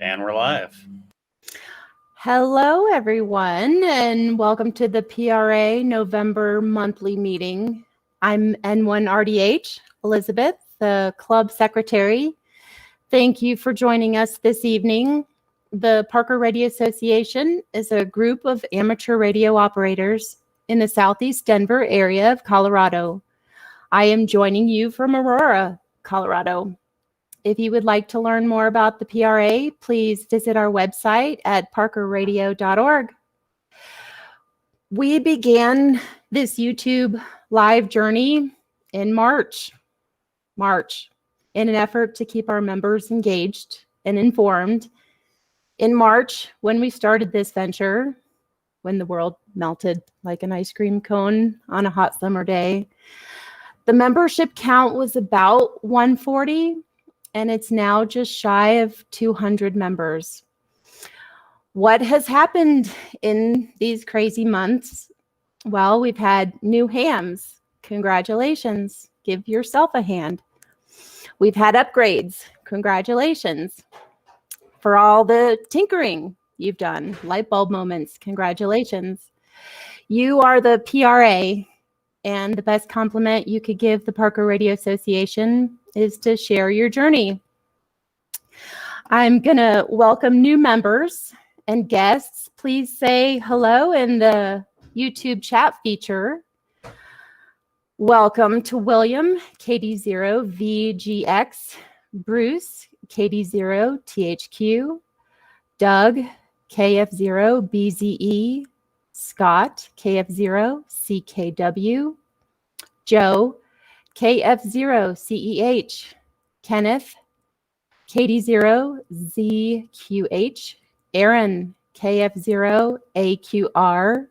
And we're live. Hello, everyone, and welcome to the PRA November monthly meeting. I'm N1RDH, Elizabeth, the club secretary. Thank you for joining us this evening. The Parker Radio Association is a group of amateur radio operators in the Southeast Denver area of Colorado. I am joining you from Aurora, Colorado. If you would like to learn more about the PRA, please visit our website at parkerradio.org. We began this YouTube live journey in March, in an effort to keep our members engaged and informed. In March, when we started this venture, when the world melted like an ice cream cone on a hot summer day, the membership count was about 140. And it's now just shy of 200 members. What has happened in these crazy months? Well, we've had new hams. Congratulations. Give yourself a hand. We've had upgrades. Congratulations. For all the tinkering you've done, light bulb moments, congratulations. You are the PRA, and the best compliment you could give the Parker Radio Association is to share your journey. I'm going to welcome new members and guests. Please say hello in the YouTube chat feature. Welcome to William, KD0VGX, Bruce, KD0THQ, Doug, KF0BZE, Scott, KF0CKW, Joe, KF0CEH, Kenneth, KD0ZQH, Aaron, KF0AQR,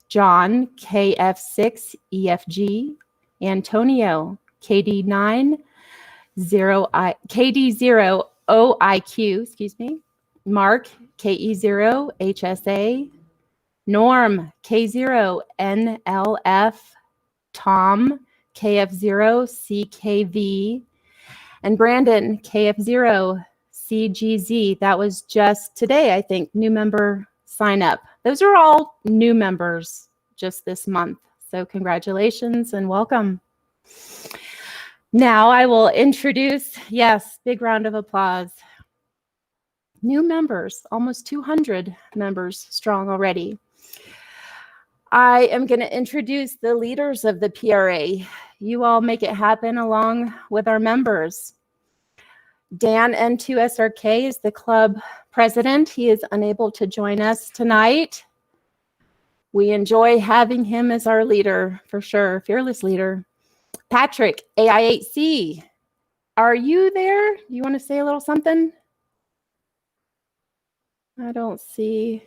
John, KF6EFG, Antonio, KD0OIQ, Mark, KE0HSA, Norm, K0NLF, Tom, KF0CKV, and Brandon, KF0CGZ. That was just today, I think, new member sign up. Those are all new members just this month. So congratulations and welcome. Now I will introduce, yes, big round of applause. New members, almost 200 members strong already. I am going to introduce the leaders of the PRA. You all make it happen along with our members. Dan N2SRK is the club president. He is unable to join us tonight. We enjoy having him as our leader, for sure, fearless leader. Patrick, AI8C, are you there? You want to say a little something? I don't see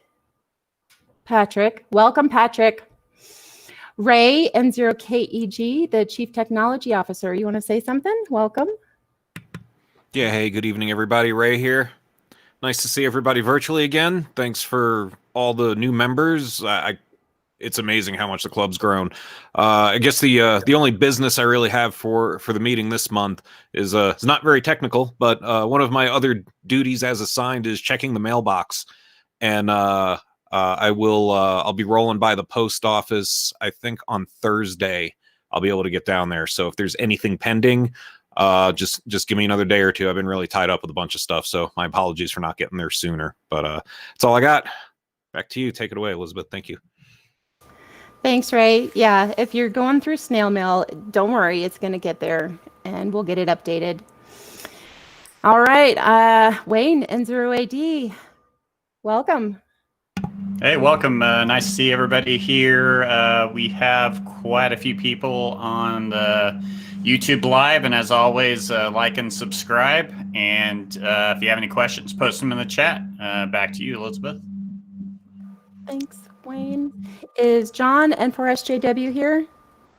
Patrick. Welcome, Patrick. Ray, N0KEG, the Chief Technology Officer. You want to say something? Welcome. Yeah, hey, good evening, everybody. Ray here. Nice to see everybody virtually again. Thanks for all the new members. It's amazing how much the club's grown. I guess the only business I really have for the meeting this month is it's not very technical, but one of my other duties as assigned is checking the mailbox, and I'll be rolling by the post office. I think on Thursday I'll be able to get down there. So if there's anything pending, just give me another day or two. I've been really tied up with a bunch of stuff, so my apologies for not getting there sooner. But that's all I got. Back to you. Take it away, Elizabeth. Thank you. Thanks, Ray. Yeah, if you're going through snail mail, don't worry, it's going to get there, and we'll get it updated. All right, Wayne, N0AD, welcome. Hey, welcome. Nice to see everybody here. We have quite a few people on the YouTube Live, and as always, like and subscribe. And if you have any questions, post them in the chat. Back to you, Elizabeth. Thanks, Wayne. Is John N4SJW here?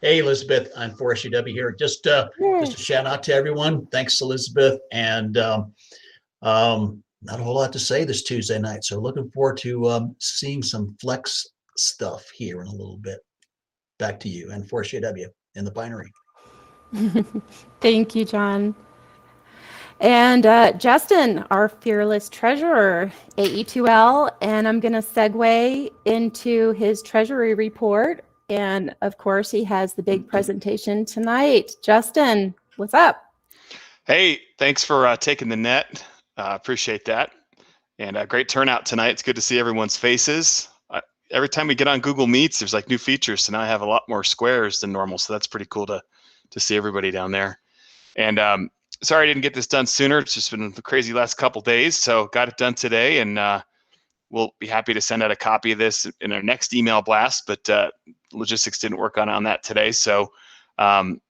Hey, Elizabeth, I'm 4SUW here. Just a shout out to everyone. Thanks, Elizabeth. And not a whole lot to say this Tuesday night. So looking forward to seeing some flex stuff here in a little bit. Back to you and 4SUW in the binary. Thank you, John. And Justin, our fearless treasurer, AE2L, and I'm going to segue into his treasury report. And of course, he has the big presentation tonight. Justin, what's up? Hey, thanks for taking the net. Appreciate that. And great turnout tonight. It's good to see everyone's faces. Every time we get on Google Meets, there's like new features. So now I have a lot more squares than normal. So that's pretty cool to see everybody down there. And sorry I didn't get this done sooner. It's just been the crazy last couple days. So got it done today, and we'll be happy to send out a copy of this in our next email blast. But logistics didn't work on that today. So that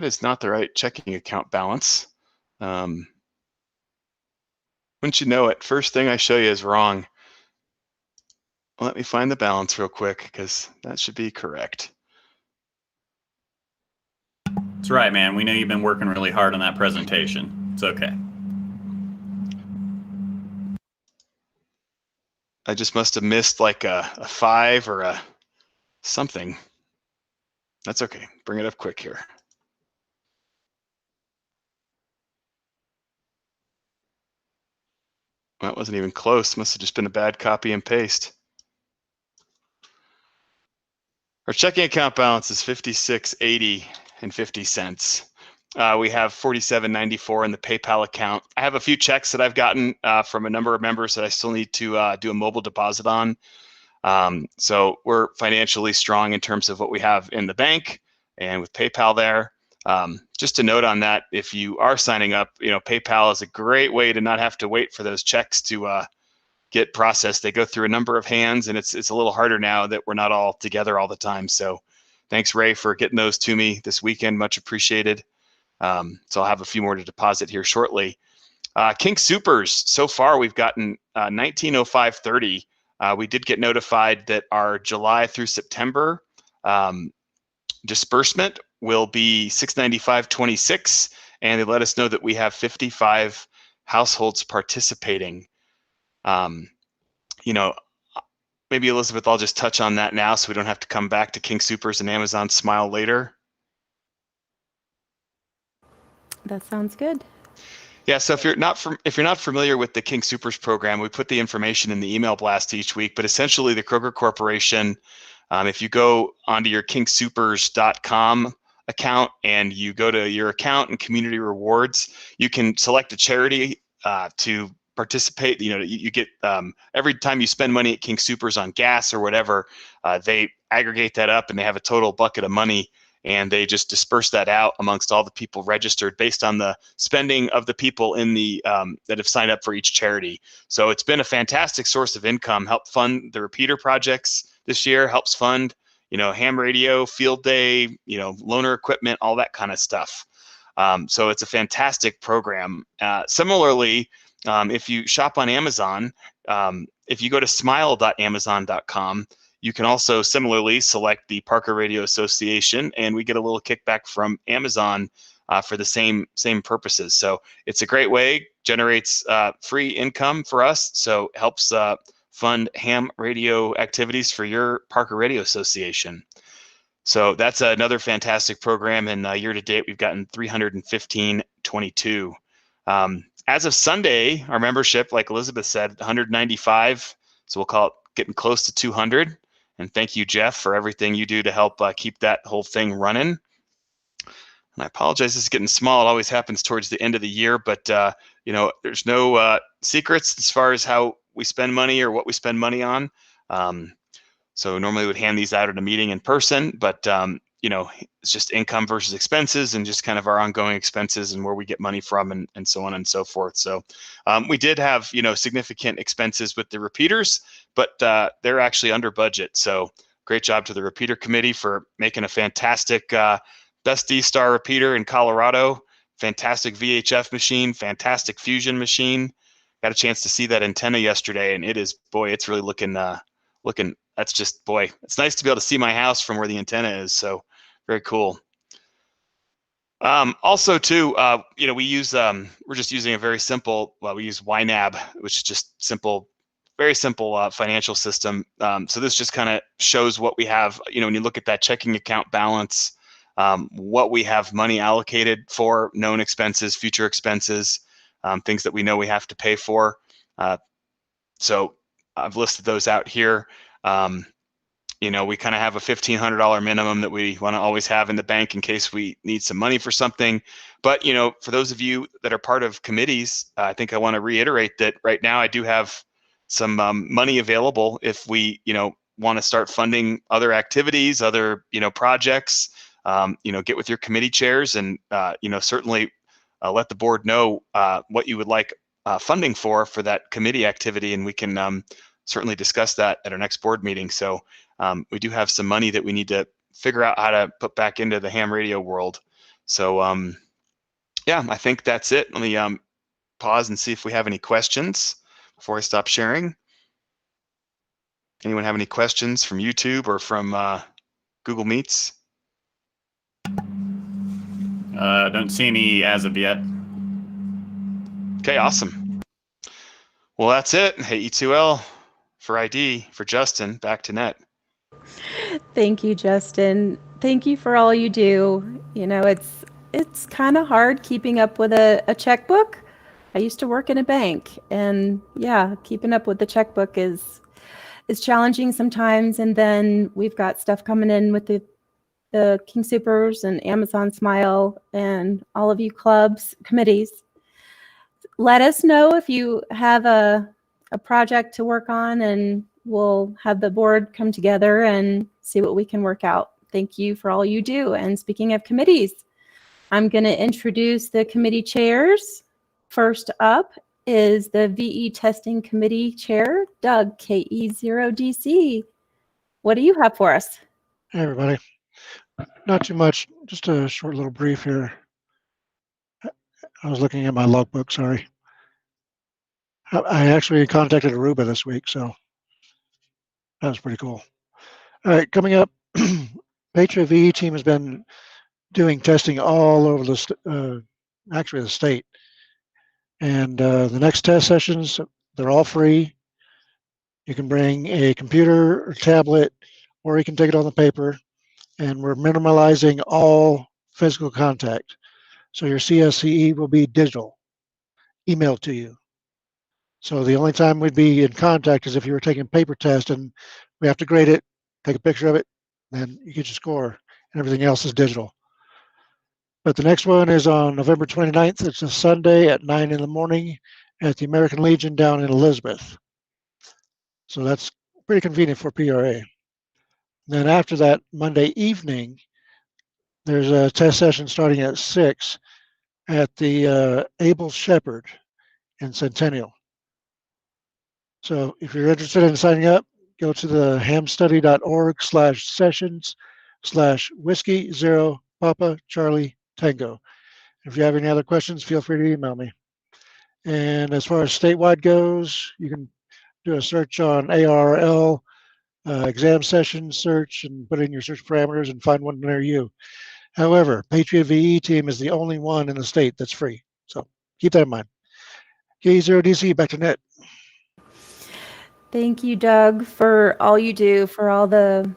is not the right checking account balance. Wouldn't you know it? First thing I show you is wrong. Let me find the balance real quick, because that should be correct. That's right, man. We know you've been working really hard on that presentation. It's okay. I just must have missed like a 5 or a something. That's okay. Bring it up quick here. That wasn't even close. Must have just been a bad copy and paste. Our checking account balance is $56.80 and 50 cents. We have $47.94 in the PayPal account. I have a few checks that I've gotten from a number of members that I still need to do a mobile deposit on. So we're financially strong in terms of what we have in the bank and with PayPal there. Just a note on that, if you are signing up, PayPal is a great way to not have to wait for those checks to get processed. They go through a number of hands, and it's a little harder now that we're not all together all the time. So thanks, Ray, for getting those to me this weekend. Much appreciated. So I'll have a few more to deposit here shortly. King Supers, so far we've gotten 1905.30. We did get notified that our July through September disbursement will be $695.26, and they let us know that we have 55 households participating. Maybe Elizabeth, I'll just touch on that now so we don't have to come back to King Supers and Amazon Smile later. That sounds good. Yeah, so if you're not familiar with the King Supers program, we put the information in the email blast each week. But essentially, the Kroger Corporation, if you go onto your kingsupers.com account and you go to your account and community rewards, you can select a charity to participate. You get every time you spend money at King Supers on gas or whatever, they aggregate that up and they have a total bucket of money. And they just disperse that out amongst all the people registered based on the spending of the people in the that have signed up for each charity. So it's been a fantastic source of income. Helped fund the repeater projects this year. Helps fund, ham radio, field day, loaner equipment, all that kind of stuff. So it's a fantastic program. Similarly, if you shop on Amazon, if you go to smile.amazon.com, you can also similarly select the Parker Radio Association, and we get a little kickback from Amazon for the same purposes. So it's a great way, generates free income for us, so helps fund ham radio activities for your Parker Radio Association. So that's another fantastic program, and year to date we've gotten $315.22. As of Sunday, our membership, like Elizabeth said, 195. So we'll call it getting close to 200. And thank you, Jeff, for everything you do to help keep that whole thing running. And I apologize, this is getting small. It always happens towards the end of the year, but there's no secrets as far as how we spend money or what we spend money on. So normally we would hand these out at a meeting in person, but it's just income versus expenses and just kind of our ongoing expenses and where we get money from and so on and so forth. So we did have, significant expenses with the repeaters, but they're actually under budget. So great job to the repeater committee for making a fantastic best D-Star repeater in Colorado, fantastic VHF machine, fantastic fusion machine. Got a chance to see that antenna yesterday, and it's really looking, that's just, it's nice to be able to see my house from where the antenna is. So very cool. Also too, we use, we're just using a very simple, we use YNAB, which is just simple, very simple financial system. So this just kind of shows what we have, when you look at that checking account balance, what we have money allocated for, known expenses, future expenses, things that we know we have to pay for. So I've listed those out here. We kind of have a $1,500 minimum that we want to always have in the bank in case we need some money for something. But, for those of you that are part of committees, I think I want to reiterate that right now I do have some money available if we, want to start funding other activities, other, projects, get with your committee chairs and, certainly let the board know what you would like funding for that committee activity. And we can certainly discuss that at our next board meeting. So we do have some money that we need to figure out how to put back into the ham radio world. So yeah, I think that's it. Let me pause and see if we have any questions before I stop sharing. Anyone have any questions from YouTube or from Google Meets? Don't see any as of yet. Okay, awesome. Well, that's it. Hey, E2L for ID, for Justin, back to net. Thank you, Justin. Thank you for all you do. It's kind of hard keeping up with a checkbook. I used to work in a bank, and yeah, keeping up with the checkbook is challenging sometimes. And then we've got stuff coming in with the King Supers and Amazon Smile and all of you clubs, committees. Let us know if you have a project to work on, and we'll have the board come together and see what we can work out. Thank you for all you do. And speaking of committees, I'm going to introduce the committee chairs. First up is the VE Testing Committee Chair, Doug, KE0DC. What do you have for us? Hey, everybody. Not too much, just a short little brief here. I was looking at my logbook, sorry. I actually contacted Aruba this week, so that was pretty cool. All right, coming up, Patriot VE team has been doing testing all over the state. And the next test sessions, they're all free. You can bring a computer or tablet, or you can take it on the paper. And we're minimalizing all physical contact. So your CSCE will be digital, emailed to you. So the only time we'd be in contact is if you were taking a paper test and we have to grade it, take a picture of it, then you get your score, and everything else is digital. But the next one is on November 29th. It's a Sunday at 9 in the morning at the American Legion down in Elizabeth. So that's pretty convenient for PRA. Then after that, Monday evening, there's a test session starting at 6 at the Abel Shepherd in Centennial. So if you're interested in signing up, go to the hamstudy.org/sessions/whiskey 0 Papa Charlie Tango. If you have any other questions, feel free to email me. And as far as statewide goes, you can do a search on ARL exam session search and put in your search parameters and find one near you. However, Patriot VE team is the only one in the state that's free. So keep that in mind. K0DC, back to net. Thank you, Doug, for all you do, for all that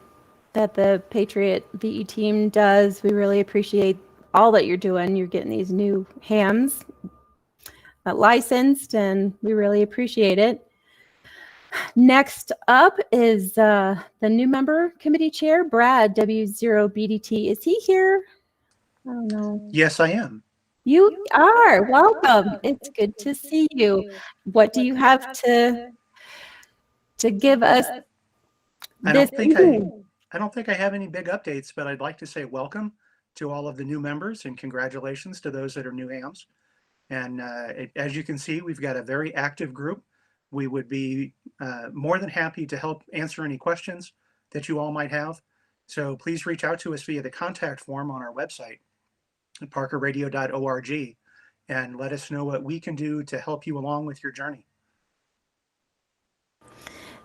the Patriot VE team does. We really appreciate all that you're doing. You're getting these new hams licensed, and we really appreciate it. Next up is the new member committee chair, Brad, W0BDT. Is he here? I don't know. Yes, I am. You are. Welcome. It's good to see you. What do you have to give us? I don't think I have any big updates, but I'd like to say welcome to all of the new members and congratulations to those that are new hams. And as you can see, we've got a very active group. We would be more than happy to help answer any questions that you all might have. So please reach out to us via the contact form on our website at parkerradio.org and let us know what we can do to help you along with your journey.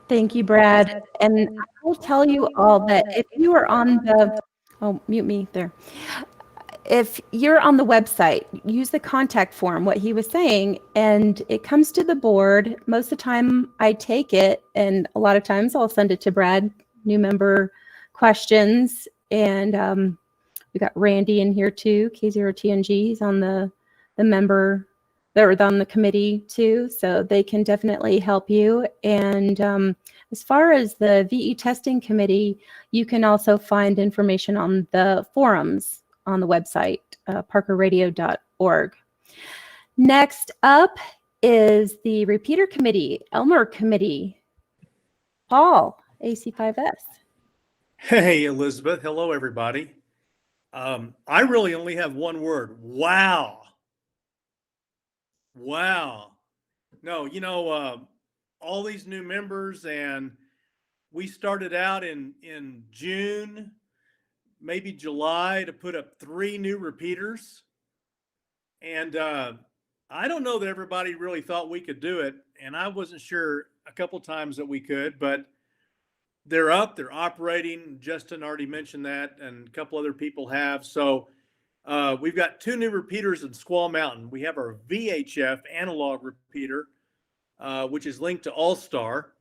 Thank you, Brad. And I will tell you all that if you are on the, oh, mute me there. If you're on the website, use the contact form, what he was saying, and it comes to the board. Most of the time I take it, and a lot of times I'll send it to Brad, new member questions, and We got Randy in here too, K0TNG. He's on the member, they're on the committee too, so they can definitely help you. And as far as the VE testing committee, you can also find information on the forums on the website, parkerradio.org. Next up is the repeater committee, Elmer committee. Paul, AC5S. Hey, Elizabeth. Hello, everybody. I really only have one word. Wow. Wow. No, you know, all these new members, and we started out in June, maybe July, to put up 3 new repeaters. And I don't know that everybody really thought we could do it. And I wasn't sure a couple times that we could, but they're up, they're operating. Justin already mentioned that, and a couple other people have. So we've got 2 new repeaters in Squaw Mountain. We have our VHF analog repeater, which is linked to All-Star.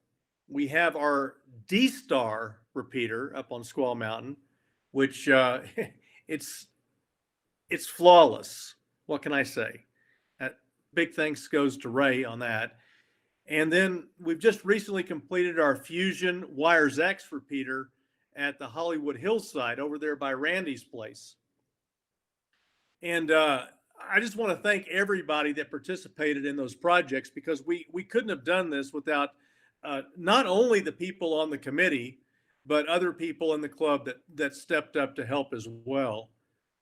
We have our D-Star repeater up on Squaw Mountain, which it's flawless. What can I say? Big thanks goes to Ray on that. And then we've just recently completed our Fusion Wires X repeater at the Hollywood Hills site over there by Randy's place. And I just want to thank everybody that participated in those projects, because we couldn't have done this without not only the people on the committee, but other people in the club that stepped up to help as well.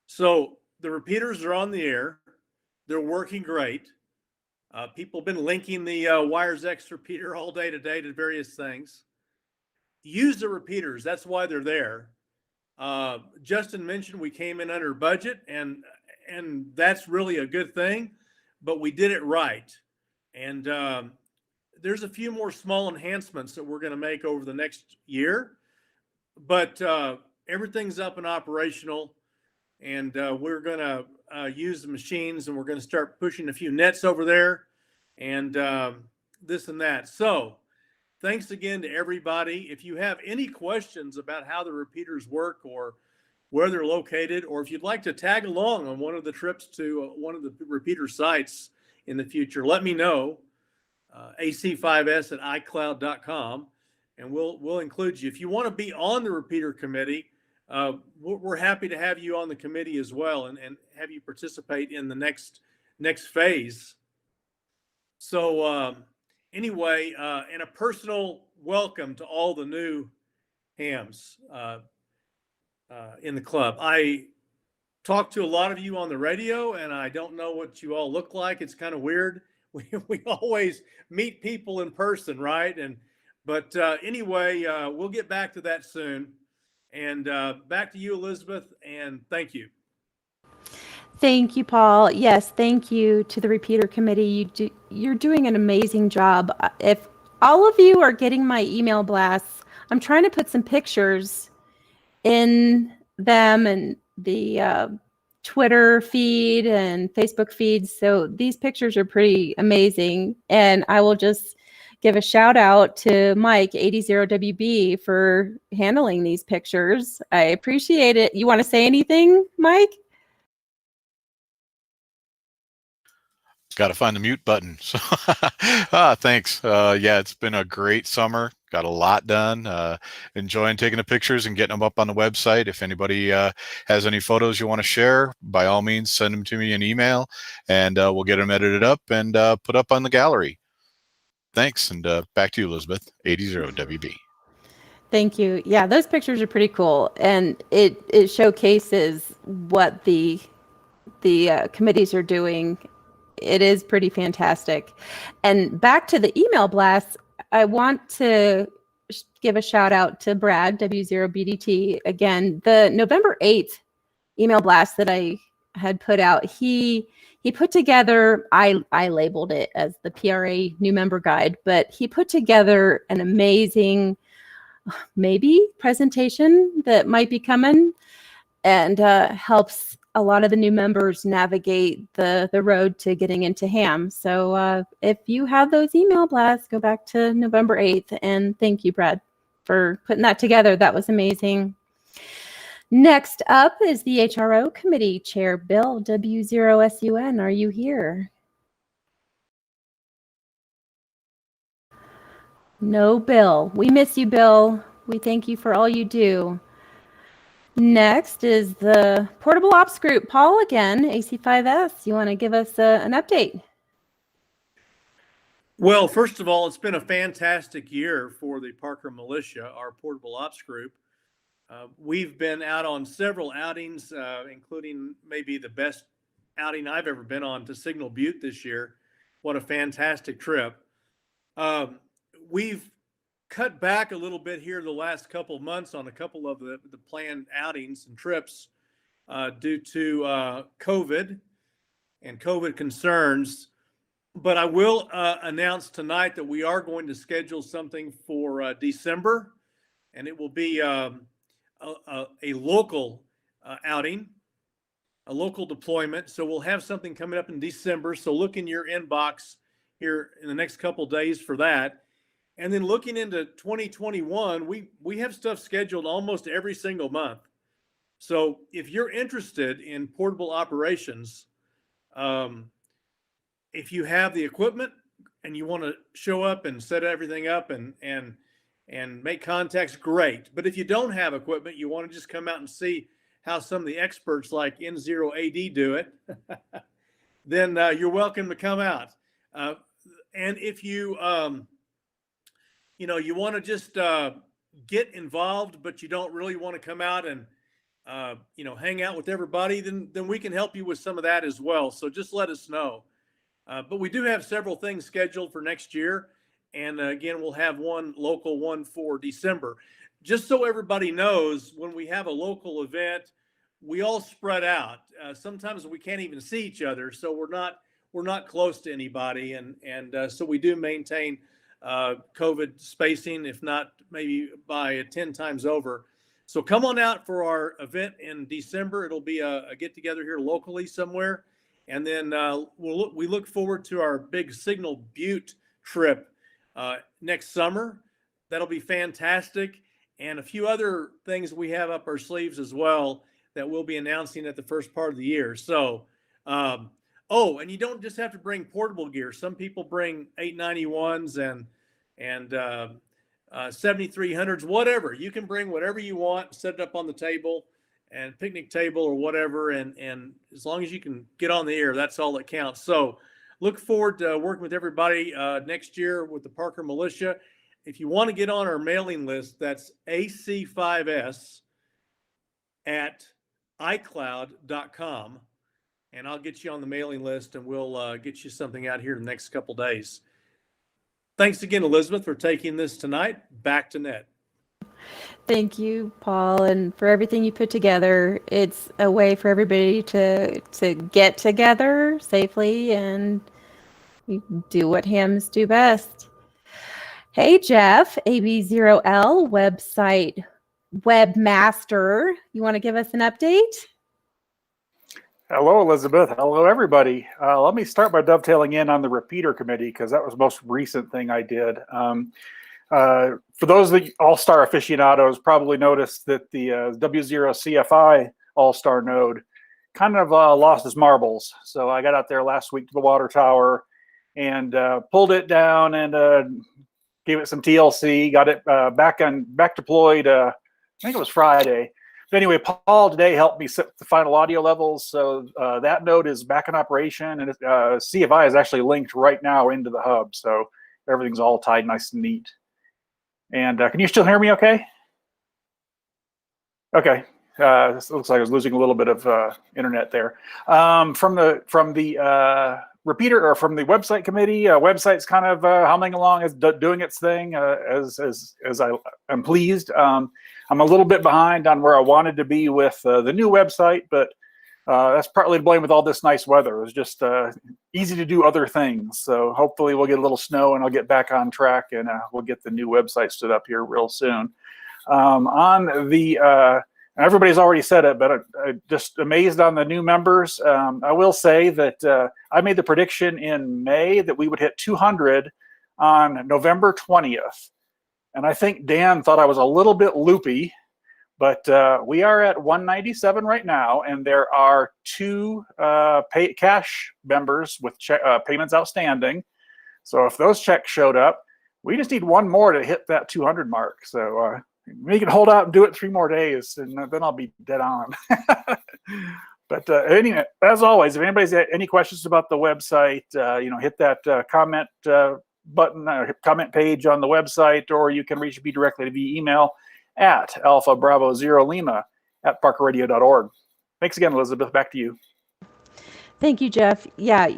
So the repeaters are on the air. They're working great. People have been linking the Wires X repeater all day today to various things. Use the repeaters. That's why they're there. Justin mentioned we came in under budget, and that's really a good thing, but we did it right. And there's a few more small enhancements that we're going to make over the next year, but everything's up and operational. And we're going to use the machines, and we're going to start pushing a few nets over there, and this and that. So thanks again to everybody. If you have any questions about how the repeaters work or where they're located, or if you'd like to tag along on one of the trips to one of the repeater sites in the future, let me know. ac5s@icloud.com, and we'll include you. If you want to be on the repeater committee, we're happy to have you on the committee as well, and have you participate in the next phase. So anyway, and a personal welcome to all the new hams in the club. I talked to a lot of you on the radio, and I don't know what you all look like. It's kind of weird. We always meet people in person, right? But anyway, we'll get back to that soon. And back to you, Elizabeth, and thank you. Thank you, Paul. Yes, thank you to the repeater committee. You're doing an amazing job. If all of you are getting my email blasts, I'm trying to put some pictures in them and the Twitter feed and Facebook feeds. So these pictures are pretty amazing. And I will just give a shout out to Mike 80WB for handling these pictures. I appreciate it. You want to say anything, Mike? Got to find the mute button. So thanks. Yeah, it's been a great summer. Got a lot done. Enjoying taking the pictures and getting them up on the website. If anybody has any photos you want to share, by all means, send them to me in email, and we'll get them edited up and put up on the gallery. Thanks. And back to you, Elizabeth, 80WB. Thank you. Yeah, those pictures are pretty cool. And it showcases what the committees are doing. It is pretty fantastic. And back to the email blasts, I want to give a shout out to Brad, W0BDT. Again, the November 8th email blast that I had put out, he put together, I labeled it as the PRA new member guide, but he put together an amazing maybe presentation that might be coming, and helps a lot of the new members navigate the road to getting into ham. So if you have those email blasts, go back to November 8th. And thank you, Brad, for putting that together. That was amazing. Next up is the HRO Committee Chair, Bill W0SUN. Are you here? No, Bill. We miss you, Bill. We thank you for all you do. Next is the Portable Ops Group. Paul again, AC5S. You want to give us an update? Well, first of all, it's been a fantastic year for the Parker Militia, our Portable Ops Group. We've been out on several outings, including maybe the best outing I've ever been on to Signal Butte this year. What a fantastic trip. We've cut back a little bit here the last couple of months on a couple of the planned outings and trips due to COVID and COVID concerns. But I will announce tonight that we are going to schedule something for December, and it will be a local outing, a local deployment. So we'll have something coming up in December. So look in your inbox here in the next couple of days for that. And then looking into 2021, we have stuff scheduled almost every single month. So if you're interested in portable operations, if you have the equipment and you want to show up and set everything up and make contacts, great. But if you don't have equipment, you want to just come out and see how some of the experts like N0AD do it, then you're welcome to come out. And if you, you want to just get involved, but you don't really want to come out and, hang out with everybody, then we can help you with some of that as well. So just let us know. But we do have several things scheduled for next year. And again, we'll have one local one for December. Just so everybody knows, when we have a local event, we all spread out. Sometimes we can't even see each other, so we're not close to anybody. And so we do maintain COVID spacing, if not maybe by 10 times over. So come on out for our event in December. It'll be a get together here locally somewhere. And then we look forward to our big Signal Butte trip next summer. That'll be fantastic. And a few other things we have up our sleeves as well that we'll be announcing at the first part of the year. So, and you don't just have to bring portable gear. Some people bring 891s and 7300s, whatever. You can bring whatever you want, set it up on the table and picnic table or whatever. And as long as you can get on the air, that's all that counts. So look forward to working with everybody next year with the Parker Militia. If you want to get on our mailing list, that's ac5s@icloud.com. And I'll get you on the mailing list and we'll get you something out here in the next couple days. Thanks again, Elizabeth, for taking this tonight. Back to Ned. Thank you, Paul, and for everything you put together. It's a way for everybody to get together safely and do what hams do best. Hey, Jeff, AB0L website webmaster. You want to give us an update? Hello, Elizabeth. Hello, everybody. Let me start by dovetailing in on the repeater committee because that was the most recent thing I did. For those of the All-Star aficionados, probably noticed that the W0 CFI All-Star node kind of lost its marbles. So I got out there last week to the water tower and pulled it down and gave it some TLC, got it back deployed. I think it was Friday. But anyway, Paul today helped me set the final audio levels. So that node is back in operation, and CFI is actually linked right now into the hub. So everything's all tied nice and neat. And can you still hear me okay? Okay. This looks like I was losing a little bit of internet there. From the repeater or from the website committee, website's kind of humming along, as doing its thing as I am pleased. I'm a little bit behind on where I wanted to be with the new website, but that's partly to blame with all this nice weather. It was just easy to do other things. So hopefully we'll get a little snow and I'll get back on track and we'll get the new website stood up here real soon. On the everybody's already said it, but I'm just amazed on the new members. I will say that I made the prediction in May that we would hit 200 on November 20th. And I think Dan thought I was a little bit loopy But we are at 197 right now, and there are 2 cash members with payments outstanding. So if those checks showed up, we just need 1 more to hit that 200 mark. So we can hold out and do it 3 more days, and then I'll be dead on. But anyway, as always, if anybody's got any questions about the website, hit that comment button, comment page on the website, or you can reach me directly via email at alpha-bravo-0 Lima@parkerradio.org. Thanks again, Elizabeth. Back to you. Thank you, Jeff. Yeah,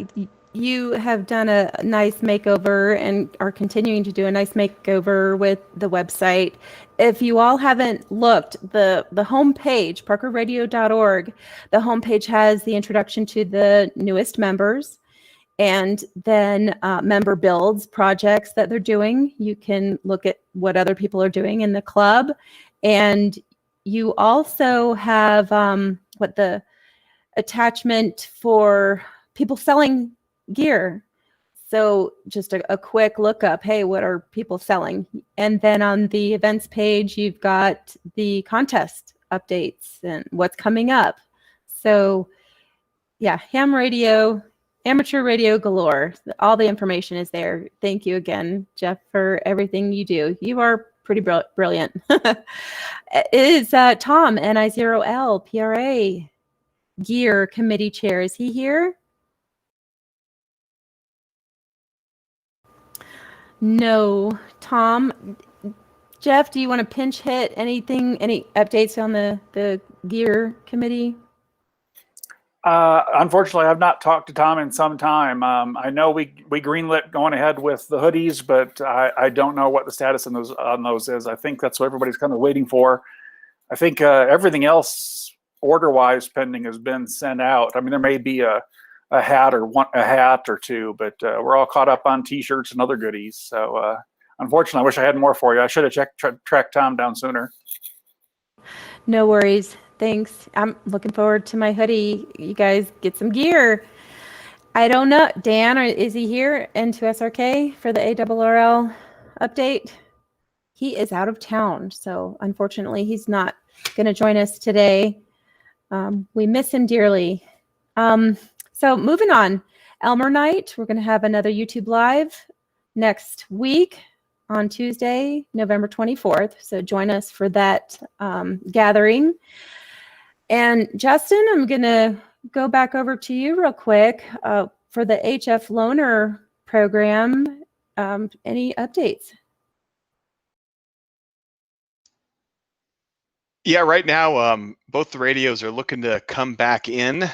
you have done a nice makeover and are continuing to do a nice makeover with the website. If you all haven't looked, the homepage, parkerradio.org, the homepage has the introduction to the newest members, and then member builds, projects that they're doing. You can look at what other people are doing in the club. And you also have the attachment for people selling gear. So just a quick look up, hey, what are people selling? And then on the events page, you've got the contest updates and what's coming up. So yeah, ham radio, amateur radio galore. All the information is there. Thank you again, Jeff, for everything you do. You are pretty brilliant. It is Tom, NI0L, PRA, Gear Committee Chair. Is he here? No. Tom, Jeff, do you want to pinch hit anything, any updates on the Gear Committee? Unfortunately, I've not talked to Tom in some time. I know we greenlit going ahead with the hoodies, but I don't know what the status on those is. I think that's what everybody's kind of waiting for. I think everything else order-wise pending has been sent out. I mean, there may be a hat or 2, but we're all caught up on T-shirts and other goodies. So unfortunately, I wish I had more for you. I should have tracked Tom down sooner. No worries. Thanks. I'm looking forward to my hoodie. You guys get some gear. I don't know. Dan, is he here? N2SRK for the ARRL update? He is out of town, so unfortunately he's not going to join us today. We miss him dearly. So moving on, Elmer Night, we're going to have another YouTube Live next week on Tuesday, November 24th. So join us for that gathering. And Justin, I'm going to go back over to you real quick for the HF Loaner program. Any updates? Yeah, right now, both the radios are looking to come back in.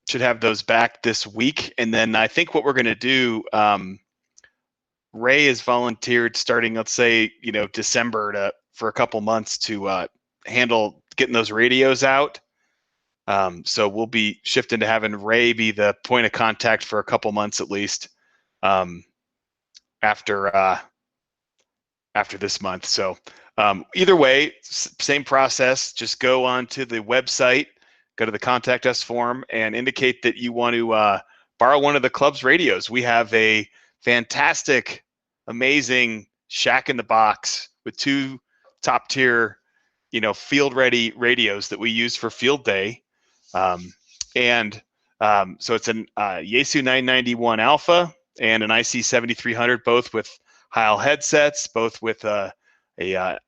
Should have those back this week. And then I think what we're going to do, Ray has volunteered starting, let's say, December for a couple months to handle getting those radios out. So we'll be shifting to having Ray be the point of contact for a couple months at least after this month. So either way, same process. Just go onto the website, go to the Contact Us form, and indicate that you want to borrow one of the club's radios. We have a fantastic, amazing Shack in the Box with 2 top-tier, field-ready radios that we use for field day. So it's an Yaesu 991 Alpha and an IC 7300, both with Heil headsets, both with a Chameleon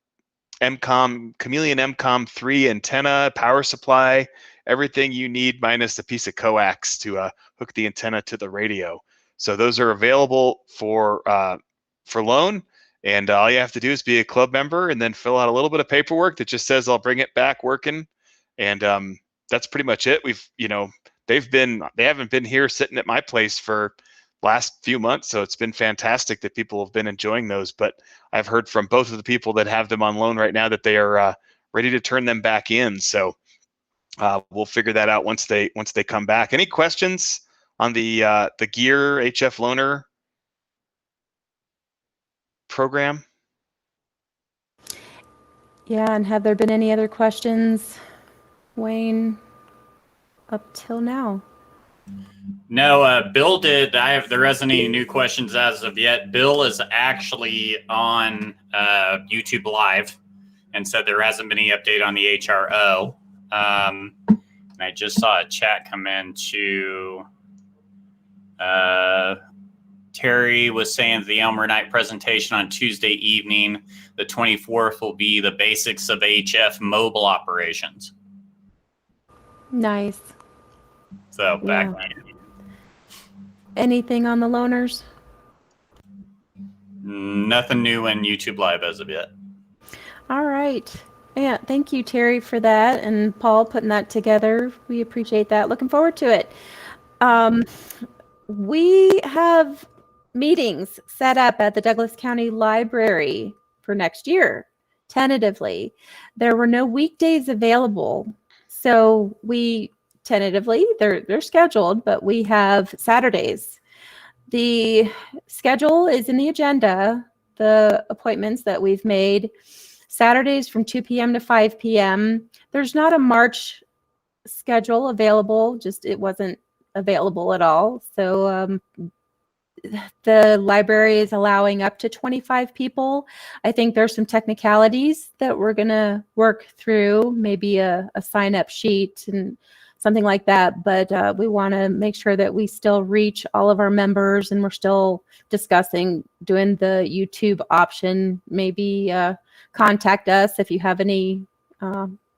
MCOM 3 antenna, power supply, everything you need minus a piece of coax to hook the antenna to the radio. So those are available for loan, and all you have to do is be a club member and then fill out a little bit of paperwork that just says I'll bring it back working, and that's pretty much it. They haven't been here sitting at my place for last few months, so it's been fantastic that people have been enjoying those. But I've heard from both of the people that have them on loan right now that they are ready to turn them back in. So we'll figure that out once they come back. Any questions on the Gear HF Loaner program? Yeah, and have there been any other questions, Wayne, up till now? No, Bill did. There isn't any new questions as of yet. Bill is actually on YouTube Live. and said there hasn't been any update on the HRO. And I just saw a chat come in to Terry was saying the Elmer Night presentation on Tuesday evening, the 24th, will be the basics of HF mobile operations. Nice. So back. Yeah. Anything on the loaners? Nothing new in YouTube Live as of yet. All right. Yeah, thank you, Terry, for that, and Paul putting that together. We appreciate that. Looking forward to it. We have meetings set up at the Douglas County Library for next year, tentatively. There were no weekdays available, so we tentatively, they're scheduled, but we have Saturdays. The schedule is in the agenda, the appointments that we've made. Saturdays from 2 p.m. to 5 p.m. There's not a March schedule available, just it wasn't available at all. So the library is allowing up to 25 people. I think there's some technicalities that we're going to work through, maybe a sign-up sheet and something like that. But we want to make sure that we still reach all of our members, and we're still discussing doing the YouTube option. Maybe contact us if you have any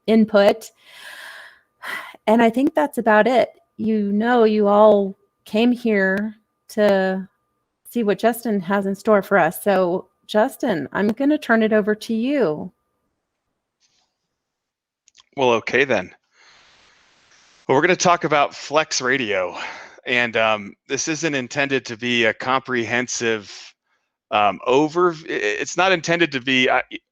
input. And I think that's about it. You all came here to see what Justin has in store for us. So, Justin, I'm going to turn it over to you. Well, okay then. Well, we're going to talk about Flex Radio. And this isn't intended to be a comprehensive it's not intended to be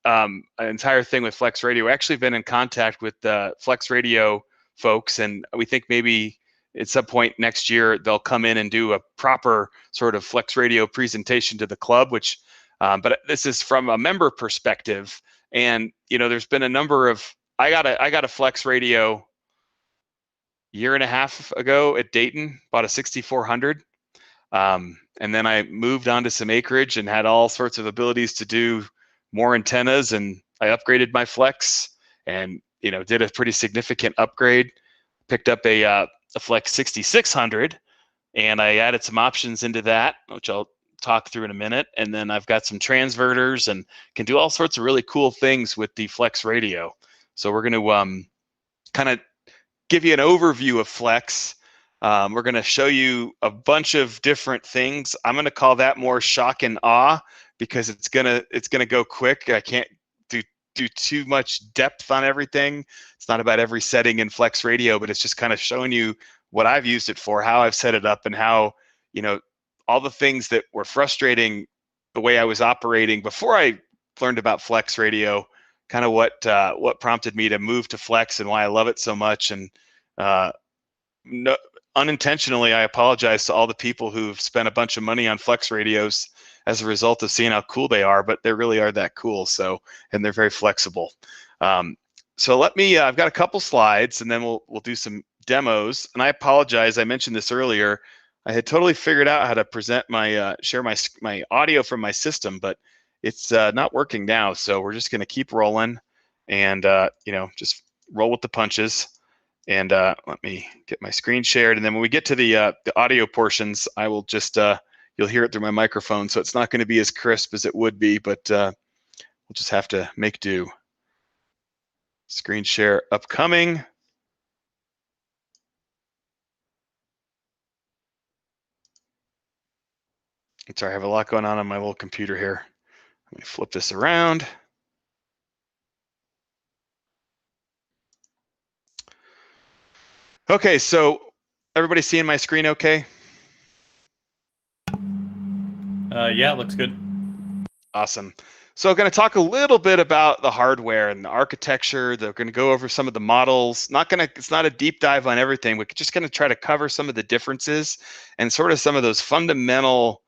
an entire thing with Flex Radio. We've actually been in contact with the Flex Radio folks, and we think maybe at some point next year they'll come in and do a proper sort of Flex Radio presentation to the club, which but this is from a member perspective. And there's been a number of I got a Flex Radio year and a half ago at Dayton, bought a 6400. And then I moved on to some acreage and had all sorts of abilities to do more antennas, and I upgraded my Flex and did a pretty significant upgrade. Picked up a Flex 6600, and I added some options into that, which I'll talk through in a minute. And then I've got some transverters and can do all sorts of really cool things with the Flex Radio. So we're going to kind of give you an overview of Flex. We're going to show you a bunch of different things. I'm going to call that more shock and awe because it's gonna go quick. I can't do too much depth on everything. It's not about every setting in Flex Radio, but it's just kind of showing you what I've used it for, how I've set it up, and how all the things that were frustrating the way I was operating before I learned about Flex Radio. Kind of what prompted me to move to Flex and why I love it so much. And unintentionally, I apologize to all the people who've spent a bunch of money on Flex radios as a result of seeing how cool they are, but they really are that cool. So, and they're very flexible. So let me, I've got a couple slides and then we'll do some demos. And I apologize, I mentioned this earlier. I had totally figured out how to present my, share my audio from my system, but it's not working now. So we're just gonna keep rolling and, just roll with the punches. And let me get my screen shared. And then when we get to the audio portions, I will just, you'll hear it through my microphone. So it's not going to be as crisp as it would be, but we'll just have to make do. Screen share upcoming. Sorry, I have a lot going on my little computer here. Let me flip this around. Okay, so everybody seeing my screen okay? Yeah, it looks good. Awesome. So I'm going to talk a little bit about the hardware and the architecture. They're going to go over some of the models. It's not a deep dive on everything. We're just going to try to cover some of the differences and sort of some of those fundamental,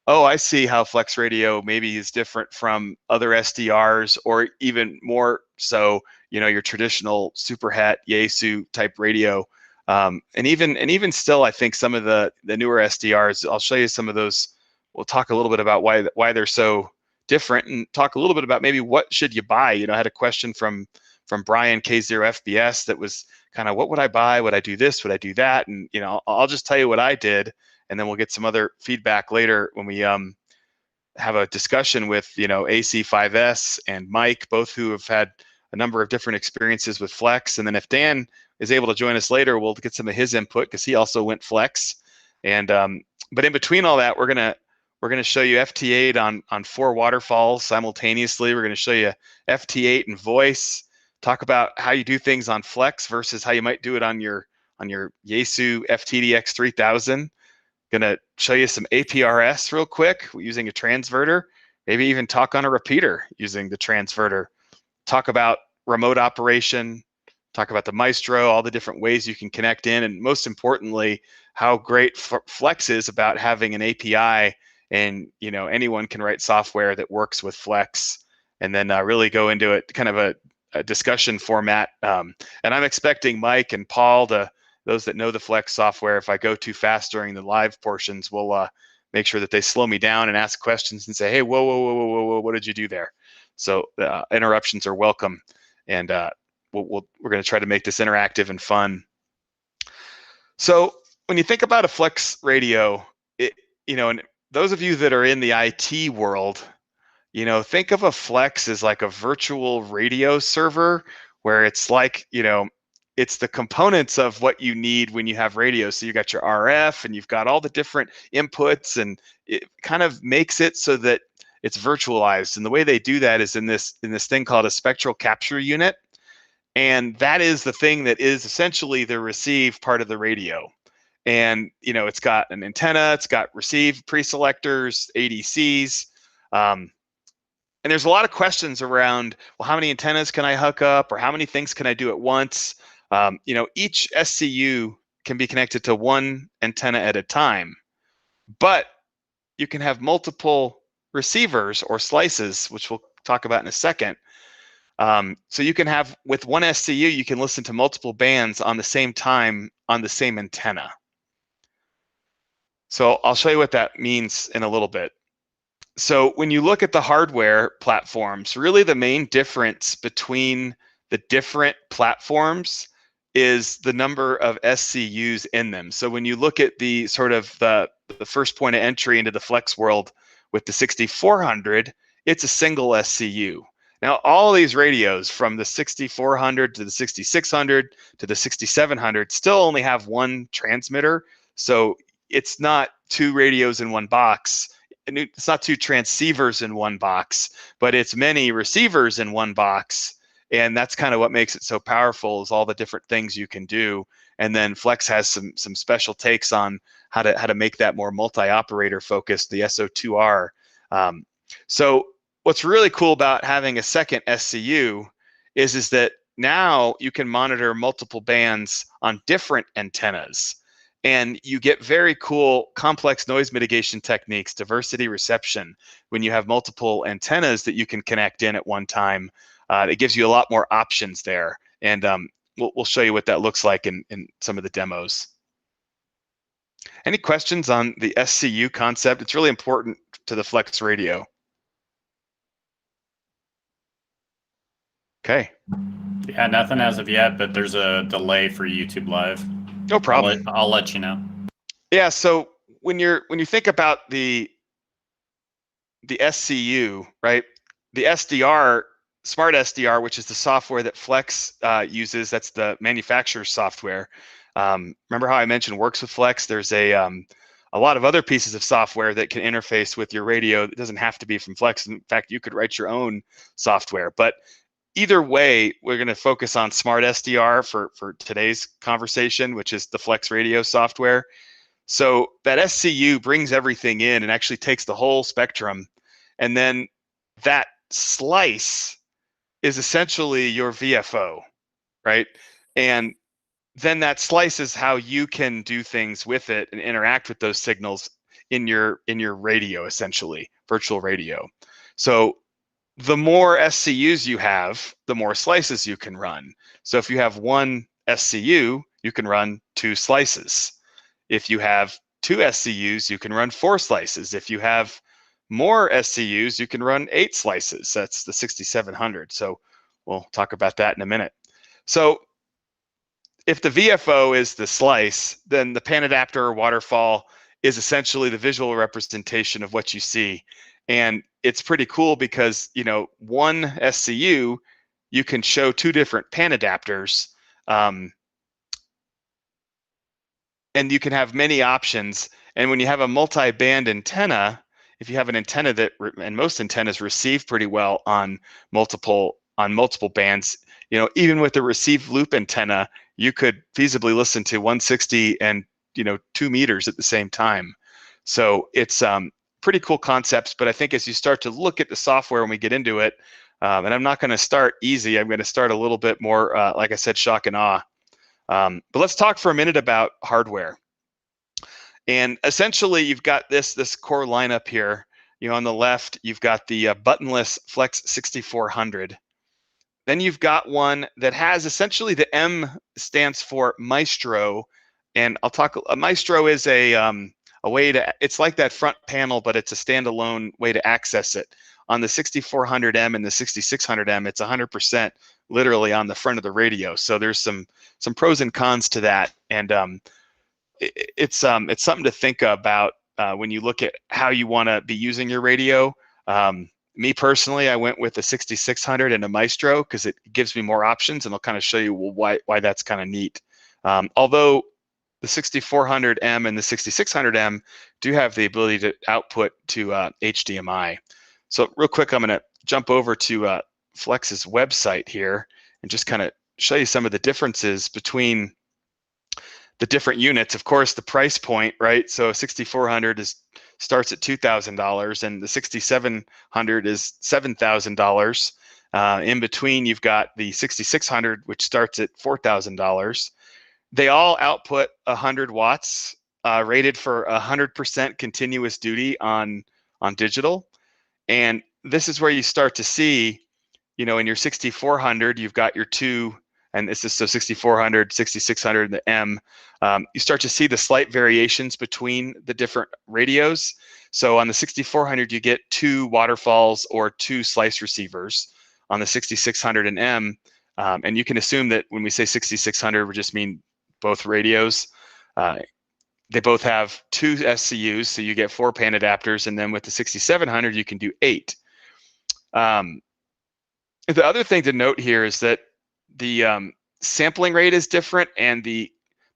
oh, I see how Flex Radio maybe is different from other SDRs, or even more so, your traditional Super Hat Yaesu type radio. And even still, I think some of the newer SDRs, I'll show you some of those. We'll talk a little bit about why they're so different and talk a little bit about maybe what should you buy. I had a question from Brian K0FBS that was kind of, what would I buy? Would I do this? Would I do that? And I'll just tell you what I did, and then we'll get some other feedback later when we have a discussion with AC5S and Mike, both who have had a number of different experiences with Flex. And then if Dan is able to join us later, we'll get some of his input because he also went Flex. And but in between all that, we're gonna show you FT8 on 4 waterfalls simultaneously. We're gonna show you FT8 and voice. Talk about how you do things on Flex versus how you might do it on your Yaesu FTDX 3000. Gonna show you some APRS real quick using a transverter. Maybe even talk on a repeater using the transverter. Talk about remote operation, talk about the Maestro, all the different ways you can connect in, and most importantly, how great Flex is about having an API, and anyone can write software that works with Flex, and then really go into it, kind of a discussion format. And I'm expecting Mike and Paul, those that know the Flex software, if I go too fast during the live portions, will make sure that they slow me down and ask questions and say, hey, whoa, whoa, whoa, whoa, whoa, what did you do there? So interruptions are welcome, and we're going to try to make this interactive and fun. So when you think about a Flex radio, and those of you that are in the IT world, think of a Flex as like a virtual radio server, where it's like, it's the components of what you need when you have radio. So you got your RF and you've got all the different inputs, and it kind of makes it so that it's virtualized. And the way they do that is in this thing called a spectral capture unit. And that is the thing that is essentially the receive part of the radio. And, it's got an antenna, it's got receive pre-selectors, ADCs. And there's a lot of questions around, well, how many antennas can I hook up, or how many things can I do at once? Each SCU can be connected to one antenna at a time, but you can have multiple receivers or slices, which we'll talk about in a second. So you can have, with one SCU, you can listen to multiple bands on the same time on the same antenna. So I'll show you what that means in a little bit. So when you look at the hardware platforms, really the main difference between the different platforms is the number of SCUs in them. So when you look at the sort of the first point of entry into the Flex world with the 6400, it's a single SCU. Now, all these radios from the 6400 to the 6600 to the 6700 still only have one transmitter. So it's not 2 radios in one box. It's not 2 transceivers in one box, but it's many receivers in one box. And that's kind of what makes it so powerful, is all the different things you can do. And then Flex has some special takes on how to make that more multi-operator focused, the SO2R. So what's really cool about having a second SCU is that now you can monitor multiple bands on different antennas. And you get very cool complex noise mitigation techniques, diversity reception, when you have multiple antennas that you can connect in at one time. It gives you a lot more options there. And we'll show you what that looks like in some of the demos. Any questions on the SCU concept? It's really important to the Flex radio. Okay. Yeah, nothing as of yet, but there's a delay for YouTube Live. No problem. I'll let you know. Yeah, so when you think about the SCU, right? The SDR, Smart SDR, which is the software that Flex uses, that's the manufacturer's software. Remember how I mentioned works with Flex? There's a lot of other pieces of software that can interface with your radio. It doesn't have to be from Flex. In fact, you could write your own software. But either way, we're going to focus on Smart SDR for today's conversation, which is the Flex radio software. So that SCU brings everything in and actually takes the whole spectrum. And then that slice is essentially your VFO, right? And then that slice is how you can do things with it and interact with those signals in your radio, essentially, virtual radio. So the more SCUs you have, the more slices you can run. So if you have one SCU, you can run 2 slices. If you have 2 SCUs, you can run 4 slices. If you have more SCUs, you can run 8 slices. That's the 6700. So we'll talk about that in a minute. So if the VFO is the slice, then the pan adapter or waterfall is essentially the visual representation of what you see. And it's pretty cool because, you know, one SCU, you can show 2 different pan adapters, and you can have many options. And when you have a multi-band antenna, if you have an antenna that, and most antennas receive pretty well on multiple bands, you know, even with the receive loop antenna, you could feasibly listen to 160 and, you know, 2 meters at the same time. So it's pretty cool concepts. But I think as you start to look at the software when we get into it, and I'm not going to start easy, I'm going to start a little bit more, like I said, shock and awe. But let's talk for a minute about hardware. And essentially, you've got this core lineup here. You know, on the left, you've got the buttonless Flex 6400. Then you've got one that has essentially the M stands for Maestro, and I'll talk. Maestro is a way to. It's like that front panel, but it's a standalone way to access it. On the 6400M and the 6600M, it's 100% literally on the front of the radio. So there's some pros and cons to that, and it's something to think about when you look at how you want to be using your radio. Me personally, I went with the 6600 and a Maestro because it gives me more options, and I'll kind of show you why that's kind of neat. Although the 6400M and the 6600M do have the ability to output to HDMI. So real quick, I'm going to jump over to Flex's website here and just kind of show you some of the differences between the different units. Of course, the price point, right? So 6400 starts at $2,000, and the 6700 is $7,000. In between, you've got the 6600, which starts at $4,000. They all output 100 watts, rated for 100% continuous duty on digital. And this is where you start to see, you know, in your 6400, you've got your 2. And this is so 6400, 6600, and the M. You start to see the slight variations between the different radios. So on the 6400, you get 2 waterfalls or 2 slice receivers. On the 6600 and M, and you can assume that when we say 6600, we just mean both radios. They both have 2 SCUs, so you get 4 pan adapters, and then with the 6700, you can do 8. The other thing to note here is that the sampling rate is different, and the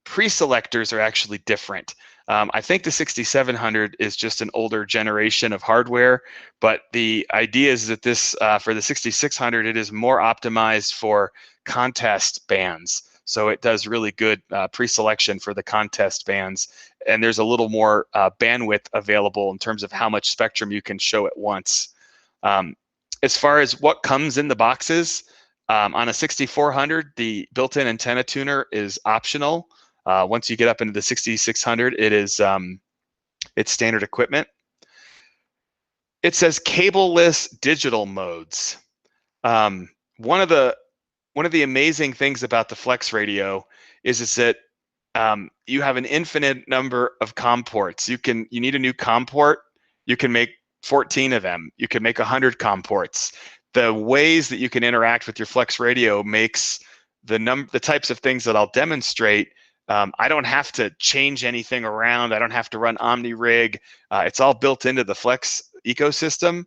pre-selectors are actually different. I think the 6700 is just an older generation of hardware, but the idea is that this, for the 6600, it is more optimized for contest bands. So it does really good pre-selection for the contest bands, and there's a little more bandwidth available in terms of how much spectrum you can show at once. As far as what comes in the boxes, on a 6400, the built-in antenna tuner is optional. Once you get up into the 6600, it is it's standard equipment. It says cableless digital modes. One of the amazing things about the Flex radio is that you have an infinite number of COM ports. You need a new COM port, you can make 14 of them. You can make 100 COM ports. The ways that you can interact with your Flex radio makes the types of things that I'll demonstrate. I don't have to change anything around. I don't have to run OmniRig. It's all built into the Flex ecosystem,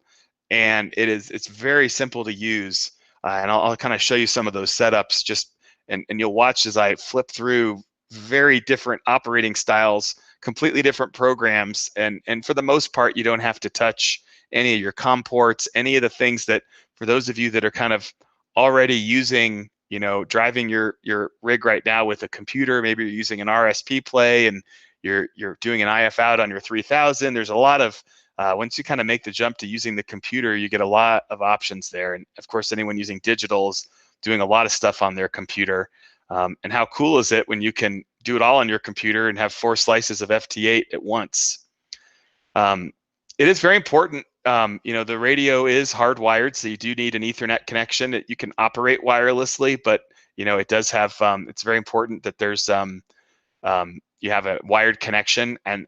and it's very simple to use. And I'll kind of show you some of those setups and you'll watch as I flip through very different operating styles, completely different programs, and for the most part, you don't have to touch any of your COM ports, any of the things that, for those of you that are kind of already using, you know, driving your rig right now with a computer, maybe you're using an RSP play and you're doing an IF out on your 3000. There's a lot of, once you kind of make the jump to using the computer, you get a lot of options there. And of course, anyone using digital is doing a lot of stuff on their computer. And how cool is it when you can do it all on your computer and have 4 slices of FT8 at once? It is very important. You know, the radio is hardwired, so you do need an Ethernet connection that you can operate wirelessly, but you know, it does have, it's very important that there's, you have a wired connection. And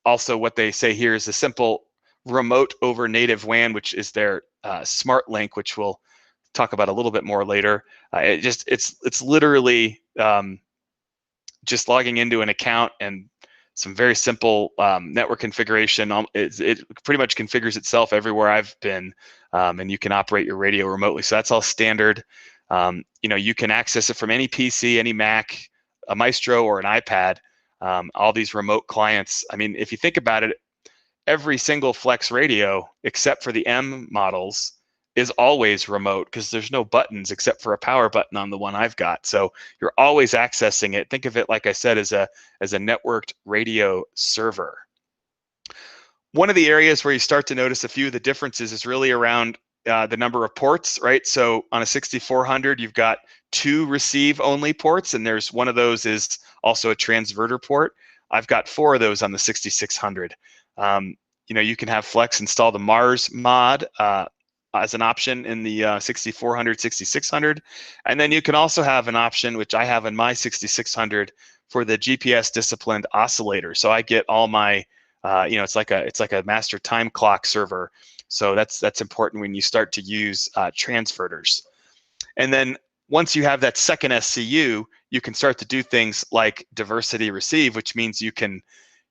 also what they say here is a simple remote over native WAN, which is their smart link, which we'll talk about a little bit more later. It's literally just logging into an account and some very simple network configuration. It pretty much configures itself everywhere I've been, and you can operate your radio remotely. So that's all standard. You can access it from any PC, any Mac, a Maestro, or an iPad. All these remote clients. I mean, if you think about it, every single Flex radio, except for the M models, is always remote because there's no buttons except for a power button on the one I've got. So you're always accessing it. Think of it, like I said, as a networked radio server. One of the areas where you start to notice a few of the differences is really around the number of ports, right? So on a 6400, you've got 2 receive-only ports, and there's one of those is also a transverter port. I've got 4 of those on the 6600. You can have Flex install the Mars mod as an option in the 6400, 6600. And then you can also have an option, which I have in my 6600, for the GPS disciplined oscillator. So I get all my, it's like a master time clock server. So that's important when you start to use transverters. And then once you have that second SCU, you can start to do things like diversity receive, which means you can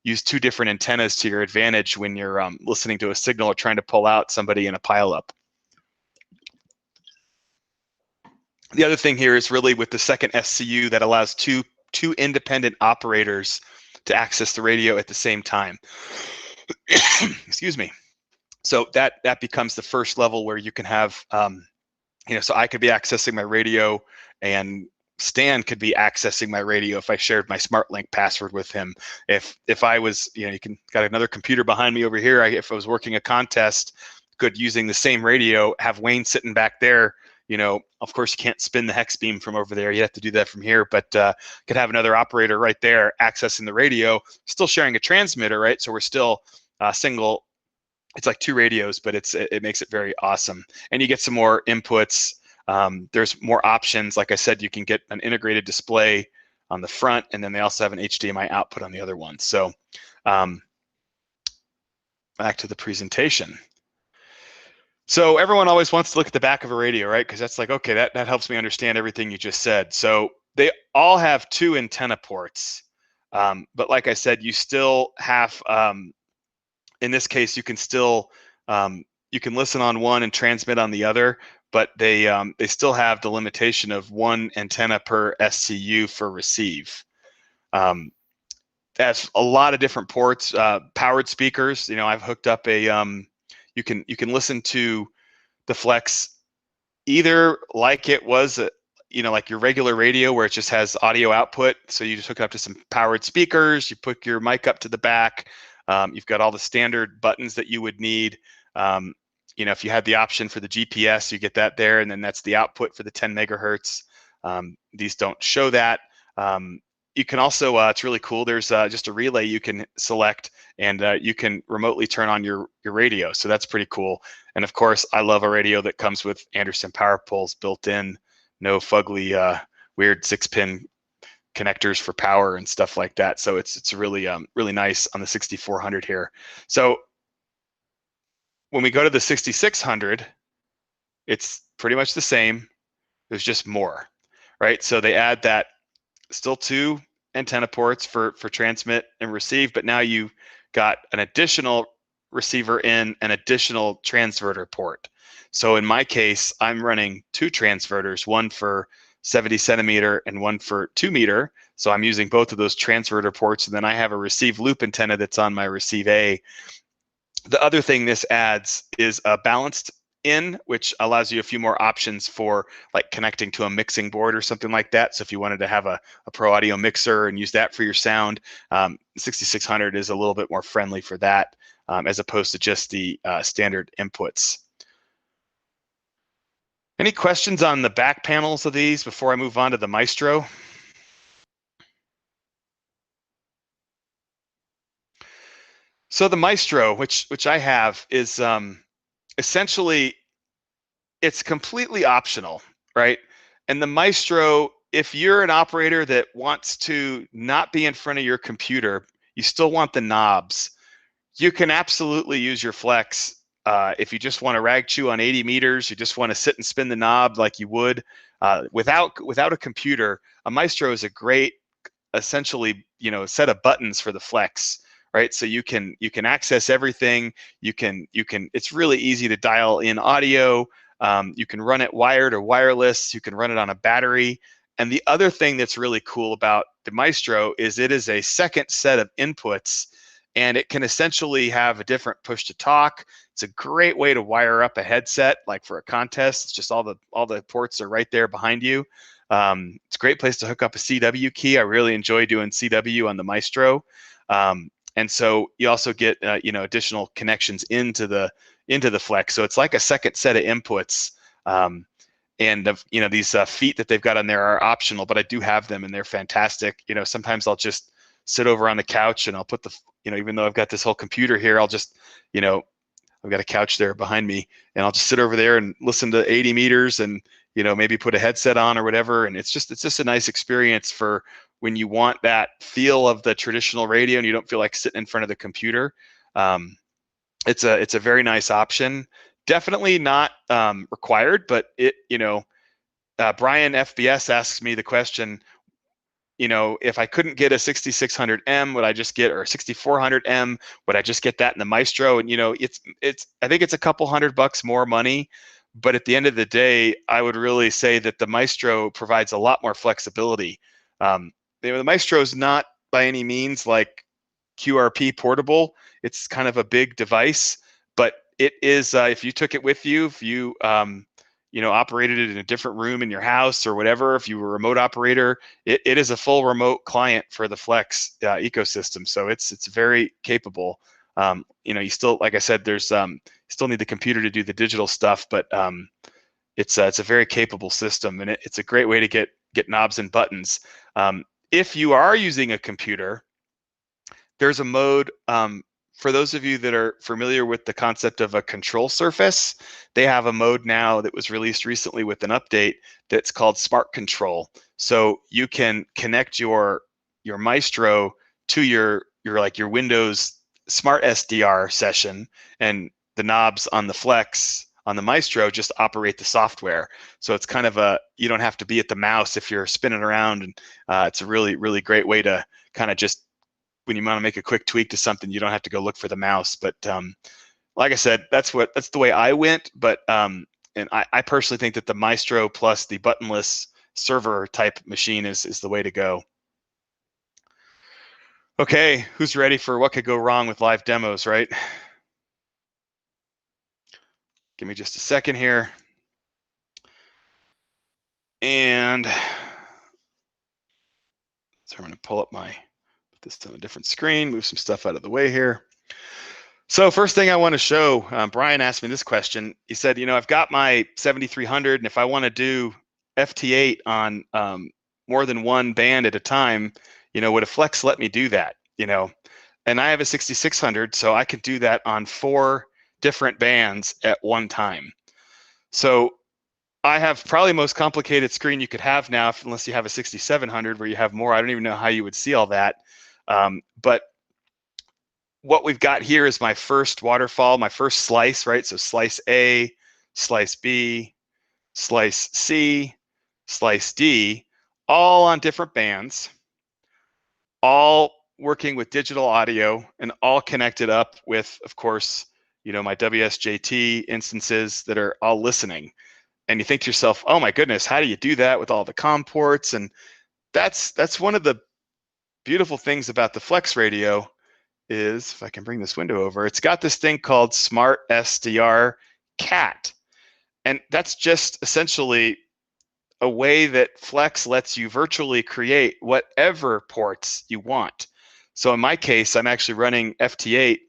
use 2 different antennas to your advantage when you're listening to a signal or trying to pull out somebody in a pileup. The other thing here is really with the second SCU that allows two independent operators to access the radio at the same time. Excuse me. So that becomes the first level where you can have, so I could be accessing my radio and Stan could be accessing my radio if I shared my SmartLink password with him. If I was, you can got another computer behind me over here. If I was working a contest, could using the same radio, have Wayne sitting back there. Of course you can't spin the hex beam from over there. You have to do that from here, but could have another operator right there accessing the radio, still sharing a transmitter, right? So we're still single. It's like 2 radios, but it makes it very awesome. And you get some more inputs. There's more options. Like I said, you can get an integrated display on the front, and then they also have an HDMI output on the other one. So back to the presentation. So everyone always wants to look at the back of a radio, right? Because that's like, okay, that helps me understand everything you just said. So they all have 2 antenna ports. But like I said, you still have, in this case, you can still, you can listen on one and transmit on the other, but they still have the limitation of 1 antenna per SCU for receive. That's a lot of different ports, powered speakers. I've hooked up a, you can listen to the Flex either like it was, like your regular radio where it just has audio output. So you just hook it up to some powered speakers, you put your mic up to the back. You've got all the standard buttons that you would need. If you had the option for the GPS, you get that there, and then that's the output for the 10 megahertz. These don't show that. You can also, it's really cool, there's just a relay you can select, and you can remotely turn on your radio. So that's pretty cool. And of course, I love a radio that comes with Anderson power poles built in, no fugly, weird 6-pin connectors for power and stuff like that. So it's really really nice on the 6400 here. So when we go to the 6600, it's pretty much the same. There's just more, right? So they add that, still 2 antenna ports for transmit and receive, but now you got an additional receiver in an additional transverter port. So in my case, I'm running 2 transverters, one for 70 centimeter and one for 2 meter. So I'm using both of those transverter ports, and then I have a receive loop antenna that's on my receive A. The other thing this adds is a balanced in, which allows you a few more options for like connecting to a mixing board or something like that. So if you wanted to have a pro audio mixer and use that for your sound, 6600 is a little bit more friendly for that, as opposed to just the standard inputs. Any questions on the back panels of these before I move on to the Maestro? So the Maestro, which I have, is essentially, it's completely optional, right? And the Maestro, if you're an operator that wants to not be in front of your computer, you still want the knobs, you can absolutely use your Flex if you just want to rag chew on 80 meters. You just want to sit and spin the knob like you would without a computer. A Maestro is a great, essentially, set of buttons for the Flex, right? So you can access everything. It's really easy to dial in audio. You can run it wired or wireless. You can run it on a battery. And the other thing that's really cool about the Maestro is it is a second set of inputs, and it can essentially have a different push to talk. It's a great way to wire up a headset, like for a contest. It's just all the ports are right there behind you. It's a great place to hook up a CW key. I really enjoy doing CW on the Maestro. And so you also get additional connections into the Flex. So it's like a second set of inputs. And these feet that they've got on there are optional, but I do have them and they're fantastic. Sometimes I'll just sit over on the couch and I'll put even though I've got this whole computer here, I'll just, I've got a couch there behind me, and I'll just sit over there and listen to 80 meters and, maybe put a headset on or whatever. And it's just a nice experience for when you want that feel of the traditional radio and you don't feel like sitting in front of the computer. It's a very nice option. Definitely not required, but Brian FBS asks me the question, if I couldn't get a 6600M, would I just get, or a 6400M, would I just get that in the Maestro? And I think it's a couple $100 more money, but at the end of the day, I would really say that the Maestro provides a lot more flexibility. The Maestro is not by any means like QRP portable. It's kind of a big device, but it is, if you took it with you, if you operated it in a different room in your house or whatever, if you were a remote operator, it is a full remote client for the Flex ecosystem. So it's very capable. You still, like I said, there's still need the computer to do the digital stuff, but it's a very capable system, and it's a great way to get knobs and buttons. If you are using a computer, there's a mode. For those of you that are familiar with the concept of a control surface, they have a mode now that was released recently with an update that's called Smart Control. So you can connect your Maestro to your Windows Smart SDR session, and the knobs on the Flex on the Maestro just operate the software. So it's kind of you don't have to be at the mouse if you're spinning around, and it's a really, really great way to kind of just, when you want to make a quick tweak to something, you don't have to go look for the mouse. But like I said, that's the way I went. But and I personally think that the Maestro plus the buttonless server type machine is the way to go. Okay, who's ready for what could go wrong with live demos, right? Give me just a second here. And so I'm going to pull up put this on a different screen, move some stuff out of the way here. So first thing I want to show, Brian asked me this question. He said, I've got my 7300, and if I want to do FT8 on more than one band at a time, would a Flex let me do that? And I have a 6600, so I could do that on 4 different bands at one time. So I have probably the most complicated screen you could have now, unless you have a 6700 where you have more. I don't even know how you would see all that. But what we've got here is my first waterfall, my first slice, right? So slice A, slice B, slice C, slice D, all on different bands, all working with digital audio, and all connected up with, of course, my WSJT instances that are all listening. And you think to yourself, oh my goodness, how do you do that with all the COM ports? And that's one of the beautiful things about the Flex radio is, if I can bring this window over, it's got this thing called Smart SDR CAT. And that's just essentially a way that Flex lets you virtually create whatever ports you want. So in my case, I'm actually running FT8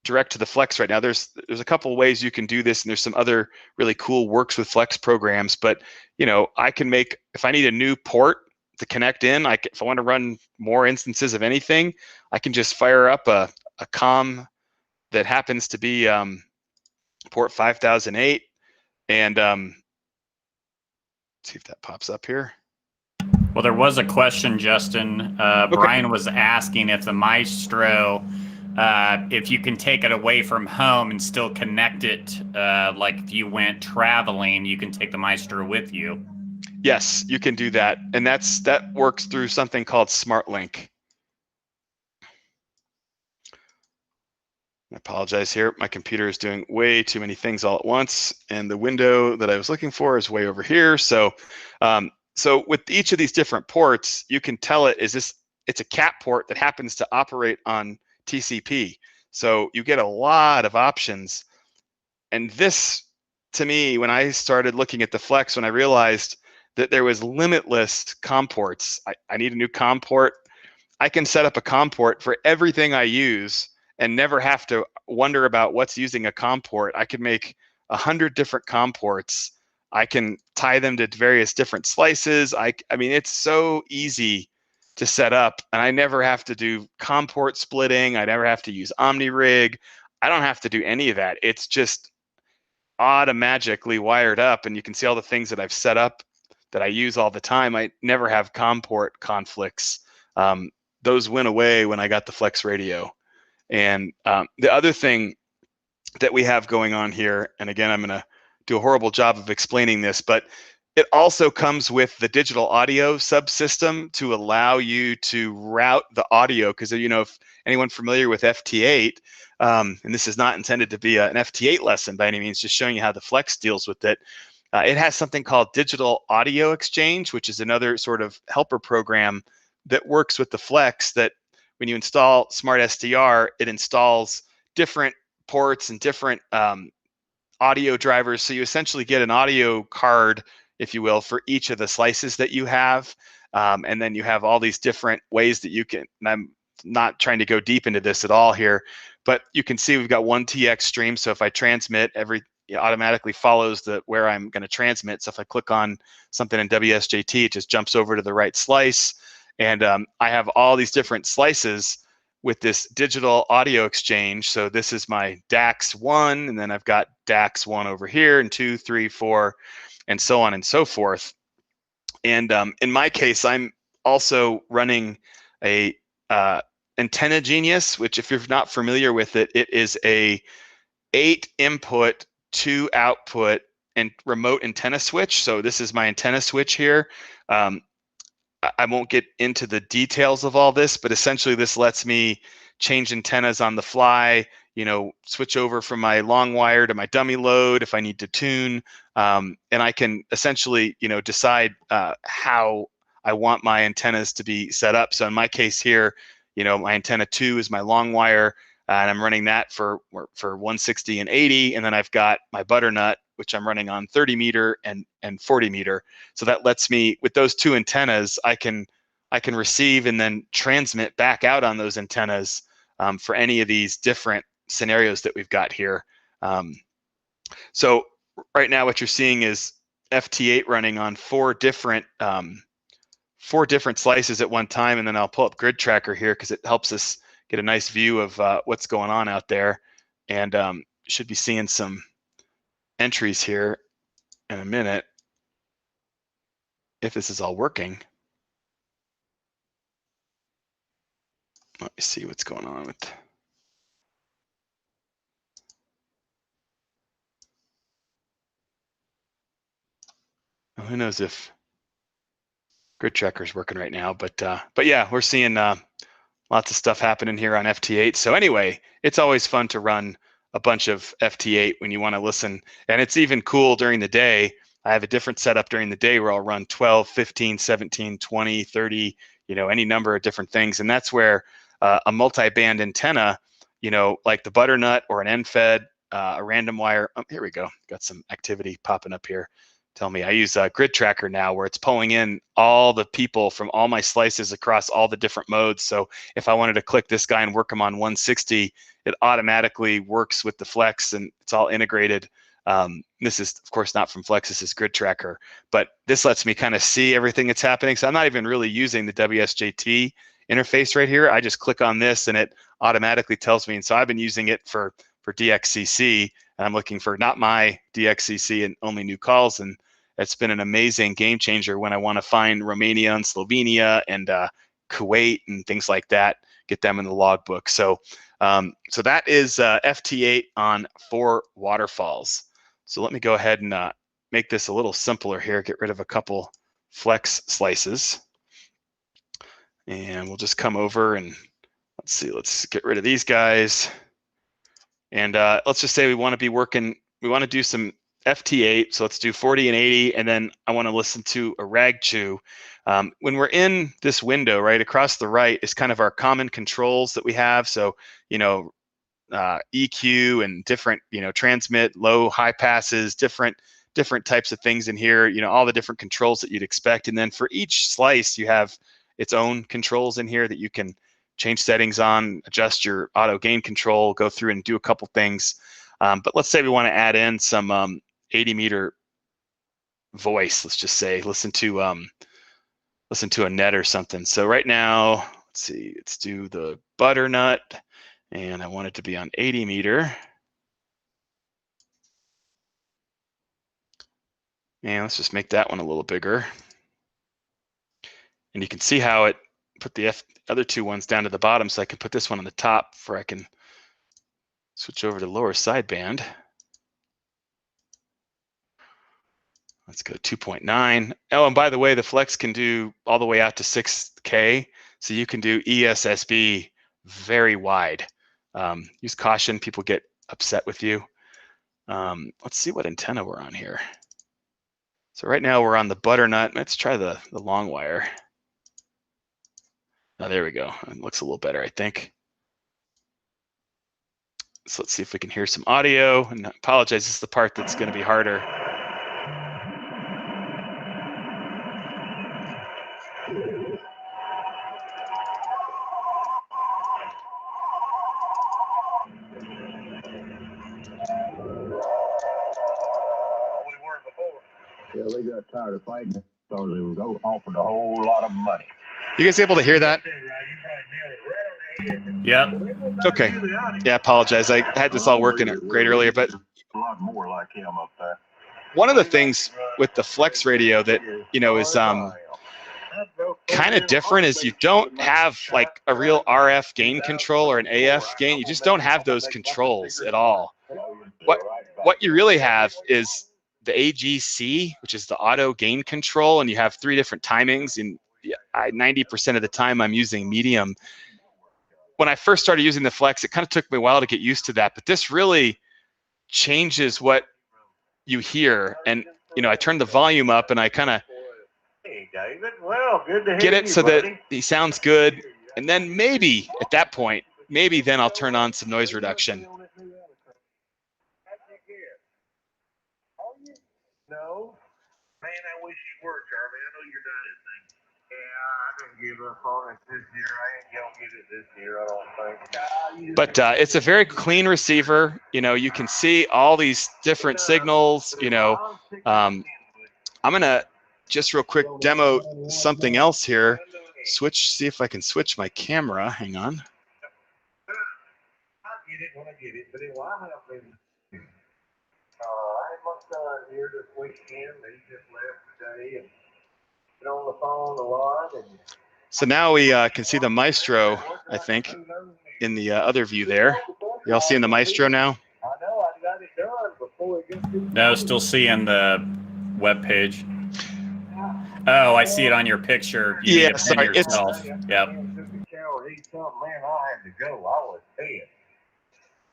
direct to the Flex right now. There's a couple of ways you can do this, and there's some other really cool Works with Flex programs. But I can make, if I need a new port to connect in, if I want to run more instances of anything, I can just fire up a COM that happens to be port 5008, and see if that pops up here. Well, there was a question, Justin. Okay. Brian was asking if the Maestro if you can take it away from home and still connect it, like if you went traveling, you can take the Maestro with you. Yes, you can do that, and that works through something called SmartLink. I apologize here. My computer is doing way too many things all at once, and the window that I was looking for is way over here. So, so with each of these different ports, you can tell it's a CAT port that happens to operate on TCP. So you get a lot of options. And this, to me, when I started looking at the Flex, when I realized that there was limitless COM ports, I need a new COM port. I can set up a COM port for everything I use and never have to wonder about what's using a COM port. I can make 100 different COM ports. I can tie them to various different slices. I mean, it's so easy to set up, and I never have to do COM port splitting. I never have to use OmniRig. I don't have to do any of that. It's just automatically wired up, and you can see all the things that I've set up that I use all the time. I never have COM port conflicts. Those went away when I got the Flex radio. And the other thing that we have going on here, and again, I'm going to do a horrible job of explaining this, but it also comes with the digital audio subsystem to allow you to route the audio, because if anyone familiar with FT8, and this is not intended to be an FT8 lesson by any means, just showing you how the Flex deals with it. It has something called Digital Audio Exchange, which is another sort of helper program that works with the Flex, that when you install Smart SDR, it installs different ports and different audio drivers. So you essentially get an audio card, if you will, for each of the slices that you have. And then you have all these different ways that you can, and I'm not trying to go deep into this at all here, but you can see we've got one TX stream. So if I transmit, it automatically follows where I'm going to transmit. So if I click on something in WSJT, it just jumps over to the right slice. And I have all these different slices with this digital audio exchange. So this is my DAX 1, and then I've got DAX 1 over here, and 2, 3, 4, and so on and so forth. And in my case, I'm also running a Antenna Genius, which, if you're not familiar with it, it is a 8 input, 2 output, and remote antenna switch. So this is my antenna switch here. I won't get into the details of all this, but essentially this lets me change antennas on the fly, switch over from my long wire to my dummy load if I need to tune. And I can essentially, decide how I want my antennas to be set up. So in my case here, my antenna 2 is my long wire, and I'm running that for 160 and 80. And then I've got my butternut, which I'm running on 30 meter and 40 meter. So that lets me, with those 2 antennas, I can receive and then transmit back out on those antennas for any of these different scenarios that we've got here. So right now what you're seeing is FT8 running on 4 different slices at one time. And then I'll pull up Grid Tracker here because it helps us get a nice view of what's going on out there. And should be seeing some entries here in a minute if this is all working. Let me see what's going on with. Well, who knows if Grid Tracker is working right now, but yeah, we're seeing lots of stuff happening here on FT8. So anyway, it's always fun to run a bunch of FT8 when you want to listen, and it's even cool during the day. I have a different setup during the day where I'll run 12, 15, 17, 20, 30, any number of different things. And that's where a multi-band antenna, like the butternut or an NFED, a random wire. Oh, here we go. Got some activity popping up here. Tell me, I use a Grid Tracker now where it's pulling in all the people from all my slices across all the different modes. So if I wanted to click this guy and work him on 160, it automatically works with the Flex, and it's all integrated. This is, of course, not from Flex. This is Grid Tracker, but this lets me kind of see everything that's happening. So I'm not even really using the WSJT interface right here. I just click on this and it automatically tells me. And so I've been using it for DXCC, and I'm looking for not my DXCC and only new calls. And it's been an amazing game changer when I want to find Romania and Slovenia and Kuwait and things like that, get them in the logbook. So So that is FT8 on 4 waterfalls. So let me go ahead and make this a little simpler here, get rid of a couple flex slices. And we'll just come over and let's see, let's get rid of these guys. And let's just say we want to do some FT8. So let's do 40 and 80. And then I want to listen to a rag chew. When we're in this window, right across the right is kind of our common controls that we have. So, EQ and different, transmit, low, high passes, different types of things in here, all the different controls that you'd expect. And then for each slice, you have its own controls in here that you can change settings on, adjust your auto gain control, go through and do a couple things. But let's say we want to add in some 80 meter voice. Let's just say, listen to a net or something. So right now, let's see, let's do the butternut. And I want it to be on 80 meter. And let's just make that one a little bigger. And you can see how it put the other 2 ones down to the bottom, so I can put this one on the top where I can switch over to lower sideband. Let's go 2.9. Oh, and by the way, the Flex can do all the way out to 6K. So you can do ESSB very wide. Use caution, people get upset with you. Let's see what antenna we're on here. So right now we're on the butternut. Let's try the long wire. Oh, there we go. It looks a little better, I think. So let's see if we can hear some audio. And I apologize, this is the part that's going to be harder. Yeah, they got tired of fighting because it was offered a whole lot of money. You guys able to hear that? Yep. Okay. Yeah, I apologize. I had this all working great earlier, but A lot more like him up there. one of the things with the Flex radio that, is kind of different is you don't have like a real RF gain control or an AF gain. You just don't have those controls at all. What you really have is the AGC, which is the auto gain control, and you have 3 different timings. And 90% of the time I'm using medium. When I first started using the Flex, it kind of took me a while to get used to that, but this really changes what you hear. And, I turn the volume up and I kind of get it so that he sounds good. And then maybe at that point, then I'll turn on some noise reduction. No, man, I wish you were, Charlie. I know you're done this thing. Yeah, I didn't give up on it this year. I ain't gonna get it this year, I don't think. But it's a very clean receiver. You can see all these different signals. I'm gonna just real quick demo something else here. See if I can switch my camera. Hang on. I'll get it when I get it, but it will help me. I had my son here this weekend. He just left today and been on the phone a lot. So now we can see the Maestro, I think, in the other view there. Y'all seeing the Maestro now? I know I got it done before it gets too. No, still seeing the web page. Oh, I see it on your picture. You need to pin sorry. yourself. Yep. Man, I had to go. I was dead.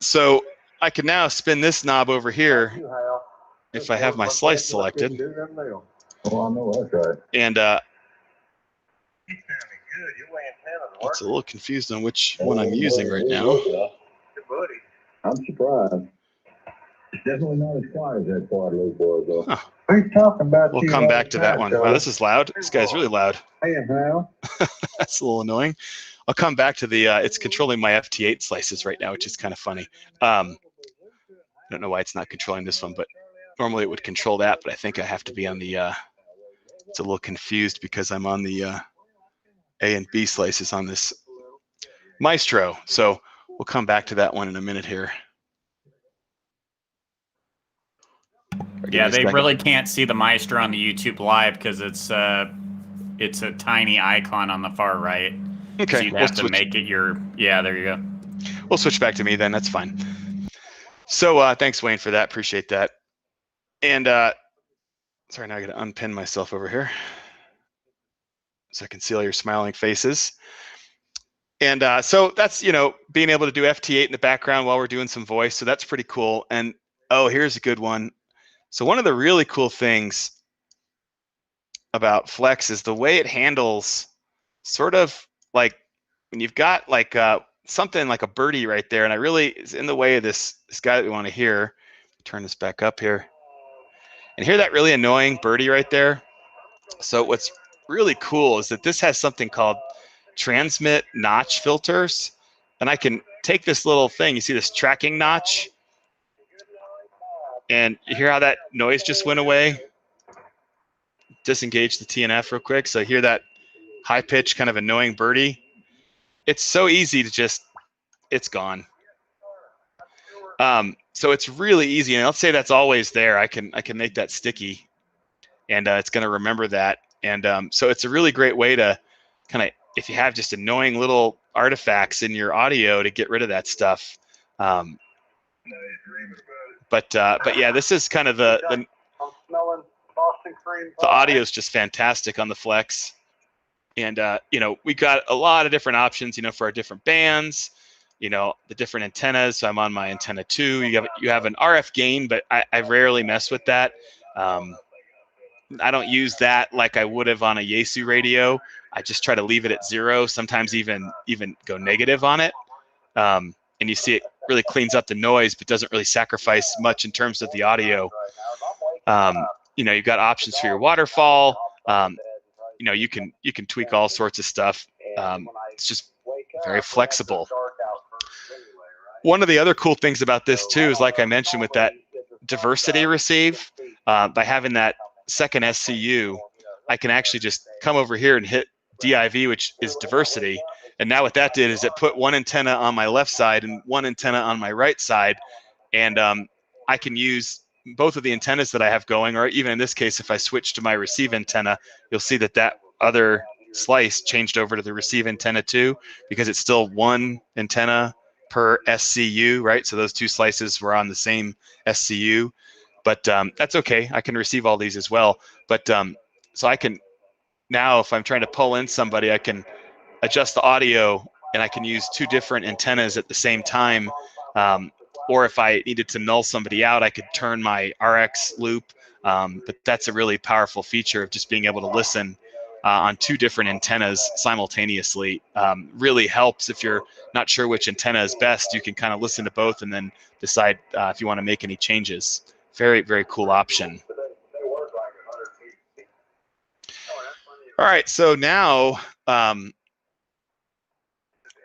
So I can now spin this knob over here if I have my slice selected. Oh, I know that's right. And it's a little confused on which one I'm using right now. I'm surprised. It's definitely not as quiet as that Guadalupe was, though. Huh. What are you talking about? We'll come back to that one. Wow, this is loud. This guy's really loud. Hey, Hal. That's a little annoying. I'll come back to the, it's controlling my FT8 slices right now, which is kind of funny. I don't know why it's not controlling this one, but normally it would control that, but I think I have to be on the, it's a little confused because I'm on the A and B slices on this Maestro. So we'll come back to that one in a minute here. Yeah, they really can't see the Maestro on the YouTube live because it's a tiny icon on the far right. Okay, So you'd have to make it your, yeah, there you go. we'll switch back to me then. That's fine. So thanks, Wayne, for that. Appreciate that. And sorry, now I got to unpin myself over here so I can see all your smiling faces. And so that's, being able to do FT8 in the background while we're doing some voice. So that's pretty cool. And oh, here's a good one. So one of the really cool things about Flex is the way it handles sort of like when you've got like something like a birdie right there, and I really is in the way of this guy that we want to hear. Turn this back up here. And hear that really annoying birdie right there? So what's really cool is that this has something called transmit notch filters. And I can take this little thing, you see this tracking notch? And you hear how that noise just went away? Disengage the TNF real quick. So hear that high pitch kind of annoying birdie? It's so easy to just, it's gone. So it's really easy. And let's say that's always there. I can make that sticky, and it's going to remember that. And so it's a really great way to kind of, if you have just annoying little artifacts in your audio, to get rid of that stuff. But yeah, this is kind of the audio is just fantastic on the Flex. And we got a lot of different options, for our different bands, the different antennas. So I'm on my antenna 2. You have an RF gain, but I rarely mess with that. I don't use that like I would have on a Yaesu radio. I just try to leave it at 0, sometimes even go negative on it. And you see it really cleans up the noise, but doesn't really sacrifice much in terms of the audio. You've got options for your waterfall. You can tweak all sorts of stuff. It's just very flexible. One of the other cool things about this too is, like I mentioned, with that diversity receive, by having that second SCU, I can actually just come over here and hit DIV, which is diversity. And now what that did is it put one antenna on my left side and one antenna on my right side. And I can use both of the antennas that I have going, or even in this case, if I switch to my receive antenna, you'll see that other slice changed over to the receive antenna too, because it's still one antenna per SCU, right? So those two slices were on the same SCU, but that's okay. I can receive all these as well. But so I can now, if I'm trying to pull in somebody, I can adjust the audio, and I can use 2 different antennas at the same time. Or if I needed to null somebody out, I could turn my RX loop. But that's a really powerful feature of just being able to listen on 2 different antennas simultaneously. Really helps if you're not sure which antenna is best. You can kind of listen to both and then decide if you want to make any changes. Very, very cool option. All right, so now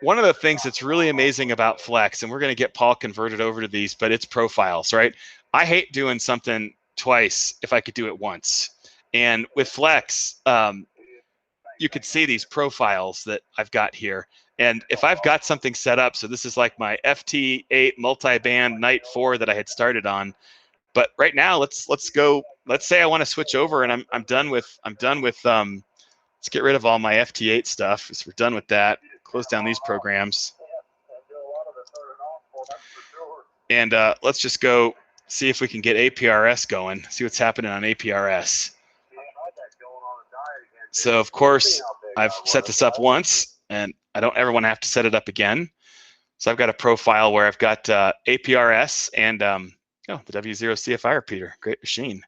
one of the things that's really amazing about Flex, and we're going to get Paul converted over to these, but it's profiles, right? I hate doing something twice if I could do it once. And with Flex, you could see these profiles that I've got here. And if I've got something set up, so this is like my FT8 multi-band night 4 that I had started on. But right now, let's go. Let's say I want to switch over, and I'm done with. Let's get rid of all my FT8 stuff. So we're done with that. Close down these programs. And let's just go see if we can get APRS going. See what's happening on APRS. So of course, I've set this up once, and I don't ever want to have to set it up again. So I've got a profile where I've got APRS and the W0 CFI repeater. Great machine.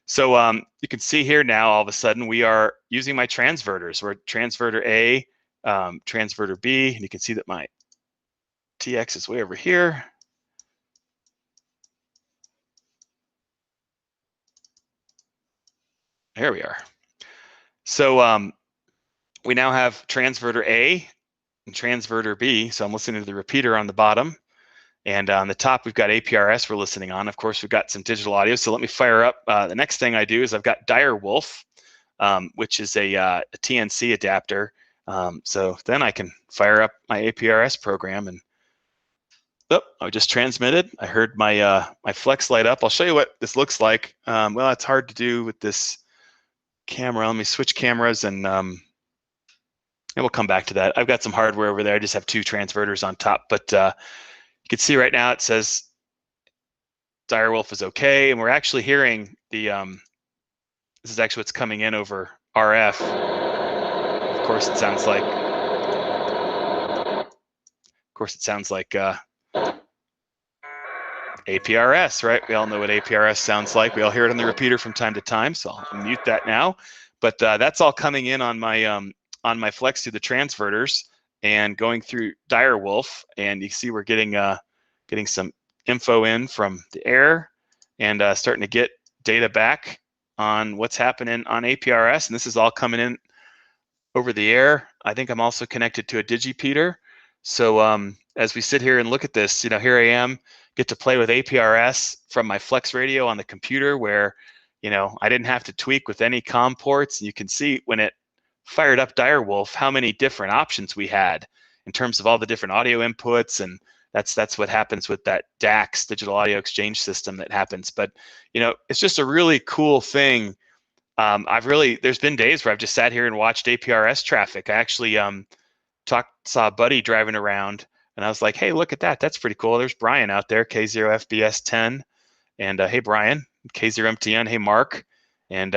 So you can see here now, all of a sudden, we are using my transverters. We're transverter A, transverter B, and you can see that my TX is way over here. There we are. So we now have transverter A and transverter B. So I'm listening to the repeater on the bottom. And on the top, we've got APRS we're listening on. Of course, we've got some digital audio. So let me fire up. The next thing I do is I've got Direwolf, which is a TNC adapter. So then I can fire up my APRS program, and I just transmitted. I heard my my Flex light up. I'll show you what this looks like. Well, it's hard to do with this camera. Let me switch cameras, and And we'll come back to that. I've got some hardware over there. I just have 2 transverters on top, but you can see right now it says Direwolf is okay, and we're actually hearing the this is actually what's coming in over RF. Of course, it sounds like APRS, right? We all know what APRS sounds like. We all hear it on the repeater from time to time, so I'll mute that now. But that's all coming in on my Flex through the transverters and going through Direwolf, and you see we're getting some info in from the air and starting to get data back on what's happening on APRS, and this is all coming in over the air. I think I'm also connected to a digipeater. So as we sit here and look at this, here I am, get to play with APRS from my Flex radio on the computer where, I didn't have to tweak with any COM ports. You can see when it fired up Direwolf how many different options we had in terms of all the different audio inputs, and that's what happens with that DAX, digital audio exchange system, that happens. But it's just a really cool thing. There's been days where I've just sat here and watched APRS traffic. I actually saw a buddy driving around, and I was like, hey, look at that. That's pretty cool. There's Brian out there, K0FBS10. And hey, Brian, K0MTN. Hey, Mark. And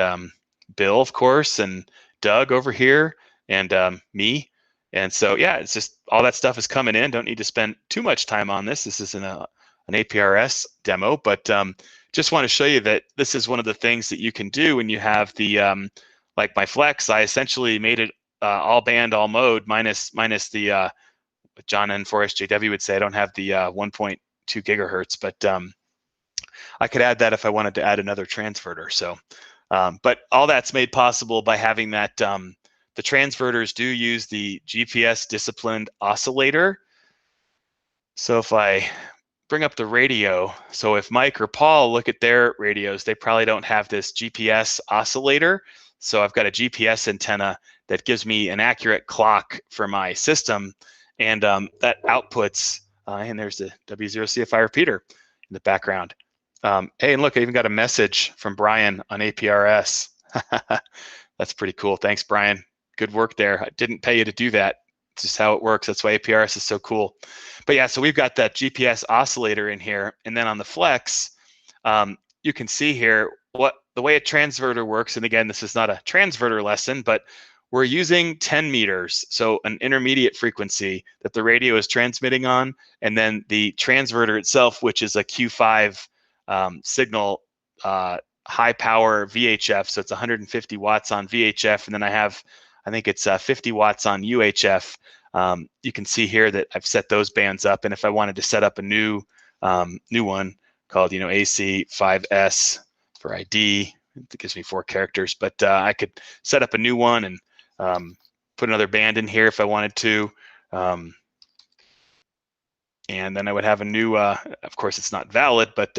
Bill, of course, and Doug over here, and me. And so, yeah, it's just all that stuff is coming in. Don't need to spend too much time on this. This isn't an APRS demo, but just want to show you that this is one of the things that you can do when you have the, like my Flex. I essentially made it all band, all mode, minus the, John N4SJW would say, I don't have the 1.2 gigahertz, but I could add that if I wanted to add another transverter. So, but all that's made possible by having that, the transverters do use the GPS disciplined oscillator. So if I bring up the radio, so if Mike or Paul look at their radios, they probably don't have this GPS oscillator. So I've got a GPS antenna that gives me an accurate clock for my system, and that outputs, and there's the W0CFI repeater in the background. Hey, and look, I even got a message from Brian on APRS. That's pretty cool. Thanks, Brian. Good work there. I didn't pay you to do that. It's just how it works. That's why APRS is so cool. But yeah, so we've got that GPS oscillator in here. And then on the Flex, you can see here the way a transverter works. And again, this is not a transverter lesson, but we're using 10 meters, so an intermediate frequency that the radio is transmitting on, and then the transverter itself, which is a Q5 signal, high power VHF, so it's 150 watts on VHF, and then I think it's 50 watts on UHF. You can see here that I've set those bands up, and if I wanted to set up a new one called AC5S for ID, it gives me 4 characters, but I could set up a new one and put another band in here if I wanted to. And then I would have a new, of course it's not valid, but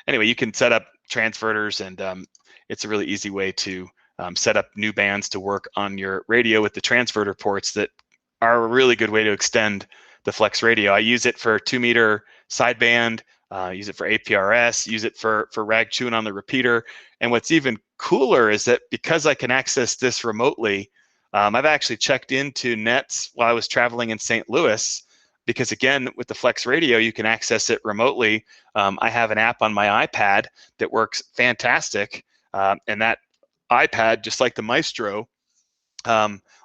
anyway, you can set up transverters, and it's a really easy way to set up new bands to work on your radio with the transverter ports that are a really good way to extend the Flex radio. I use it for 2-meter sideband, use it for APRS, use it for rag chewing on the repeater. And what's even cooler is that because I can access this remotely, I've actually checked into nets while I was traveling in St. Louis, because again, with the Flex radio, you can access it remotely. I have an app on my iPad that works fantastic, and that iPad, just like the Maestro,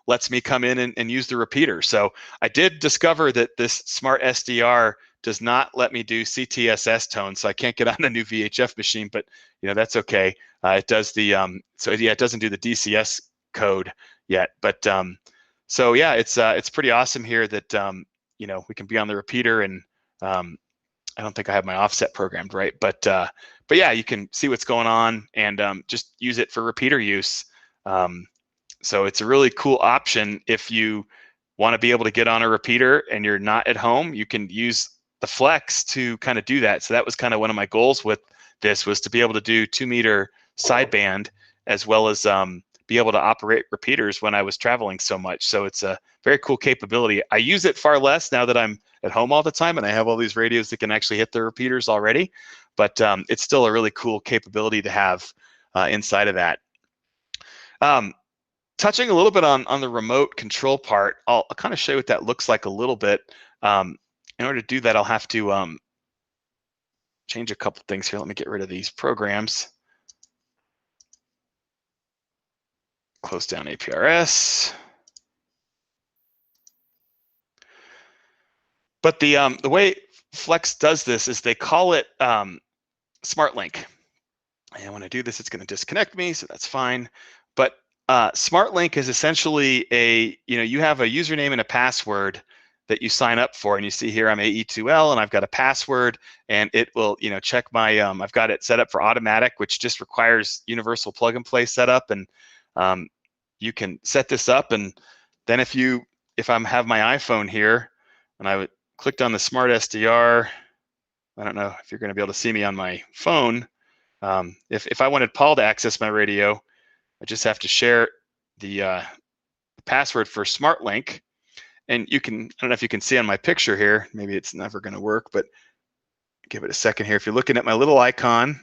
lets me come in and use the repeater. So I did discover that this smart SDR does not let me do CTSS tones, so I can't get on a new VHF machine, but that's okay. It does the so yeah, it doesn't do the DCS code yet, but so yeah, it's pretty awesome here that we can be on the repeater, and I don't think I have my offset programmed right, but yeah, you can see what's going on and just use it for repeater use. So it's a really cool option if you want to be able to get on a repeater and you're not at home. You can use the Flex to kind of do that. So that was kind of one of my goals with this, was to be able to do 2-meter sideband as well as be able to operate repeaters when I was traveling so much. So it's a very cool capability. I use it far less now that I'm at home all the time and I have all these radios that can actually hit the repeaters already, but it's still a really cool capability to have inside of that. touching a little bit on the remote control part, I'll kind of show you what that looks like a little bit. In order to do that, I'll have to change a couple things here. Let me get rid of these programs. Close down APRS. But the way Flex does this is they call it SmartLink. And when I do this, it's going to disconnect me, so that's fine. But SmartLink is essentially you have a username and a password that you sign up for, and you see here I'm AE2L and I've got a password, and it will check my I've got it set up for automatic, which just requires universal plug and play setup, and you can set this up, and then if I have my iPhone here and I clicked on the Smart SDR, I don't know if you're going to be able to see me on my phone. If I wanted Paul to access my radio, I just have to share the password for SmartLink. And I don't know if you can see on my picture here, maybe it's never going to work, but give it a second here. If you're looking at my little icon,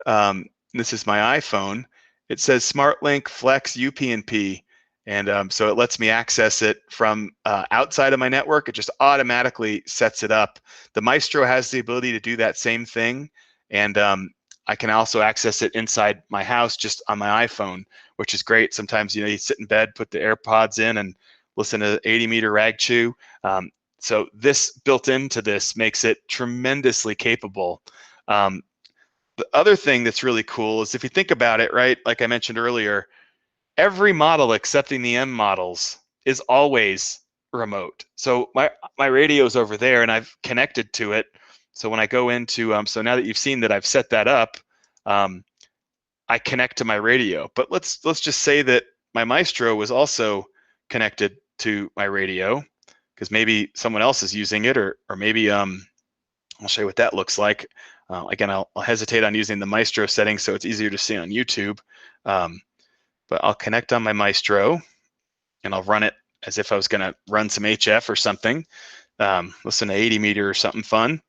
this is my iPhone, it says SmartLink Flex UPnP. And so it lets me access it from outside of my network. It just automatically sets it up. The Maestro has the ability to do that same thing. And I can also access it inside my house just on my iPhone, which is great. Sometimes, you sit in bed, put the AirPods in, and listen to 80-meter rag chew. So this built into this makes it tremendously capable. The other thing that's really cool is if you think about it, right, like I mentioned earlier, every model excepting the M models is always remote. So my radio's over there and I've connected to it. So when I go into, so now that you've seen that I've set that up, I connect to my radio. But let's just say that my Maestro was also connected to my radio, because maybe someone else is using it, or maybe I'll show you what that looks like. Again, I'll hesitate on using the Maestro setting so it's easier to see on YouTube. But I'll connect on my Maestro and I'll run it as if I was going to run some HF or something. Listen to 80-meter or something fun.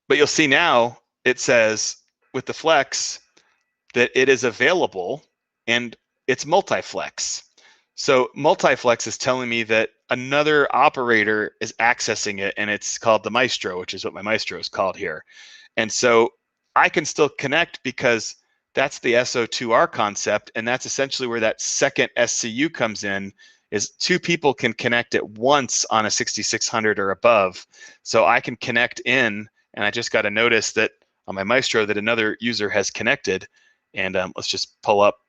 But you'll see now it says with the Flex that it is available and it's multi-flex. So multi-flex is telling me that another operator is accessing it, and it's called the Maestro, which is what my Maestro is called here. And so I can still connect because that's the SO2R concept, and that's essentially where that second SCU comes in, is two people can connect at once on a 6600 or above. So I can connect in, and I just got to notice that on my Maestro that another user has connected. And let's just pull up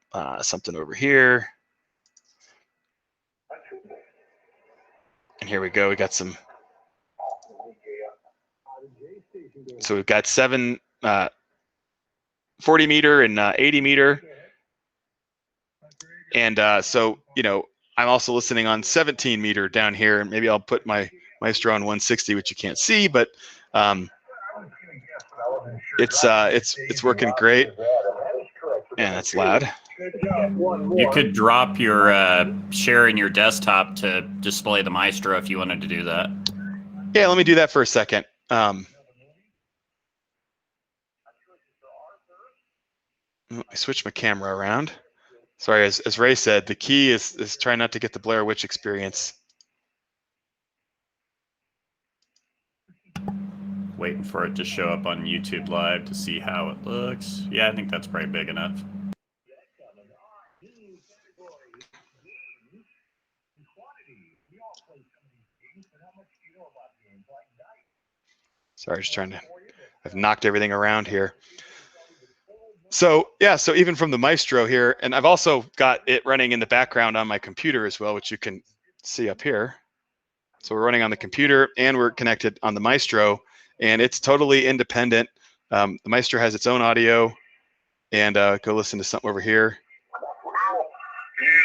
something over here. And here we go, we got some. So we've got 40 meter and 80 meter. And so, I'm also listening on 17 meter down here, and maybe I'll put my Maestro on 160, which you can't see, but it's working great. And that's loud. You could drop your sharing your desktop to display the Maestro if you wanted to do that. Yeah, let me do that for a second. Let me switch my camera around. Sorry, as Ray said, the key is trying not to get the Blair Witch experience. Waiting for it to show up on YouTube Live to see how it looks. Yeah, I think that's probably big enough. Sorry, just trying to, I've knocked everything around here. So yeah, so even from the Maestro here, and I've also got it running in the background on my computer as well, which you can see up here. So we're running on the computer and we're connected on the Maestro, and it's totally independent. The Maestro has its own audio, and go listen to something over here.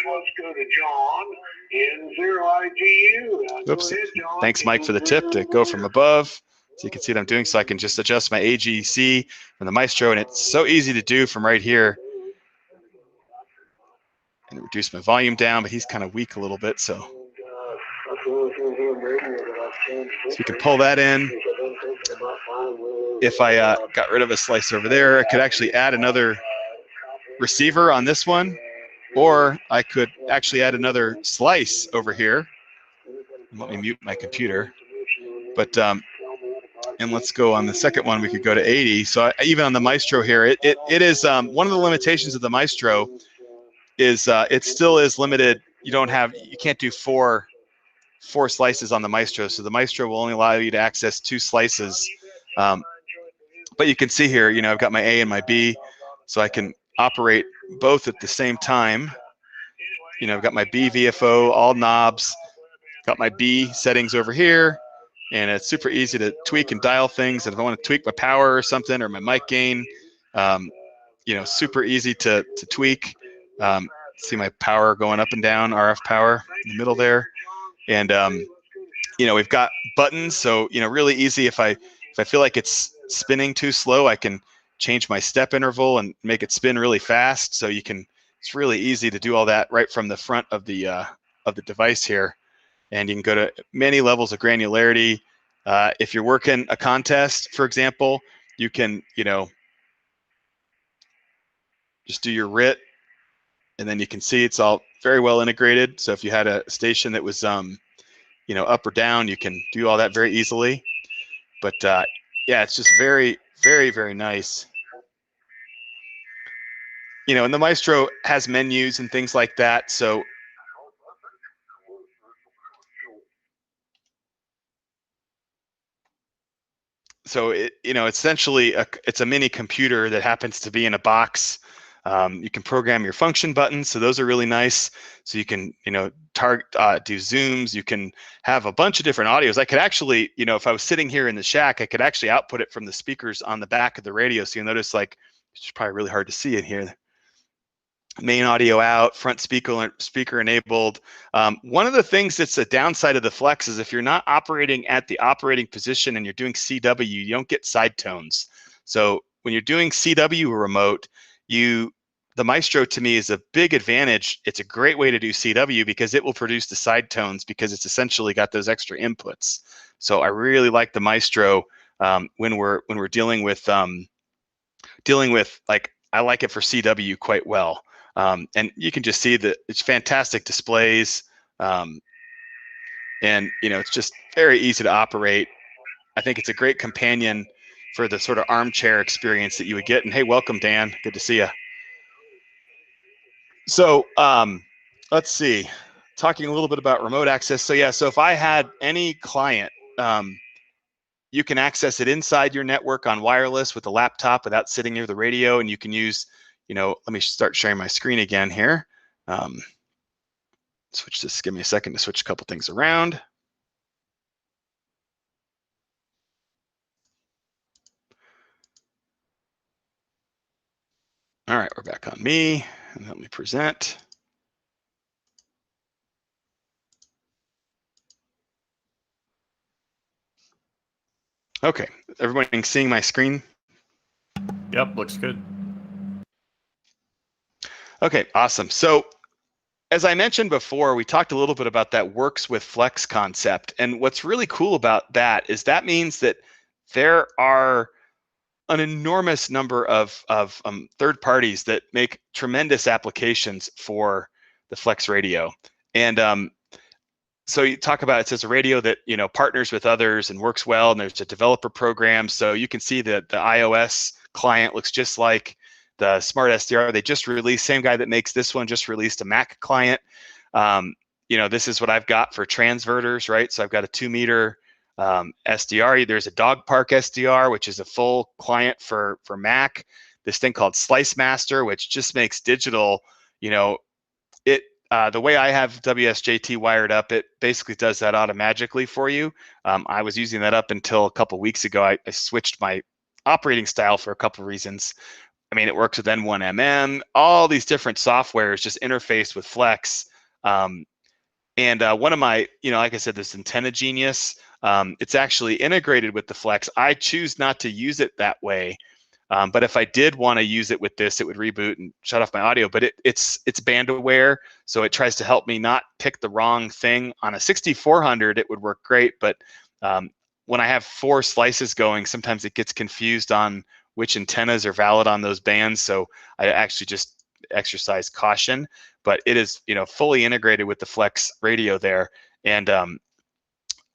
Let's go to John in 0IGU. Oops. Thanks, Mike, for the tip to go from above. So you can see what I'm doing. So I can just adjust my AGC from the Maestro, and it's so easy to do from right here. And reduce my volume down, but he's kind of weak a little bit. So you can pull that in. If I got rid of a slice over there, I could actually add another receiver on this one. or I could actually add another slice over here. Let me mute my computer. But and let's go on the second one. We could go to 80. So even on the Maestro here, it is one of the limitations of the Maestro is it still is limited. You can't do four slices on the Maestro. So the Maestro will only allow you to access 2 slices. But you can see here, I've got my A and my B, so I can operate both at the same time. I've got my B VFO, all knobs, got my B settings over here, and it's super easy to tweak and dial things. And if I want to tweak my power or something, or my mic gain, super easy to tweak. See my power going up and down, RF power in the middle there. And, we've got buttons. So, really easy. If I feel like it's spinning too slow, I can change my step interval and make it spin really fast. So it's really easy to do all that right from the front of the device here. And you can go to many levels of granularity. If you're working a contest, for example, you can, just do your RIT, and then you can see it's all very well integrated. So if you had a station that was, up or down, you can do all that very easily. But yeah, it's just very, very, very nice. And the Maestro has menus and things like that. So essentially it's a mini computer that happens to be in a box. You can program your function buttons, so those are really nice. So you can target, do zooms. You can have a bunch of different audios. I could actually, if I was sitting here in the shack, I could actually output it from the speakers on the back of the radio. So you'll notice, like, it's probably really hard to see in here. Main audio out, front speaker enabled. One of the things that's a downside of the Flex is if you're not operating at the operating position and you're doing CW, you don't get side tones. So when you're doing CW remote, the Maestro to me is a big advantage. It's a great way to do CW because it will produce the side tones because it's essentially got those extra inputs. So I really like the Maestro when we're dealing with like, I like it for CW quite well. And you can just see that it's fantastic displays, and it's just very easy to operate. I think it's a great companion for the sort of armchair experience that you would get. And hey, welcome, Dan. Good to see you. So let's see, talking a little bit about remote access. So yeah, so if I had any client, you can access it inside your network on wireless with a laptop without sitting near the radio, and you can use, let me start sharing my screen again here. Switch this, give me a second to switch a couple things around. All right, we're back on me, and let me present. Okay, everybody seeing my screen? Yep, looks good. Okay, awesome. So as I mentioned before, we talked a little bit about that works with Flex concept. And what's really cool about that is that means that there are an enormous number of third parties that make tremendous applications for the Flex radio. And so you talk about, it says a radio that partners with others and works well, and there's a developer program. So you can see that the iOS client looks just like the Smart SDR they just released. Same guy that makes this one just released a Mac client. This is what I've got for transverters, right? So I've got a 2-meter SDR. There's a Dog Park SDR, which is a full client for Mac. This thing called Slice Master, which just makes digital, the way I have WSJT wired up, it basically does that automatically for you. I was using that up until a couple weeks ago. I switched my operating style for a couple reasons. I mean, it works with N1MM, all these different softwares just interface with Flex. And one of my, like I said, this Antenna Genius, it's actually integrated with the Flex. I choose not to use it that way. But if I did want to use it with this, it would reboot and shut off my audio. But it's band aware, so it tries to help me not pick the wrong thing. On a 6400, it would work great. But when I have 4 slices going, sometimes it gets confused on which antennas are valid on those bands. So I actually just exercise caution, but it is, fully integrated with the Flex radio there. And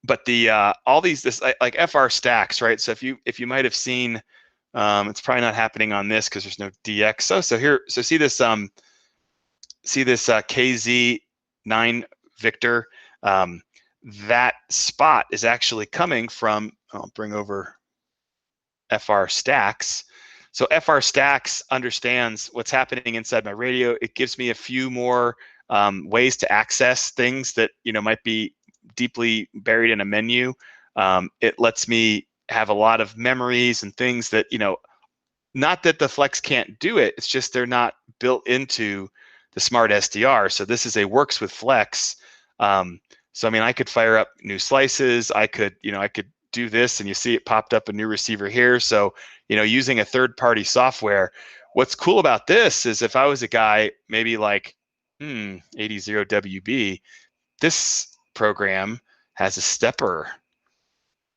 but the all these like FR stacks, right? So if you might have seen, it's probably not happening on this because there's no DX. So here, so see this KZ9 Victor. That spot is actually coming from, I'll bring over FR Stacks. So FR Stacks understands what's happening inside my radio. It gives me a few more ways to access things that might be deeply buried in a menu. It lets me have a lot of memories and things that not that the Flex can't do it. It's just they're not built into the Smart SDR. So this is a works with Flex. So I mean, I could fire up new slices. I could do this, and you see it popped up a new receiver here. So using a third-party software. What's cool about this is if I was a guy maybe like 80WB, this program has a stepper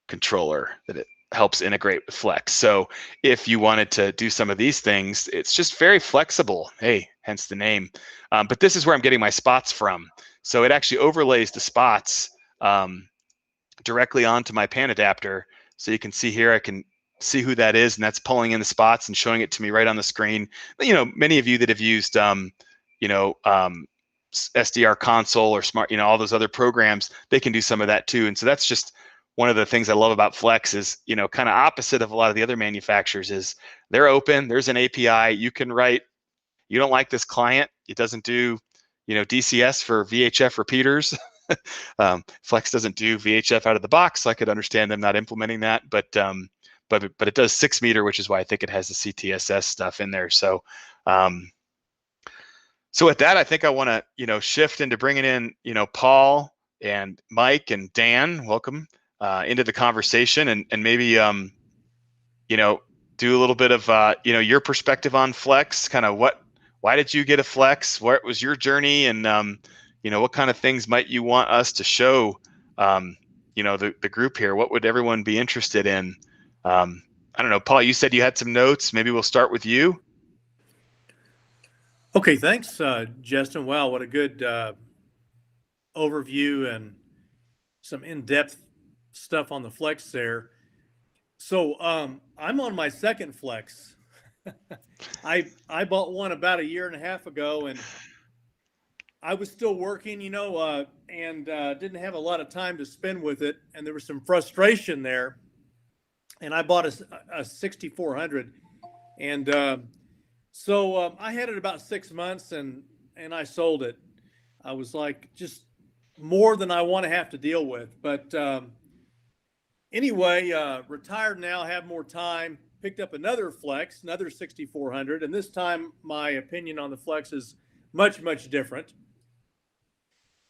controller that it helps integrate with Flex. So if you wanted to do some of these things, it's just very flexible. Hey, hence the name. But this is where I'm getting my spots from. So it actually overlays the spots directly onto my pan adapter. So you can see here, I can see who that is, and that's pulling in the spots and showing it to me right on the screen. But, many of you that have used, SDR console or smart, all those other programs, they can do some of that too. And so that's just one of the things I love about Flex is, kind of opposite of a lot of the other manufacturers is they're open. There's an API. You can write, you don't like this client, it doesn't do, DCS for VHF repeaters. Flex doesn't do VHF out of the box. So I could understand them not implementing that, but it does 6 meter, which is why I think it has the CTSS stuff in there. So, so with that, I think I want to, shift into bringing in, Paul and Mike and Dan, welcome into the conversation, and maybe, do a little bit of, your perspective on Flex, kind of why did you get a Flex? What was your journey? And, what kind of things might you want us to show, the group here? What would everyone be interested in? I don't know, Paul, you said you had some notes. Maybe we'll start with you. Okay, thanks, Justin. Wow, what a good overview and some in-depth stuff on the Flex there. So I'm on my second Flex. I bought one about 1.5 years ago, and I was still working, and didn't have a lot of time to spend with it, and there was some frustration there. And I bought a 6400, and so I had it about 6 months, and I sold it. I was like, just more than I want to have to deal with. But anyway, retired now, have more time. Picked up another Flex, another 6400, and this time my opinion on the Flex is much, much different.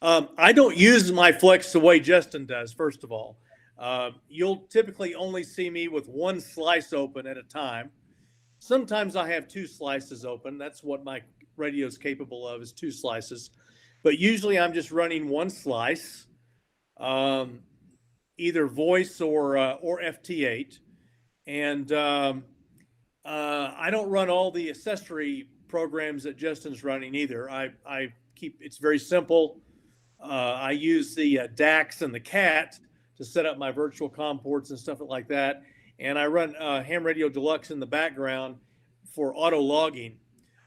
I don't use my Flex the way Justin does, first of all. You'll typically only see me with one slice open at a time. Sometimes I have 2 slices open. That's what my radio is capable of, is 2 slices. But usually I'm just running one slice, either voice or FT8. And I don't run all the accessory programs that Justin's running either. I keep, it's very simple. I use the DAX and the CAT to set up my virtual COM ports and stuff like that. And I run Ham Radio Deluxe in the background for auto logging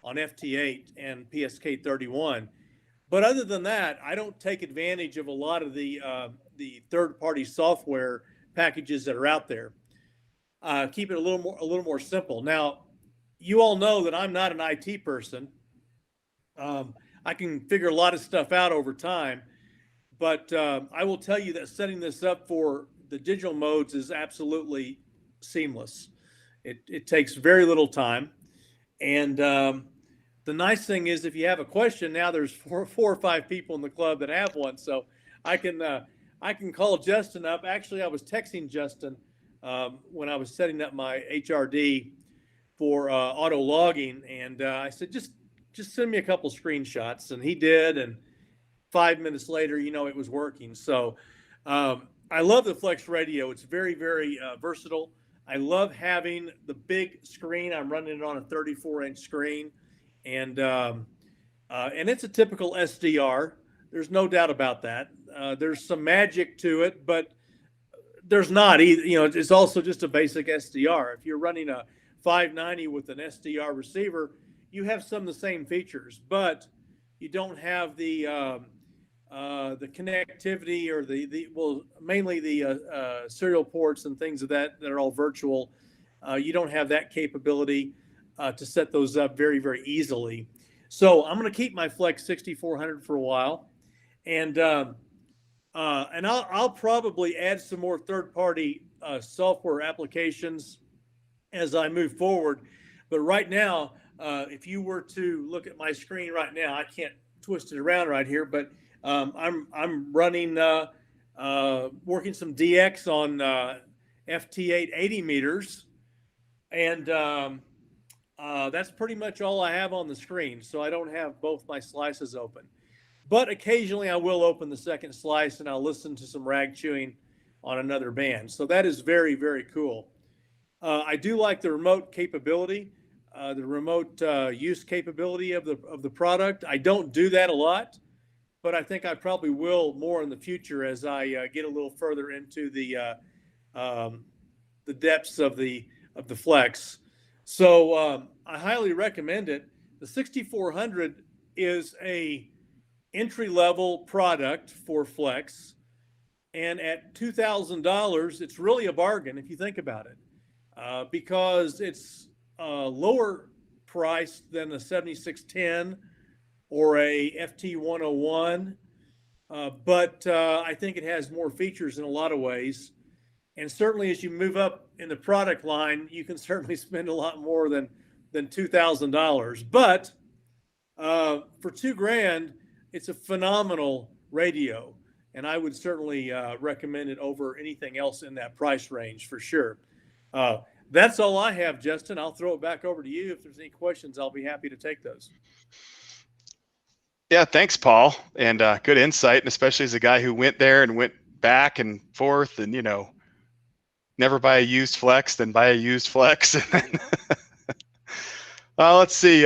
on FT8 and PSK31. But other than that, I don't take advantage of a lot of the third-party software packages that are out there. Keep it a little more simple. Now, you all know that I'm not an IT person. I can figure a lot of stuff out over time, but I will tell you that setting this up for the digital modes is absolutely seamless. It takes very little time. And the nice thing is, if you have a question, now there's four or five people in the club that have one. So I can call Justin up. Actually, I was texting Justin when I was setting up my HRD for auto logging. And I said, just send me a couple screenshots. And he did. And 5 minutes later, it was working. So I love the Flex Radio. It's very, very versatile. I love having the big screen. I'm running it on a 34-inch screen. and it's a typical SDR. There's no doubt about that. There's some magic to it, but there's not either. You know, it's also just a basic SDR. If you're running a 590 with an SDR receiver, you have some of the same features, but you don't have the connectivity or mainly the serial ports and things of that are all virtual. You don't have that capability to set those up very, very easily. So I'm going to keep my Flex 6400 for a while, and I'll probably add some more third-party software applications as I move forward. But right now, if you were to look at my screen right now, I can't twist it around right here, but I'm running working some DX on FT8 80 meters, and that's pretty much all I have on the screen. So I don't have both my slices open. But occasionally I will open the second slice and I'll listen to some rag chewing on another band. So that is very, very cool. I do like the remote capability, the remote use capability of the product. I don't do that a lot, but I think I probably will more in the future as I get a little further into the depths of the Flex. So I highly recommend it. The 6400 is a entry-level product for Flex, and at $2,000, it's really a bargain if you think about it, because it's lower priced than a 7610 or a FT101, but I think it has more features in a lot of ways. And certainly as you move up in the product line, you can certainly spend a lot more than $2,000. But for $2,000, it's a phenomenal radio, and I would certainly recommend it over anything else in that price range for sure. That's all I have, Justin. I'll throw it back over to you. If there's any questions, I'll be happy to take those. Yeah, thanks, Paul, and good insight, and especially as a guy who went there and went back and forth, and never buy a used Flex, then buy a used Flex. Let's see,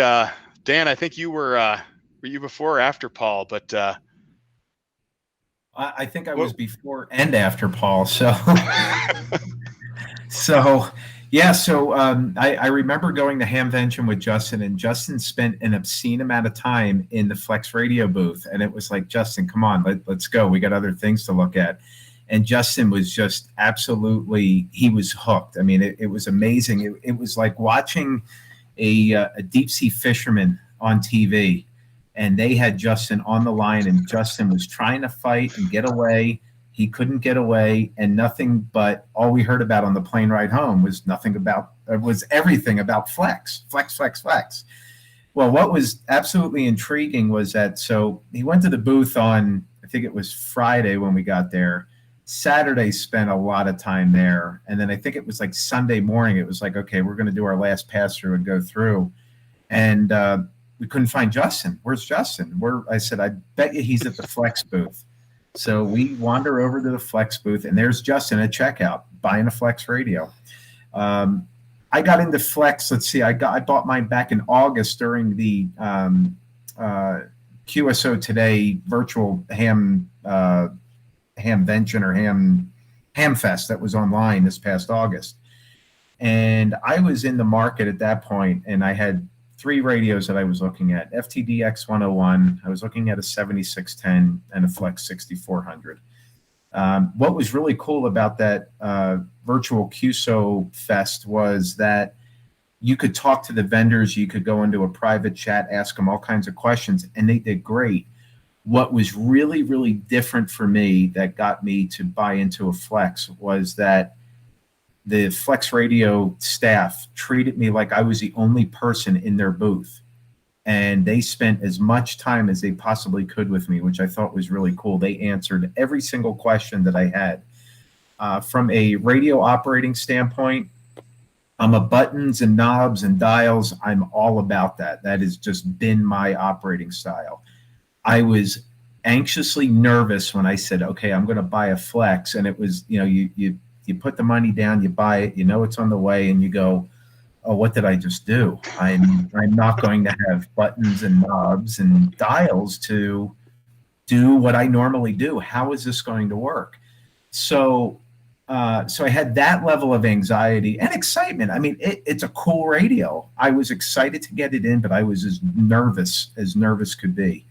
Dan. I think you were you before or after Paul? But I think I was before and after Paul. So, I remember going to Hamvention with Justin, and Justin spent an obscene amount of time in the Flex radio booth, and it was like, Justin, come on, let's go. We got other things to look at. And Justin was just absolutely, he was hooked. I mean, it was amazing. It was like watching a deep sea fisherman on TV, and they had Justin on the line, and Justin was trying to fight and get away. He couldn't get away, and nothing but all we heard about on the plane ride home was everything about Flex. Well, what was absolutely intriguing was that, so he went to the booth on, I think it was Friday when we got there. Saturday spent a lot of time there. And then I think it was like Sunday morning, it was like, okay, we're going to do our last pass through and go through. And we couldn't find Justin. Where's Justin? I said, I bet you he's at the Flex booth. So we wander over to the Flex booth, and there's Justin at checkout buying a Flex radio. I got into Flex. Let's see, I bought mine back in August during the QSO Today virtual Hamvention or Hamfest that was online this past August. And I was in the market at that point, and I had 3 radios that I was looking at: FTDX 101, I was looking at a 7610, and a Flex 6400. What was really cool about that virtual QSO Fest was that you could talk to the vendors, you could go into a private chat, ask them all kinds of questions, and they did great. What was really, really different for me that got me to buy into a Flex was that the Flex radio staff treated me like I was the only person in their booth. And they spent as much time as they possibly could with me, which I thought was really cool. They answered every single question that I had. From a radio operating standpoint, I'm a buttons and knobs and dials. I'm all about that. That has just been my operating style. I was anxiously nervous when I said, okay, I'm going to buy a Flex. And it was, you put the money down, you buy it, it's on the way, and you go, oh, what did I just do? I'm not going to have buttons and knobs and dials to do what I normally do. How is this going to work? So so I had that level of anxiety and excitement. I mean, it's a cool radio. I was excited to get it in, but I was as nervous could be.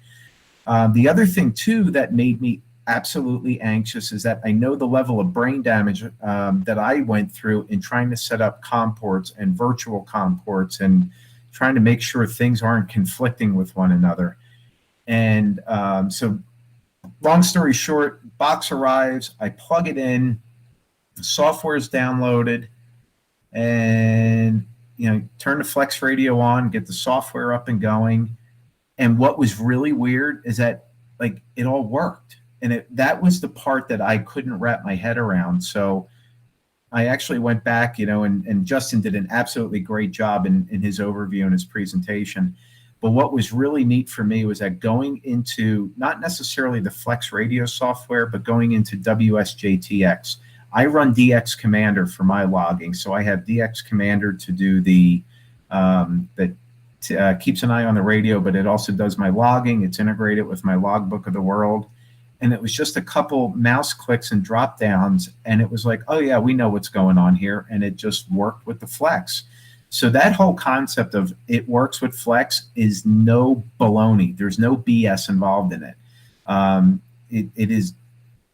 The other thing too that made me absolutely anxious is that I know the level of brain damage that I went through in trying to set up COM ports and virtual COM ports and trying to make sure things aren't conflicting with one another. And so long story short, box arrives, I plug it in, the software is downloaded, and turn the Flex Radio on, get the software up and going. And what was really weird is that like it all worked. And that was the part that I couldn't wrap my head around. So I actually went back, and Justin did an absolutely great job in his overview and his presentation. But what was really neat for me was that going into not necessarily the Flex Radio software, but going into WSJTX. I run DX Commander for my logging. So I have DX Commander to do that keeps an eye on the radio, but it also does my logging. It's integrated with my logbook of the world. And it was just a couple mouse clicks and drop downs. And it was like, oh yeah, we know what's going on here. And it just worked with the Flex. So that whole concept of it works with Flex is no baloney. There's no BS involved in it. It is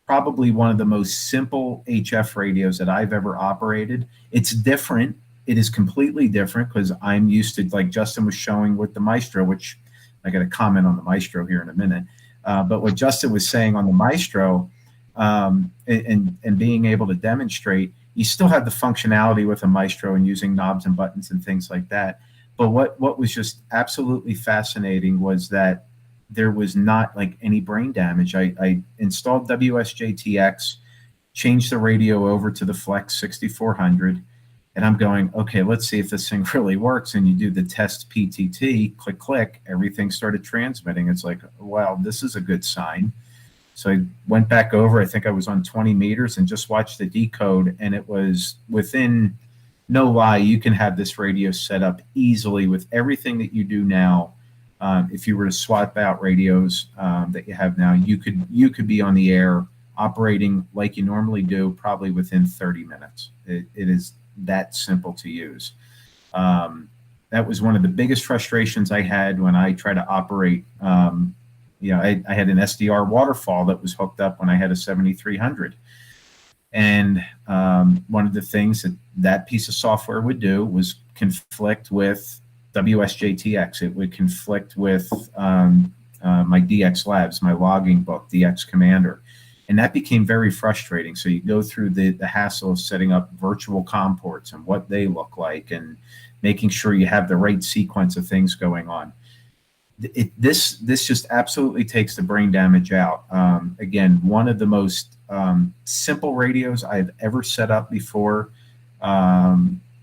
probably one of the most simple HF radios that I've ever operated. It's different. It is completely different because I'm used to, like Justin was showing with the Maestro, which I got to comment on the Maestro here in a minute. But what Justin was saying on the Maestro and being able to demonstrate, you still have the functionality with a Maestro and using knobs and buttons and things like that. But what was just absolutely fascinating was that there was not like any brain damage. I installed WSJTX, changed the radio over to the Flex 6400, and I'm going, okay, let's see if this thing really works. And you do the test PTT, click, click, everything started transmitting. It's like, wow, this is a good sign. So I went back over, I think I was on 20 meters and just watched the decode. And it was within, no lie, you can have this radio set up easily with everything that you do now. If you were to swap out radios that you have now, you could be on the air operating like you normally do, probably within 30 minutes. It is that simple to use. That was one of the biggest frustrations I had when I tried to operate. I had an SDR waterfall that was hooked up when I had a 7300. And one of the things that piece of software would do was conflict with WSJTX. It would conflict with my DX Labs, my logging book, DX Commander. And that became very frustrating. So you go through the hassle of setting up virtual COM ports and what they look like and making sure you have the right sequence of things going on. This just absolutely takes the brain damage out. Again, one of the most simple radios I've ever set up before.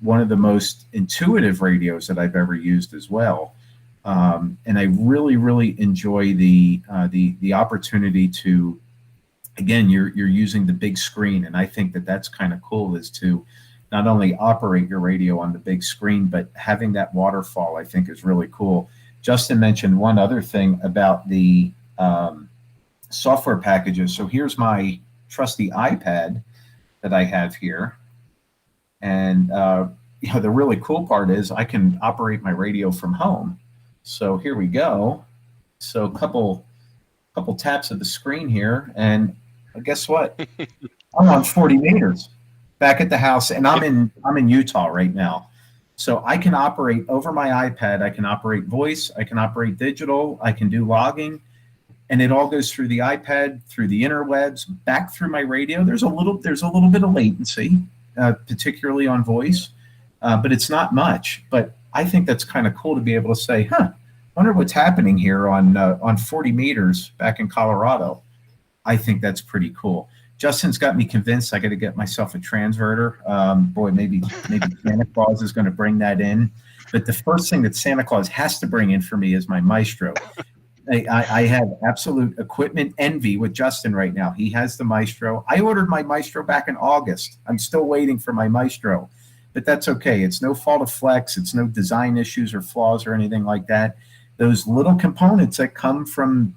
One of the most intuitive radios that I've ever used as well. And I really, really enjoy the opportunity to, again, you're using the big screen, and I think that's kind of cool, is to not only operate your radio on the big screen, but having that waterfall, I think, is really cool. Justin mentioned one other thing about the software packages. So here's my trusty iPad that I have here. And the really cool part is I can operate my radio from home. So here we go. So a couple taps of the screen here, and guess what? I'm on 40 meters back at the house, and I'm in Utah right now. So I can operate over my iPad. I can operate voice. I can operate digital. I can do logging, and it all goes through the iPad, through the interwebs, back through my radio. There's a little bit of latency, particularly on voice, but it's not much. But I think that's kind of cool to be able to say, wonder what's happening here on 40 meters back in Colorado. I think that's pretty cool. Justin's got me convinced I got to get myself a transverter. Boy, maybe Santa Claus is going to bring that in. But the first thing that Santa Claus has to bring in for me is my Maestro. I have absolute equipment envy with Justin right now. He has the Maestro. I ordered my Maestro back in August. I'm still waiting for my Maestro. but that's okay. It's no fault of Flex. It's no design issues or flaws or anything like that. Those little components that come from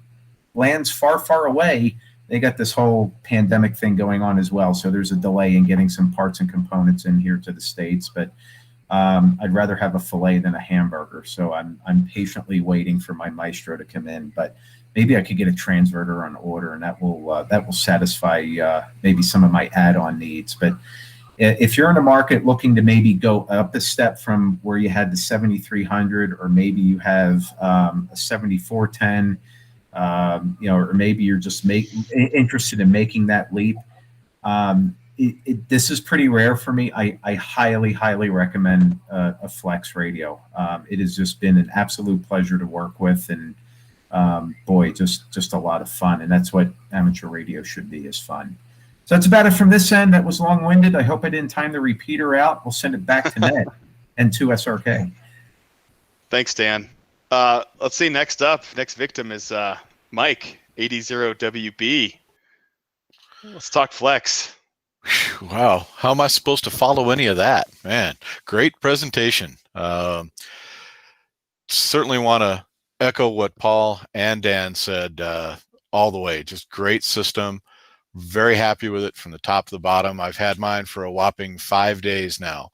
lands far, far away, they got this whole pandemic thing going on as well. So there's a delay in getting some parts and components in here to the States, but I'd rather have a filet than a hamburger. So I'm patiently waiting for my Maestro to come in, but maybe I could get a transverter on order, and that will satisfy maybe some of my add-on needs. But if you're in a market looking to maybe go up a step from where you had the 7300, or maybe you have a 7410, or maybe you're just interested in making that leap, this is pretty rare for me. I highly, highly recommend a Flex radio. It has just been an absolute pleasure to work with, and boy, just a lot of fun. And that's what amateur radio should be, is fun. So that's about it from this end. That was long-winded. I hope I didn't time the repeater out. We'll send it back to Ned and to SRK. Thanks, Dan. Let's see. Next victim is Mike, 80WB. Let's talk Flex. Wow, how am I supposed to follow any of that? Man, great presentation. Certainly want to echo what Paul and Dan said all the way. Just great system. Very happy with it from the top to the bottom. I've had mine for a whopping 5 days now.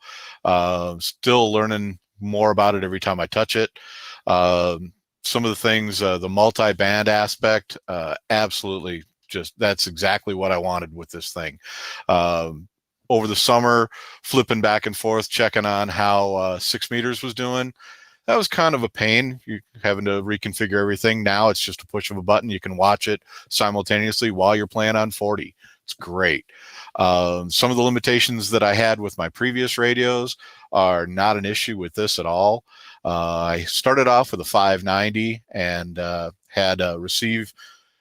Still learning more about it every time I touch it. Some of the things, the multi-band aspect, absolutely. That's exactly what I wanted with this thing. Over the summer, flipping back and forth, checking on how 6 meters was doing. That was kind of a pain, you having to reconfigure everything. Now it's just a push of a button. You can watch it simultaneously while you're playing on 40. It's great. Some of the limitations that I had with my previous radios are not an issue with this at all. I started off with a 590 and had a receive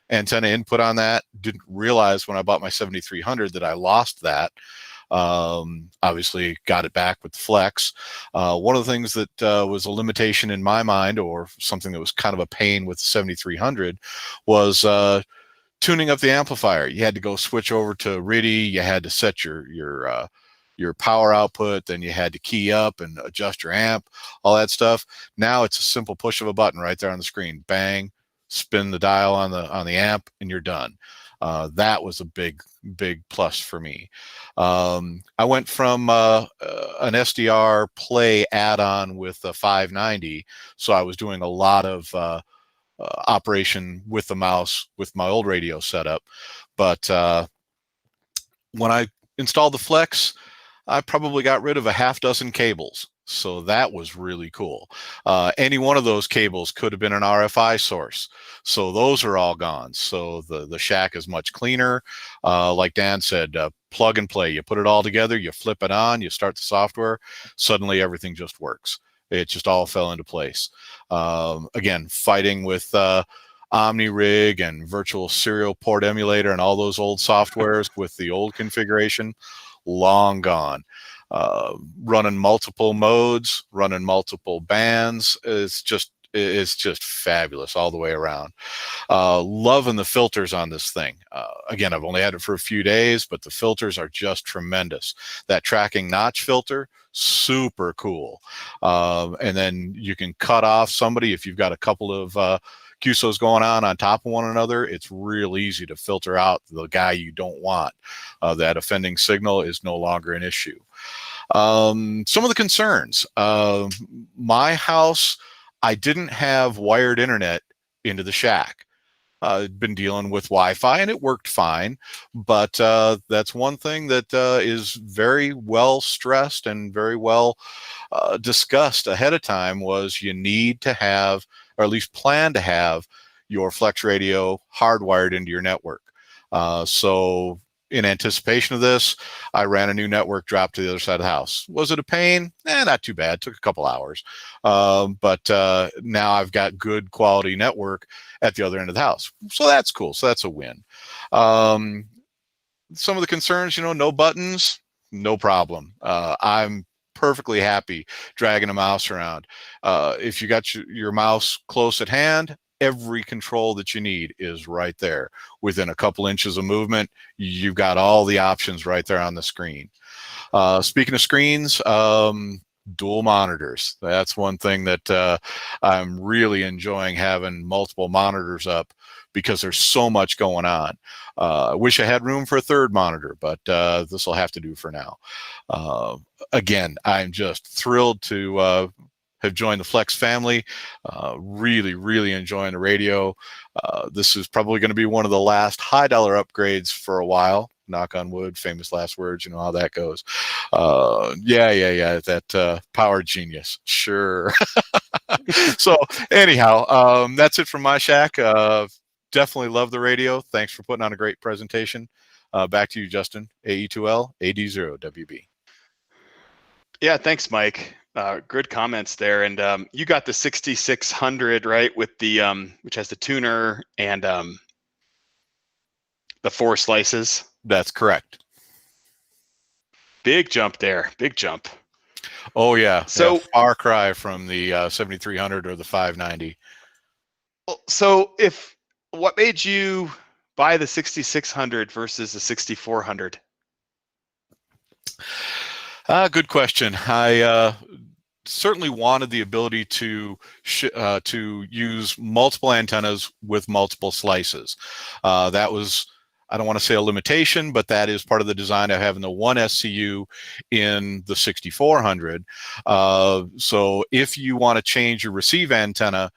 antenna input on that. Didn't realize when I bought my 7300 that I lost that. Obviously got it back with the Flex. One of the things that was a limitation in my mind, or something that was kind of a pain with the 7300, was tuning up the amplifier. You had to go switch over to RIDI. You had to set your power output, then you had to key up and adjust your amp, all that stuff. Now it's a simple push of a button right there on the screen. Bang, spin the dial on the amp, and you're done. That was a big plus for me. I went from an SDR Play add-on with a 590, so I was doing a lot of operation with the mouse with my old radio setup. But when I installed the Flex, I probably got rid of a half dozen cables. So that was really cool. Any one of those cables could have been an RFI source. So those are all gone. So the shack is much cleaner. Like Dan said, plug and play. You put it all together, you flip it on, you start the software, suddenly everything just works. It just all fell into place. Again, fighting with OmniRig and virtual serial port emulator and all those old softwares with the old configuration, long gone. Running multiple modes, running multiple bands, it's just fabulous all the way around. Loving the filters on this thing. Again, I've only had it for a few days, but the filters are just tremendous. That tracking notch filter, super cool. And then you can cut off somebody if you've got a couple of QSOs going on top of one another. It's real easy to filter out the guy you don't want. That offending signal is no longer an issue. Some of the concerns. My house, I didn't have wired internet into the shack. I'd been dealing with Wi-Fi and it worked fine, but that's one thing that is very well stressed and very well discussed ahead of time, was you need to have, or at least plan to have, your Flex radio hardwired into your network. So in anticipation of this, I ran a new network drop to the other side of the house. Was it a pain? Not too bad. Took a couple hours. But now I've got good quality network at the other end of the house. So that's cool. So that's a win. Some of the concerns, no buttons, no problem. I'm perfectly happy dragging a mouse around. If you got your mouse close at hand, every control that you need is right there. Within a couple inches of movement, you've got all the options right there on the screen. Speaking of screens, dual monitors. That's one thing that I'm really enjoying, having multiple monitors up because there's so much going on. I wish I had room for a third monitor, but this will have to do for now. Again, I'm just thrilled to have joined the Flex family. Really, really enjoying the radio. This is probably going to be one of the last high dollar upgrades for a while. Knock on wood, famous last words, you know how that goes. Yeah, that power genius, sure. So anyhow, that's it from my shack. Definitely love the radio. Thanks for putting on a great presentation. Back to you, Justin. AE2L, AD0WB. Yeah, thanks, Mike. Good comments there. And you got the 6600, right, with the which has the tuner and the 4 slices. That's correct. Big jump there. Big jump. Oh yeah. So yeah, far cry from the 7300 or the 590. So what made you buy the 6600 versus the 6400? Good question. I certainly wanted the ability to use multiple antennas with multiple slices. That was, I don't want to say a limitation, but that is part of the design of having the one SCU in the 6400. So if you want to change your receive antenna,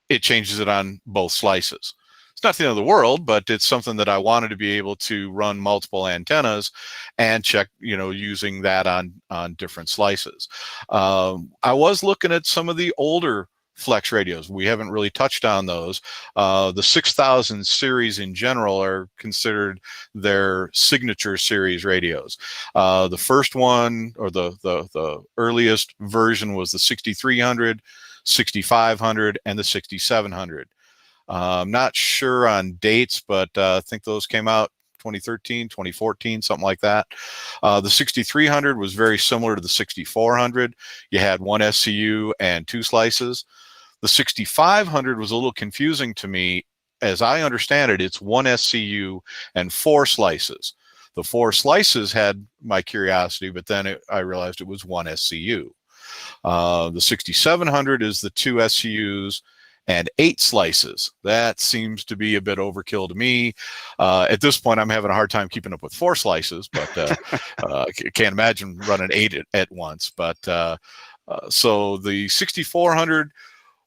it changes it on both slices. It's not the end of the world, but it's something that I wanted to be able to run multiple antennas and check, using that on different slices. I was looking at some of the older Flex radios. We haven't really touched on those. The 6000 series in general are considered their signature series radios. The first one, or the earliest version, was the 6300, 6500, and the 6700. I'm not sure on dates, but I think those came out 2013, 2014, something like that. The 6300 was very similar to the 6400. You had one SCU and 2 slices. The 6500 was a little confusing to me. As I understand it, it's one SCU and 4 slices. The 4 slices had my curiosity, but then I realized it was one SCU. The 6700 is the 2 SCUs and 8 slices. That seems to be a bit overkill to me. At this point, I'm having a hard time keeping up with 4 slices, but can't imagine running 8 at once. But so the 6400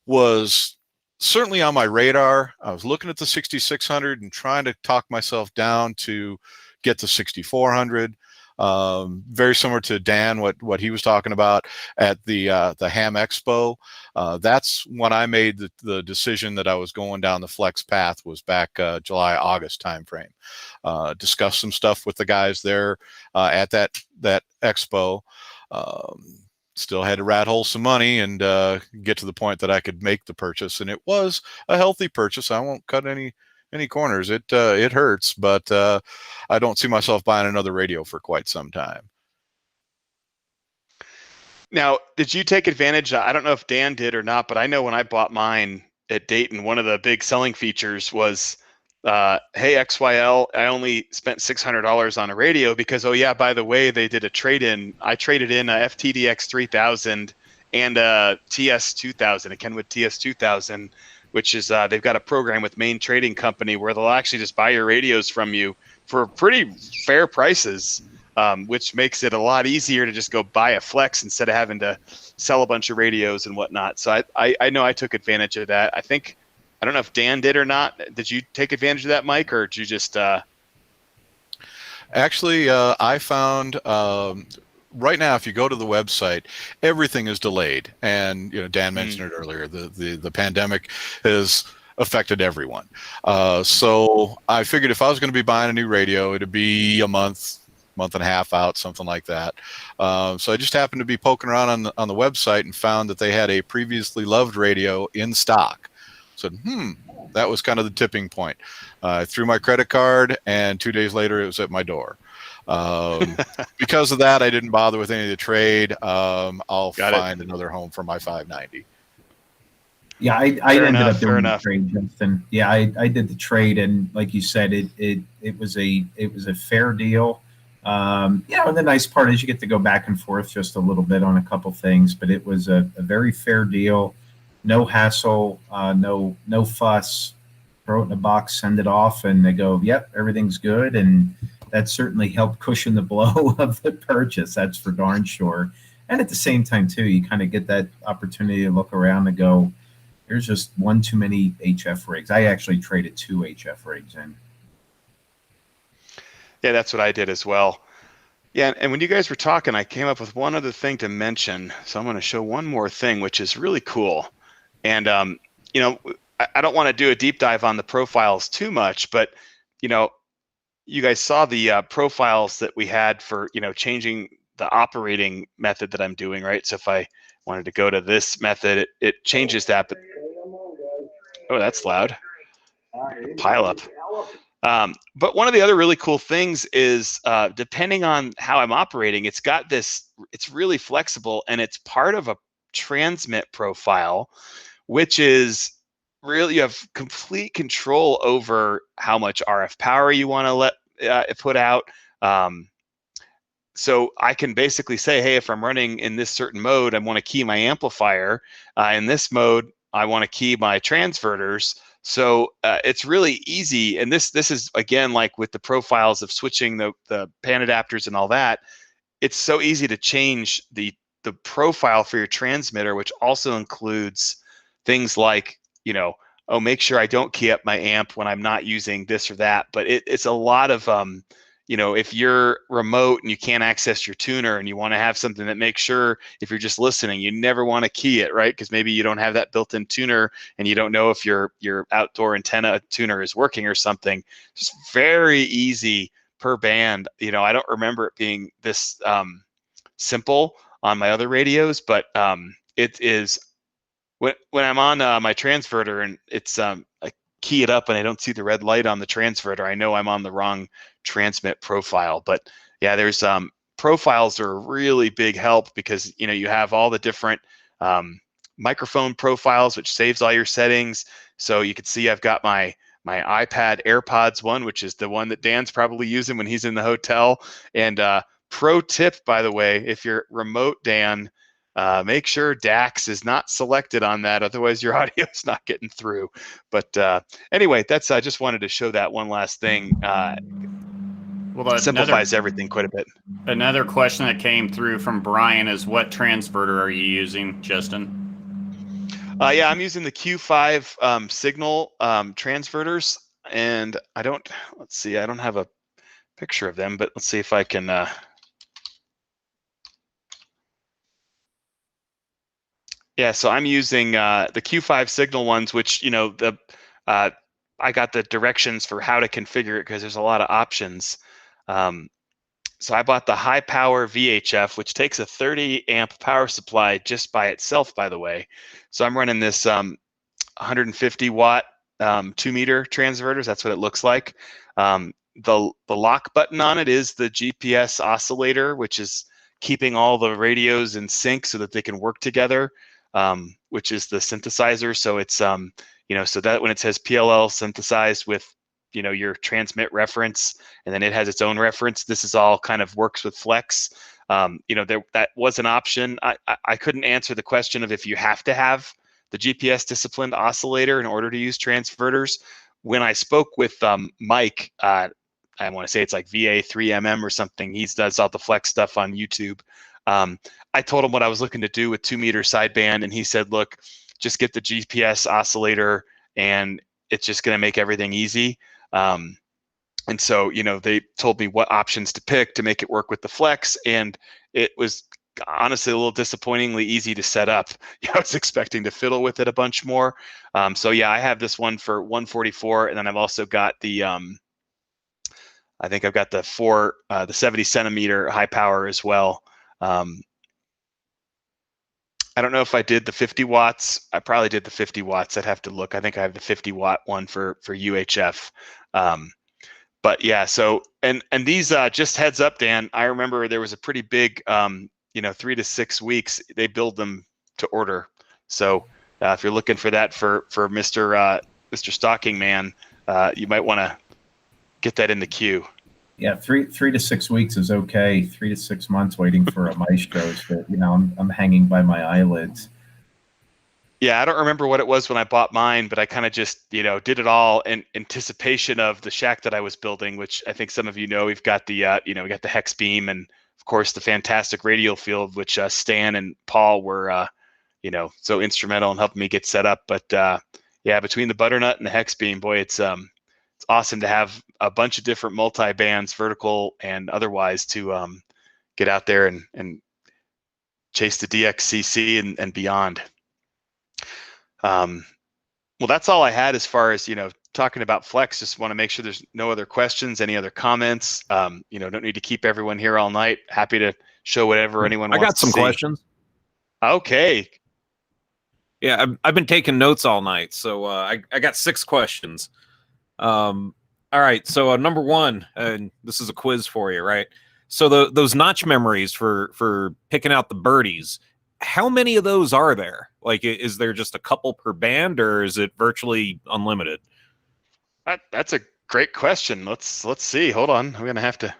was certainly on my radar. I was looking at the 6600 and trying to talk myself down to get the 6400. Very similar to Dan, what he was talking about at the Ham Expo. That's when I made the decision that I was going down the Flex path, was back July, August timeframe. Discussed some stuff with the guys there at that expo. Still had to rat hole some money and get to the point that I could make the purchase, and it was a healthy purchase. I won't cut any corners. It hurts, but I don't see myself buying another radio for quite some time. Now, did you take advantage? I don't know if Dan did or not, but I know when I bought mine at Dayton, one of the big selling features was, hey, XYL, I only spent $600 on a radio because, oh yeah, by the way, they did a trade-in. I traded in a FTDX 3000 and a TS 2000, a Kenwood TS 2000, which is they've got a program with Main Trading Company where they'll actually just buy your radios from you for pretty fair prices, which makes it a lot easier to just go buy a Flex instead of having to sell a bunch of radios and whatnot. So I know I took advantage of that. I don't know if Dan did or not. Did you take advantage of that, Mike, or did you just? Actually, I found right now, if you go to the website, everything is delayed, and Dan mentioned it earlier. The pandemic has affected everyone. So I figured if I was going to be buying a new radio, it'd be a month and a half out, something like that. So I just happened to be poking around on the website and found that they had a previously loved radio in stock. Said, that was kind of the tipping point. I threw my credit card, and 2 days later, it was at my door. Because of that, I didn't bother with any of the trade. I'll find another home for my 590. Yeah, I ended up doing the trade, Justin. Yeah, I did the trade, and like you said, it was a fair deal. And the nice part is you get to go back and forth just a little bit on a couple things, but it was a very fair deal. No hassle, no fuss. Throw it in a box, send it off, and they go, yep, everything's good. And that certainly helped cushion the blow of the purchase. That's for darn sure. And at the same time, too, you kind of get that opportunity to look around and go, there's just one too many HF rigs. I actually traded 2 HF rigs in. Yeah, that's what I did as well. Yeah, and when you guys were talking, I came up with one other thing to mention. So I'm going to show one more thing, which is really cool. And, I don't want to do a deep dive on the profiles too much, but, you guys saw the profiles that we had for, changing the operating method that I'm doing, right? So if I wanted to go to this method, it changes that. But, oh, that's loud. Pile up. But one of the other really cool things is depending on how I'm operating, it's really flexible, and it's part of a transmit profile, which is really, you have complete control over how much RF power you want to let it put out. So I can basically say, hey, if I'm running in this certain mode, I want to key my amplifier. In this mode, I want to key my transverters. So it's really easy. And this is, again, like with the profiles of switching the pan adapters and all that, it's so easy to change the profile for your transmitter, which also includes things like, make sure I don't key up my amp when I'm not using this or that. But it's a lot of, if you're remote and you can't access your tuner and you want to have something that makes sure, if you're just listening, you never want to key it, right? Because maybe you don't have that built-in tuner and you don't know if your outdoor antenna tuner is working or something. Just very easy per band. I don't remember it being this simple on my other radios, but it is when I'm on my transverter and it's I key it up and I don't see the red light on the transverter, I know I'm on the wrong transmit profile. But yeah, there's profiles are a really big help because you have all the different microphone profiles, which saves all your settings. So you can see I've got my iPad AirPods one, which is the one that Dan's probably using when he's in the hotel. And pro tip, by the way, if you're remote, Dan, make sure DAX is not selected on that, otherwise your audio is not getting through. But anyway, I just wanted to show that one last thing. Well, simplifies everything quite a bit. Another question that came through from Brian is, what transverter are you using, Justin? Yeah, I'm using the Q5 signal transverters, and let's see, I don't have a picture of them, but let's see if I can. Yeah, so I'm using the Q5 signal ones, which I got the directions for how to configure it because there's a lot of options. So I bought the high power VHF, which takes a 30 amp power supply just by itself, by the way. So I'm running this 150 watt 2 meter transverters. That's what it looks like. The lock button on it is the GPS oscillator, which is keeping all the radios in sync so that they can work together, which is the synthesizer. So it's so that when it says PLL synthesized with your transmit reference, and then it has its own reference, this is all kind of works with Flex. That was an option. I couldn't answer the question of if you have to have the GPS disciplined oscillator in order to use transverters. When I spoke with Mike, I want to say it's like VA3MM or something. He does all the Flex stuff on YouTube. I told him what I was looking to do with 2 meter sideband, and he said, look, just get the GPS oscillator and it's just going to make everything easy. And so, they told me what options to pick to make it work with the Flex, and it was honestly a little disappointingly easy to set up. I was expecting to fiddle with it a bunch more. So yeah, I have this one for 144, and then I've also got the I think I've got the 70 centimeter high power as well. I don't know if I did the 50 watts. I probably did the 50 watts. I'd have to look. I think I have the 50 watt one for UHF. But yeah, so and these just heads up, Dan, I remember there was a pretty big 3 to 6 weeks they build them to order. So if you're looking for that for Mr. Stocking Man, you might want to get that in the queue. Yeah, 3 to 6 weeks is okay. 3 to 6 months waiting for a maestro's that, I'm hanging by my eyelids. Yeah, I don't remember what it was when I bought mine, but I kind of just, did it all in anticipation of the shack that I was building, which I think some of you know. We've got the, we got the hex beam, and of course the fantastic radial field, which Stan and Paul were, so instrumental in helping me get set up. But yeah, between the butternut and the hex beam, boy, it's awesome to have a bunch of different multi-bands, vertical and otherwise, to get out there and chase the DXCC and beyond. Well, that's all I had as far as, talking about Flex. Just want to make sure there's no other questions, any other comments. Don't need to keep everyone here all night. Happy to show whatever anyone wants to see. I got some questions. Okay. Yeah, I've been taking notes all night, so I got 6 questions. All right, so number 1, and this is a quiz for you, right? So those notch memories for picking out the birdies, how many of those are there? Like, is there just a couple per band, or is it virtually unlimited? That's a great question. Let's see. Hold on. I'm gonna have to.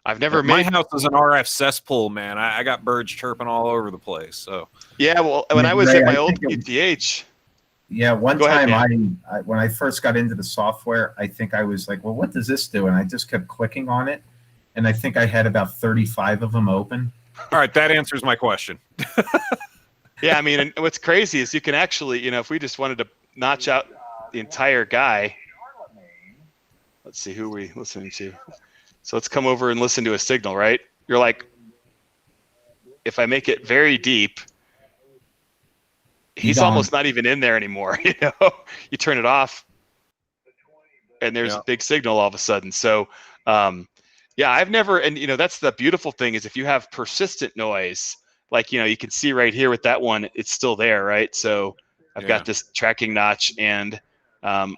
I've never My made. house is an RF cesspool, man. I got birds chirping all over the place. So Yeah, well, when I was Ray, at my I old think QTH. Yeah, one Go ahead, time I when I first got into the software, I think I was like, well, what does this do? And I just kept clicking on it, and I think I had about 35 of them open. all right, that answers my question. Yeah, I mean, and what's crazy is you can actually, if we just wanted to notch out the entire guy. Let's see who we listening to. So let's come over and listen to a signal, right? You're like, if I make it very deep, he's almost not even in there anymore. You turn it off, and there's a big signal all of a sudden. So, yeah, I've never, and that's the beautiful thing is if you have persistent noise, like you can see right here with that one, it's still there, right? So I've got this tracking notch, and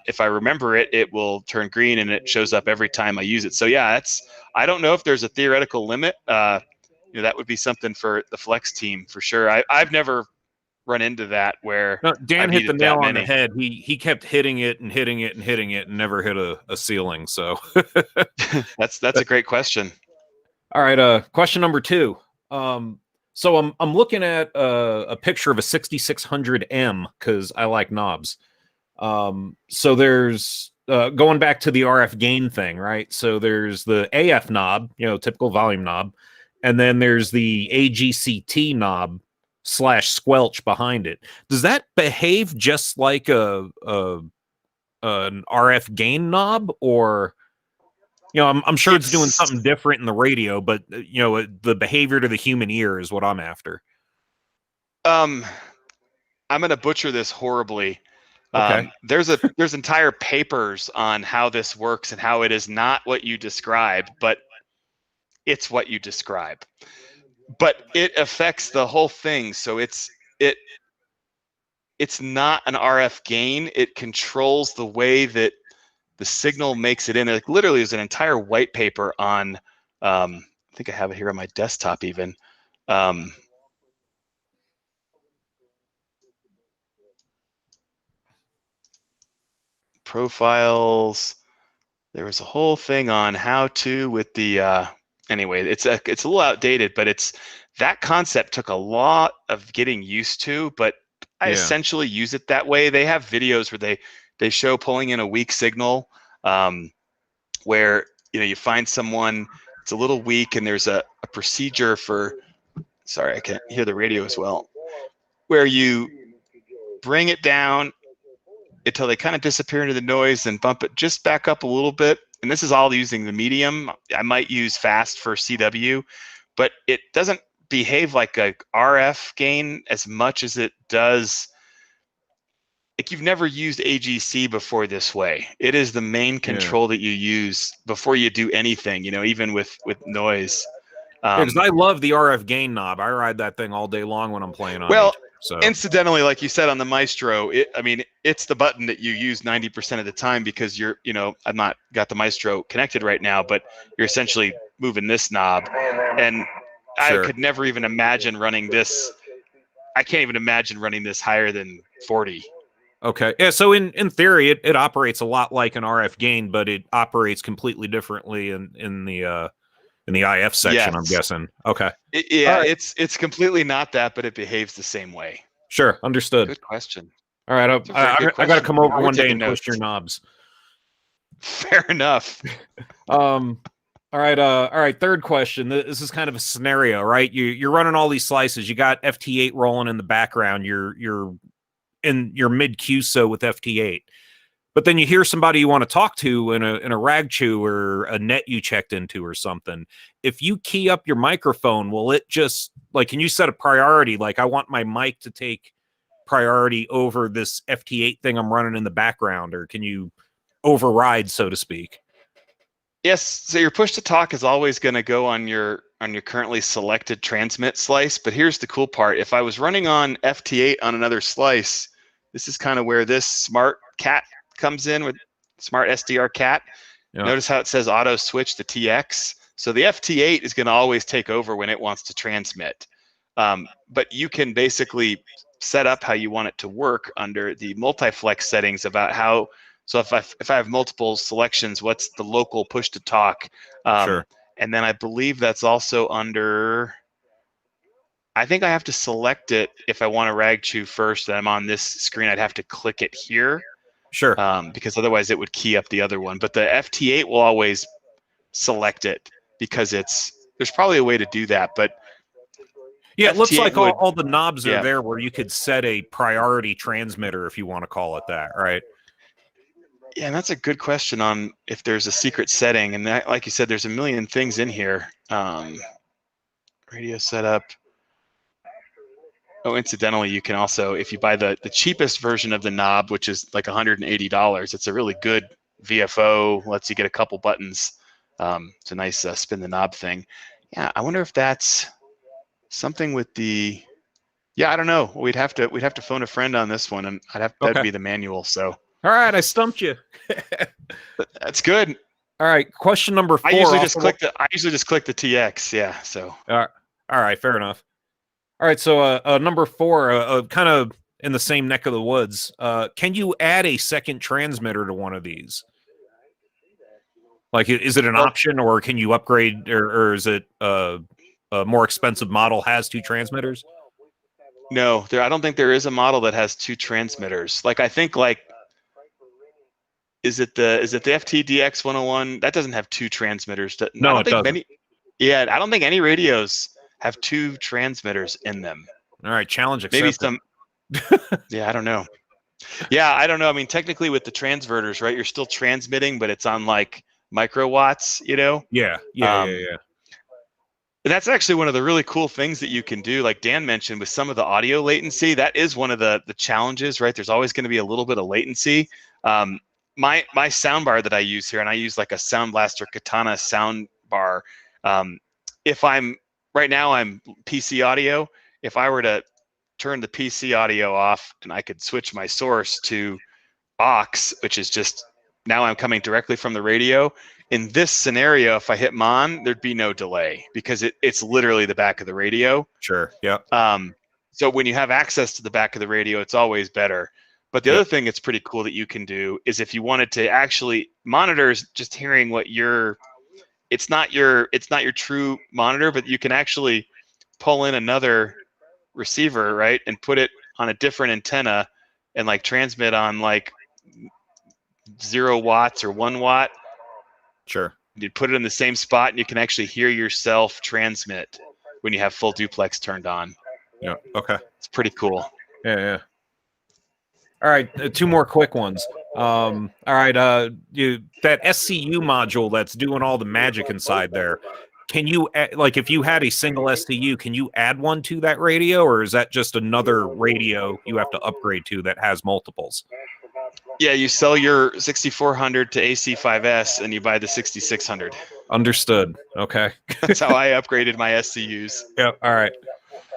if I remember it, it will turn green, and it shows up every time I use it. So yeah, I don't know if there's a theoretical limit. That would be something for the Flex team for sure. I've never run into that where Dan hit the nail on the head. He kept hitting it and hitting it and hitting it and never hit a ceiling. So that's a great question. All right, question number 2. So I'm looking at a picture of a 6600M because I like knobs. So there's going back to the RF gain thing, right? So there's the AF knob, typical volume knob, and then there's the AGCT knob / squelch behind it. Does that behave just like an RF gain knob, or I'm sure it's doing something different in the radio, but the behavior to the human ear is what I'm after. I'm gonna butcher this horribly. Okay. There's entire papers on how this works and how it is not what you describe, but it's what you describe. But it affects the whole thing, so it's not an RF gain. It controls the way that the signal makes it in. Like literally, there's an entire white paper on. I think I have it here on my desktop even. Profiles. There was a whole thing on how to with the. Anyway, it's a little outdated, but that concept took a lot of getting used to. But I essentially use it that way. They have videos where they show pulling in a weak signal, where you find someone it's a little weak, and there's a procedure for. Sorry, I can't hear the radio as well. Where you bring it down until they kind of disappear into the noise, and bump it just back up a little bit. And this is all using the medium. I might use fast for CW, but it doesn't behave like a RF gain as much as it does. Like you've never used AGC before this way. It is the main control that you use before you do anything, even with noise. Because I love the RF gain knob. I ride that thing all day long when I'm playing on it. So incidentally, like you said on the Maestro, it's the button that you use 90% of the time because I've not got the Maestro connected right now, but you're essentially moving this knob. And I could never even imagine running this. I can't even imagine running this higher than 40. Okay. Yeah. So in theory, it operates a lot like an RF gain, but it operates completely differently in the IF section, I'm Yes. guessing. Okay. Yeah, All right. it's completely not that, but it behaves the same way. Sure. Understood. Good question. All right. It's a very good I got to question. come over We're one day taking and notes. twist your knobs. Fair enough. All right. Third question. This is kind of a scenario, right? You're running all these slices. You got FT8 rolling in the background. You're in your mid QSO with FT8. But then you hear somebody you want to talk to in a rag chew or a net you checked into or something. If you key up your microphone, will it just like, can you set a priority? Like, I want my mic to take priority over this FT8 thing I'm running in the background, or can you override, so to speak? Yes, so your push to talk is always going to go on your currently selected transmit slice, but here's the cool part. If I was running on FT8 on another slice, this is kind of where this smart cat comes in with smart SDR cat. Yeah. Notice how it says auto switch to TX. So the FT8 is going to always take over when it wants to transmit. But you can basically set up how you want it to work under the multi-flex settings about how. So if I have multiple selections, what's the local push to talk? Sure. And then I believe that's also under. I think I have to select it if I want to rag chew first. And I'm on this screen. I'd have to click it here. Sure. Because otherwise it would key up the other one. But the FT8 will always select it because there's probably a way to do that. But yeah, it looks FT8 like all the knobs are yeah. there where you could set a priority transmitter, if you want to call it that, right? Yeah, and that's a good question on if there's a secret setting. And that, like you said, there's a million things in here. Radio setup. Oh, incidentally, you can also, if you buy the cheapest version of the knob, which is like $180, it's a really good VFO, lets you get a couple buttons. It's a nice spin the knob thing. Yeah, I wonder if that's something with the. Yeah, I don't know. We'd have to phone a friend on this one, and that'd be the manual. So. All right, I stumped you. That's good. All right, question number 4. I usually just click the TX. Yeah. So. All right, fair enough. All right, so number 4, kind of in the same neck of the woods. Can you add a second transmitter to one of these? Like, is it an option, or can you upgrade, or is it a more expensive model has 2 transmitters? No, I don't think there is a model that has 2 transmitters. Like, I think is it the FTDX 101? That doesn't have 2 transmitters. No, it doesn't. I don't think any radios have 2 transmitters in them. All right, challenge accepted. Maybe some. Yeah, I don't know. Yeah, I don't know. I mean, technically with the transverters, right? You're still transmitting, but it's on like microwatts, you know? Yeah. And that's actually one of the really cool things that you can do. Like Dan mentioned, with some of the audio latency, that is one of the challenges, right? There's always going to be a little bit of latency. My soundbar that I use here, and I use like a Sound Blaster Katana soundbar. If I'm right now, I'm PC audio. If I were to turn the PC audio off and I could switch my source to aux, which is just now I'm coming directly from the radio. In this scenario, if I hit MON, there'd be no delay because it's literally the back of the radio. Sure. Yeah. So when you have access to the back of the radio, it's always better. But the other thing that's pretty cool that you can do is if you wanted to actually monitors just hearing what it's not your true monitor, but you can actually pull in another receiver, right, and put it on a different antenna and like transmit on like 0 watts or 1 watt. Sure. You put it in the same spot and you can actually hear yourself transmit when you have full duplex turned on. Yeah. Okay. It's pretty cool. Yeah. All right, 2 more quick ones. All right, that SCU module that's doing all the magic inside there. Can you like if you had a single SCU, can you add one to that radio, or is that just another radio you have to upgrade to that has multiples? Yeah, you sell your 6400 to AC5S and you buy the 6600. Understood. Okay. That's how I upgraded my SCUs. Yeah. All right.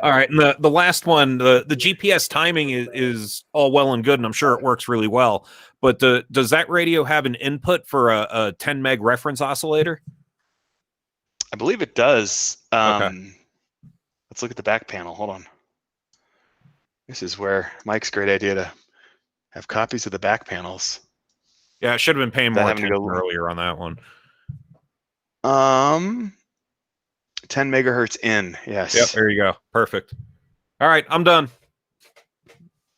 And the last one, the GPS timing is all well and good, and I'm sure it works really well. But does that radio have an input for a 10 meg reference oscillator? I believe it does. Okay. Let's look at the back panel. Hold on. This is where Mike's great idea to have copies of the back panels. Yeah, I should have been paying Without more having to attention go- earlier on that one. 10 megahertz in. Yes. Yep, there you go. Perfect. All right, I'm done.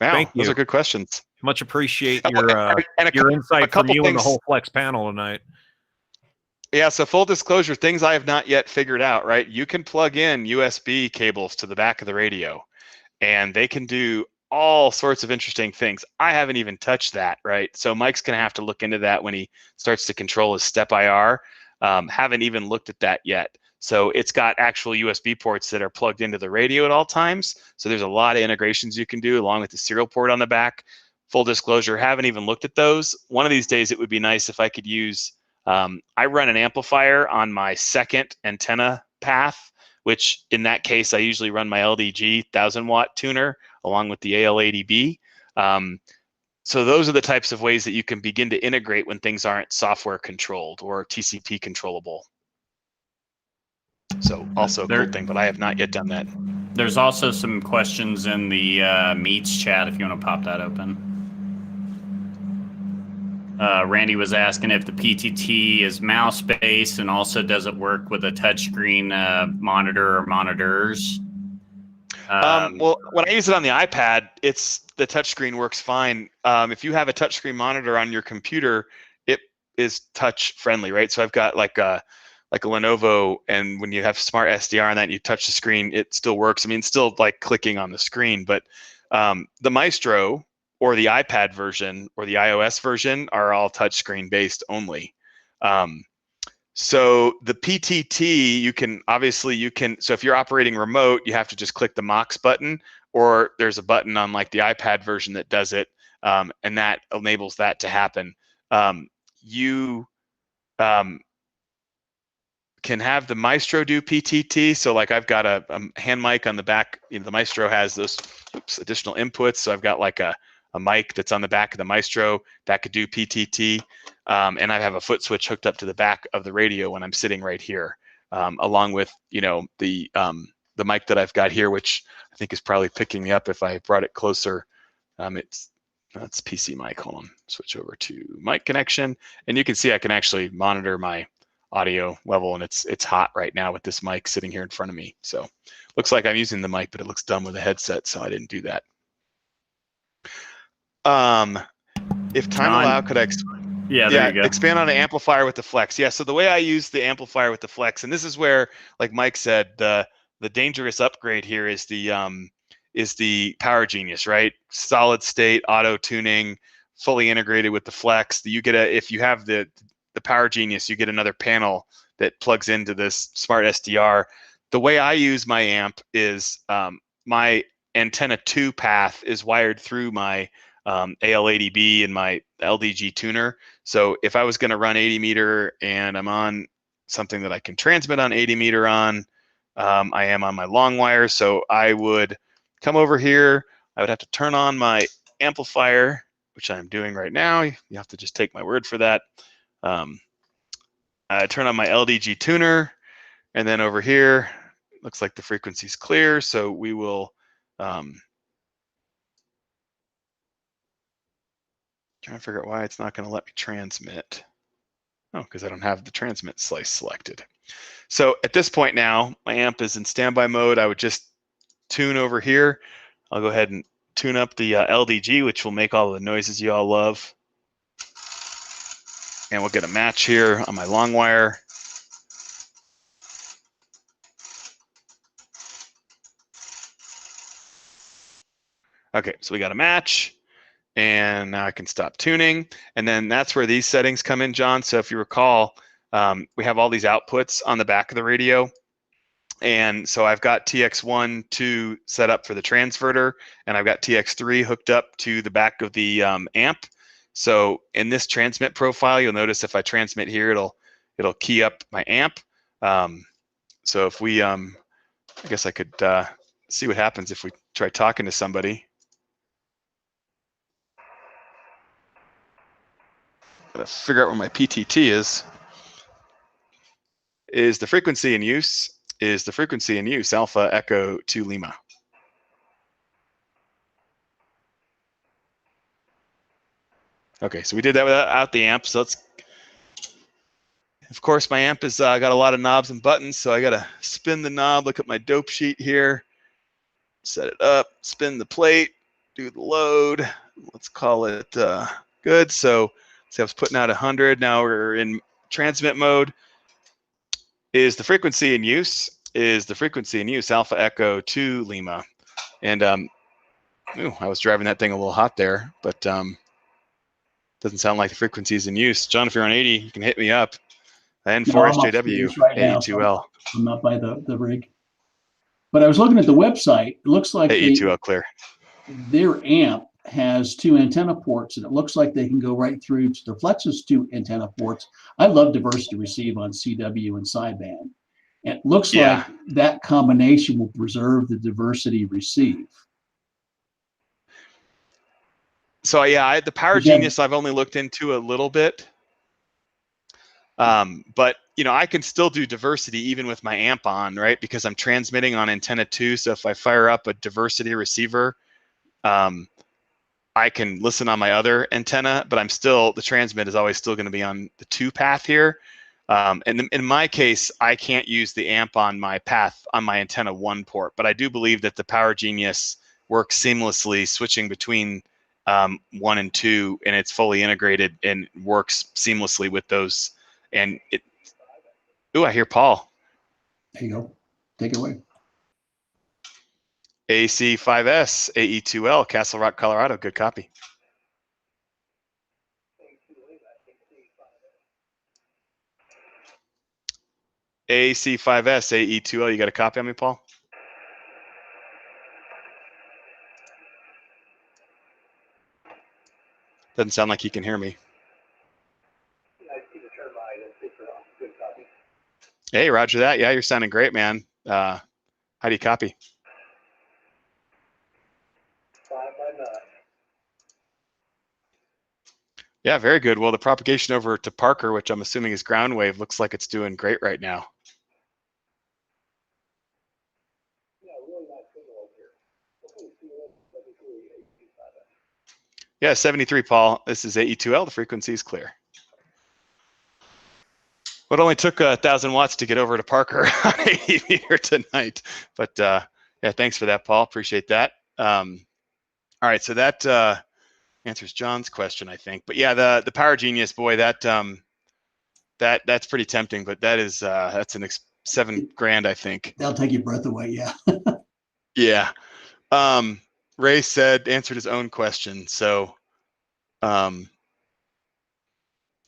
Wow, Thank those you. are good questions. Much appreciate Oh, and your insight from couple you and the things- whole Flex panel tonight. Yeah, so full disclosure, things I have not yet figured out, right? You can plug in USB cables to the back of the radio, and they can do all sorts of interesting things. I haven't even touched that, right? So Mike's going to have to look into that when he starts to control his step IR. Haven't even looked at that yet. So it's got actual USB ports that are plugged into the radio at all times. So there's a lot of integrations you can do along with the serial port on the back. Full disclosure, haven't even looked at those. One of these days, it would be nice if I could use, I run an amplifier on my second antenna path, which in that case, I usually run my LDG 1000-watt tuner along with the AL80B. So those are the types of ways that you can begin to integrate when things aren't software controlled or TCP controllable. So also a cool thing, but I have not yet done that. There's also some questions in the Meets chat if you want to pop that open. Randy was asking if the PTT is mouse-based and also does it work with a touchscreen monitor or monitors? Well, when I use it on the iPad, the touchscreen works fine. If you have a touchscreen monitor on your computer, it is touch friendly, right? So I've got like a Lenovo, and when you have smart SDR on that, and you touch the screen, it still works. I mean, it's still like clicking on the screen, but the Maestro or the iPad version or the iOS version are all touchscreen based only. So the PTT, so if you're operating remote, you have to just click the MOX button, or there's a button on like the iPad version that does it, and that enables that to happen. You can have the Maestro do PTT. So like I've got a hand mic on the back. The Maestro has those additional inputs. So I've got like a mic that's on the back of the Maestro that could do PTT. And I have a foot switch hooked up to the back of the radio when I'm sitting right here, along with, the mic that I've got here, which I think is probably picking me up if I brought it closer. That's PC mic. Hold on, switch over to mic connection. And you can see I can actually monitor my audio level, and it's hot right now with this mic sitting here in front of me. So looks like I'm using the mic, but it looks dumb with a headset, so I didn't do that. If time allow, could I there you go. expand on an amplifier with the Flex? Yeah, so the way I use the amplifier with the Flex, and this is where, like Mike said, the dangerous upgrade here is the Power Genius, right? Solid state auto tuning, fully integrated with the Flex. You get if you have the Power Genius, you get another panel that plugs into this smart SDR. The way I use my amp is my antenna 2 path is wired through my AL80B and my LDG tuner. So if I was going to run 80 meter and I'm on something that I can transmit on 80 meter on, I am on my long wire. So I would come over here. I would have to turn on my amplifier, which I'm doing right now. You have to just take my word for that. I turn on my LDG tuner, and then over here, looks like the frequency's clear. So we will trying to figure out why it's not going to let me transmit. Oh, because I don't have the transmit slice selected. So at this point now, my amp is in standby mode. I would just tune over here. I'll go ahead and tune up the LDG, which will make all the noises you all love. And we'll get a match here on my long wire. Okay, so we got a match. And now I can stop tuning. And then that's where these settings come in, John. So if you recall, we have all these outputs on the back of the radio. And so I've got TX1, 2 set up for the transverter, and I've got TX3 hooked up to the back of the amp. So in this transmit profile, you'll notice if I transmit here, it'll key up my amp. So if we, I guess I could see what happens if we try talking to somebody. Gotta figure out where my PTT is. Is the frequency in use? Is the frequency in use Alpha Echo 2 Lima? Okay, so we did that without the amp. So let's. Of course, my amp has got a lot of knobs and buttons, so I got to spin the knob, look at my dope sheet here, set it up, spin the plate, do the load. Let's call it good. So I was putting out 100. Now we're in transmit mode. Is the frequency in use? Is the frequency in use Alpha Echo 2 Lima? And I was driving that thing a little hot there, but doesn't sound like the frequency is in use. John, if you're on 80, you can hit me up. N4SJW right now, AE2L. I'm not by the rig. But I was looking at the website. It looks like AE2L clear. Their amp has 2 antenna ports, and it looks like they can go right through to the Flex's 2 antenna ports. I love diversity receive on CW and sideband. And it looks like that combination will preserve the diversity receive. So yeah, the Power Genius I've only looked into a little bit, but I can still do diversity even with my amp on, right? Because I'm transmitting on antenna 2. So if I fire up a diversity receiver, I can listen on my other antenna, but the transmit is always still going to be on the 2 path here. And in my case, I can't use the amp on my path on my antenna 1 port, but I do believe that the Power Genius works seamlessly switching between 1 and 2, and it's fully integrated and works seamlessly with those. And I hear Paul. There you go. Take it away. AC5S, AE2L, Castle Rock, Colorado. Good copy. AC5S, AE2L. You got a copy on me, Paul? Doesn't sound like you can hear me. Hey, roger that. Yeah, you're sounding great, man. How do you copy? Yeah, very good. Well, the propagation over to Parker, which I'm assuming is ground wave, looks like it's doing great right now. Yeah, 73, Paul. This is AE2L. The frequency is clear. Well, it only took 1,000 watts to get over to Parker on 80 meter tonight. But yeah, thanks for that, Paul. Appreciate that. All right, so that answers John's question, I think. But yeah, the Power Genius, boy, that's pretty tempting. But that's an $7,000, I think. That'll take your breath away. Yeah. Yeah. Ray answered his own question. So,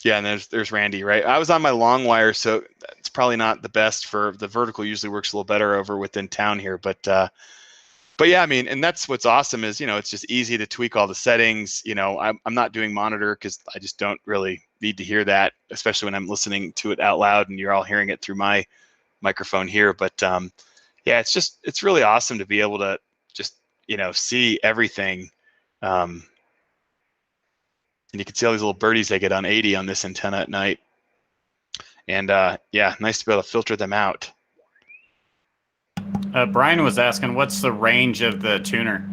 yeah, and there's Randy, right? I was on my long wire, so it's probably not the best for the vertical. Usually works a little better over within town here, but yeah, I mean, and that's what's awesome is it's just easy to tweak all the settings. I'm not doing monitor because I just don't really need to hear that, especially when I'm listening to it out loud and you're all hearing it through my microphone here. But yeah, it's really awesome to be able to just see everything. And you can see all these little birdies they get on 80 on this antenna at night. And yeah, nice to be able to filter them out. Brian was asking, what's the range of the tuner?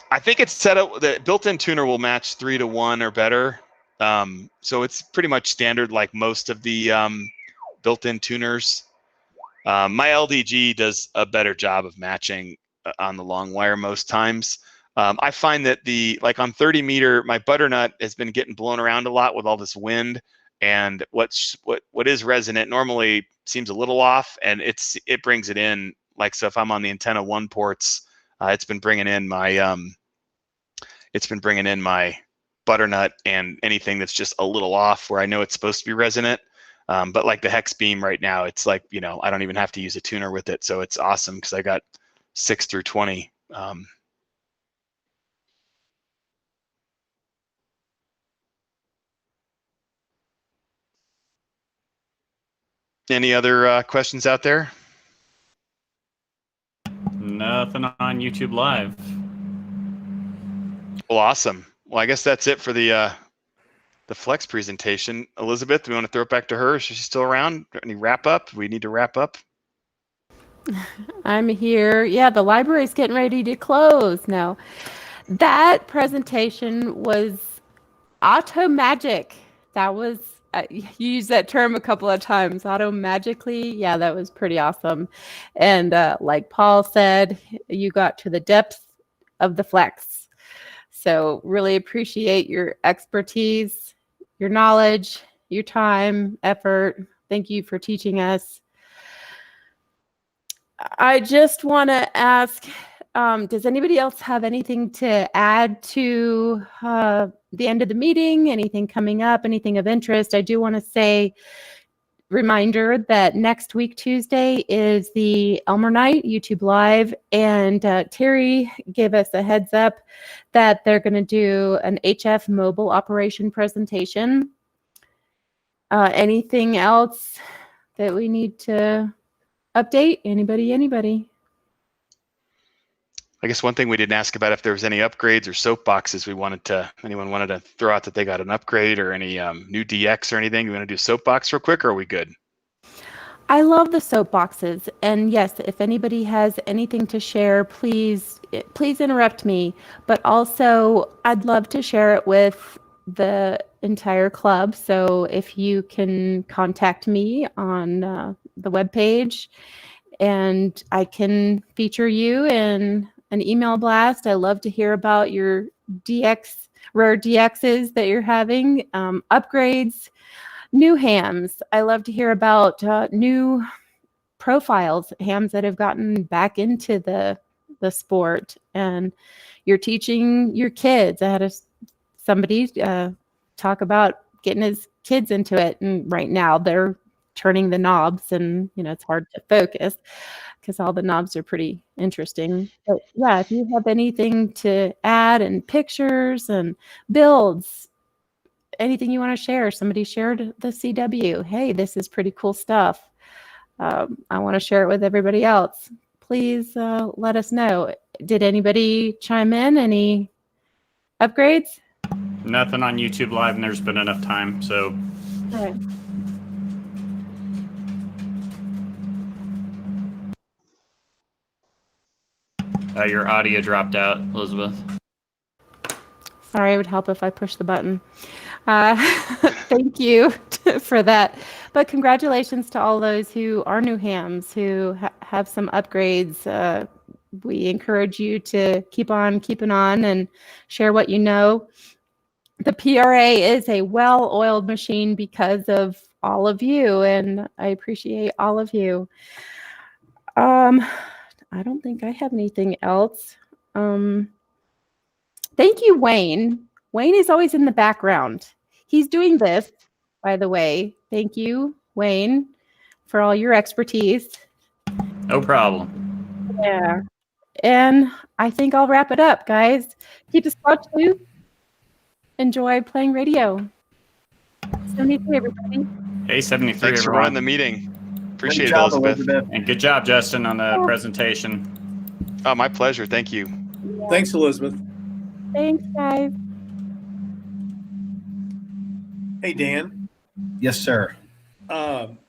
I think it's set up, the built-in tuner will match 3 to 1 or better. So it's pretty much standard like most of the built-in tuners. My LDG does a better job of matching on the long wire most times. I find that like on 30 meter, my butternut has been getting blown around a lot with all this wind, and what is resonant normally seems a little off, and it brings it in. Like, so if I'm on the antenna 1 ports, it's been bringing in my butternut and anything that's just a little off where I know it's supposed to be resonant. But like the hex beam right now, it's like, I don't even have to use a tuner with it. So it's awesome because I got 6 through 20. Any other questions out there? Nothing on YouTube Live. Well, awesome. Well, I guess that's it for the Flex presentation. Elizabeth, do we want to throw it back to her? Is she still around? Any wrap up? We need to wrap up. I'm here. Yeah, the library's getting ready to close now. That presentation was auto magic. That was, you used that term a couple of times. Auto magically. Yeah, that was pretty awesome. And like Paul said, you got to the depth of the flex. So really appreciate your expertise, your knowledge, your time, effort. Thank you for teaching us. I just want to ask, does anybody else have anything to add to the end of the meeting? Anything coming up? Anything of interest? I do want to say, reminder that next week, Tuesday, is the Elmer Night YouTube Live. And Terry gave us a heads up that they're going to do an HF mobile operation presentation. Anything else that we need to update? Anybody? I guess one thing we didn't ask about if there was any upgrades or soapboxes anyone wanted to throw out that they got an upgrade or any new DX or anything. You want to do soapbox real quick, or are we good? I love the soapboxes. And yes, if anybody has anything to share, please interrupt me. But also, I'd love to share it with the entire club. So if you can contact me on the webpage, and I can feature you in an email blast. I love to hear about your rare DXs that you're having, upgrades, new hams. I love to hear about new profiles, hams that have gotten back into the sport, and you're teaching your kids. I had somebody talk about getting his kids into it, and right now they're turning the knobs, and it's hard to focus because all the knobs are pretty interesting. But yeah, if you have anything to add, and pictures and builds, anything you want to share. Somebody shared the CW. Hey, this is pretty cool stuff. I want to share it with everybody else. Please let us know. Did anybody chime in? Any upgrades? Nothing on YouTube Live, and there's been enough time. So. All right. Your audio dropped out, Elizabeth. Sorry, it would help if I push the button. Thank you for that. But congratulations to all those who are new hams, who have some upgrades. We encourage you to keep on keeping on and share what you know. The PRA is a well-oiled machine because of all of you, and I appreciate all of you. I don't think I have anything else. Thank you, Wayne. Wayne is always in the background. He's doing this, by the way. Thank you, Wayne, for all your expertise. No problem. Yeah. And I think I'll wrap it up, guys. Keep the squad too. Enjoy playing radio. 73, everybody. Hey, 73, Thanks for everyone. running the meeting. Appreciate it, Elizabeth. And good job, Justin, on the presentation. Oh, my pleasure. Thank you. Yeah. Thanks, Elizabeth. Thanks, guys. Hey, Dan. Yes, sir.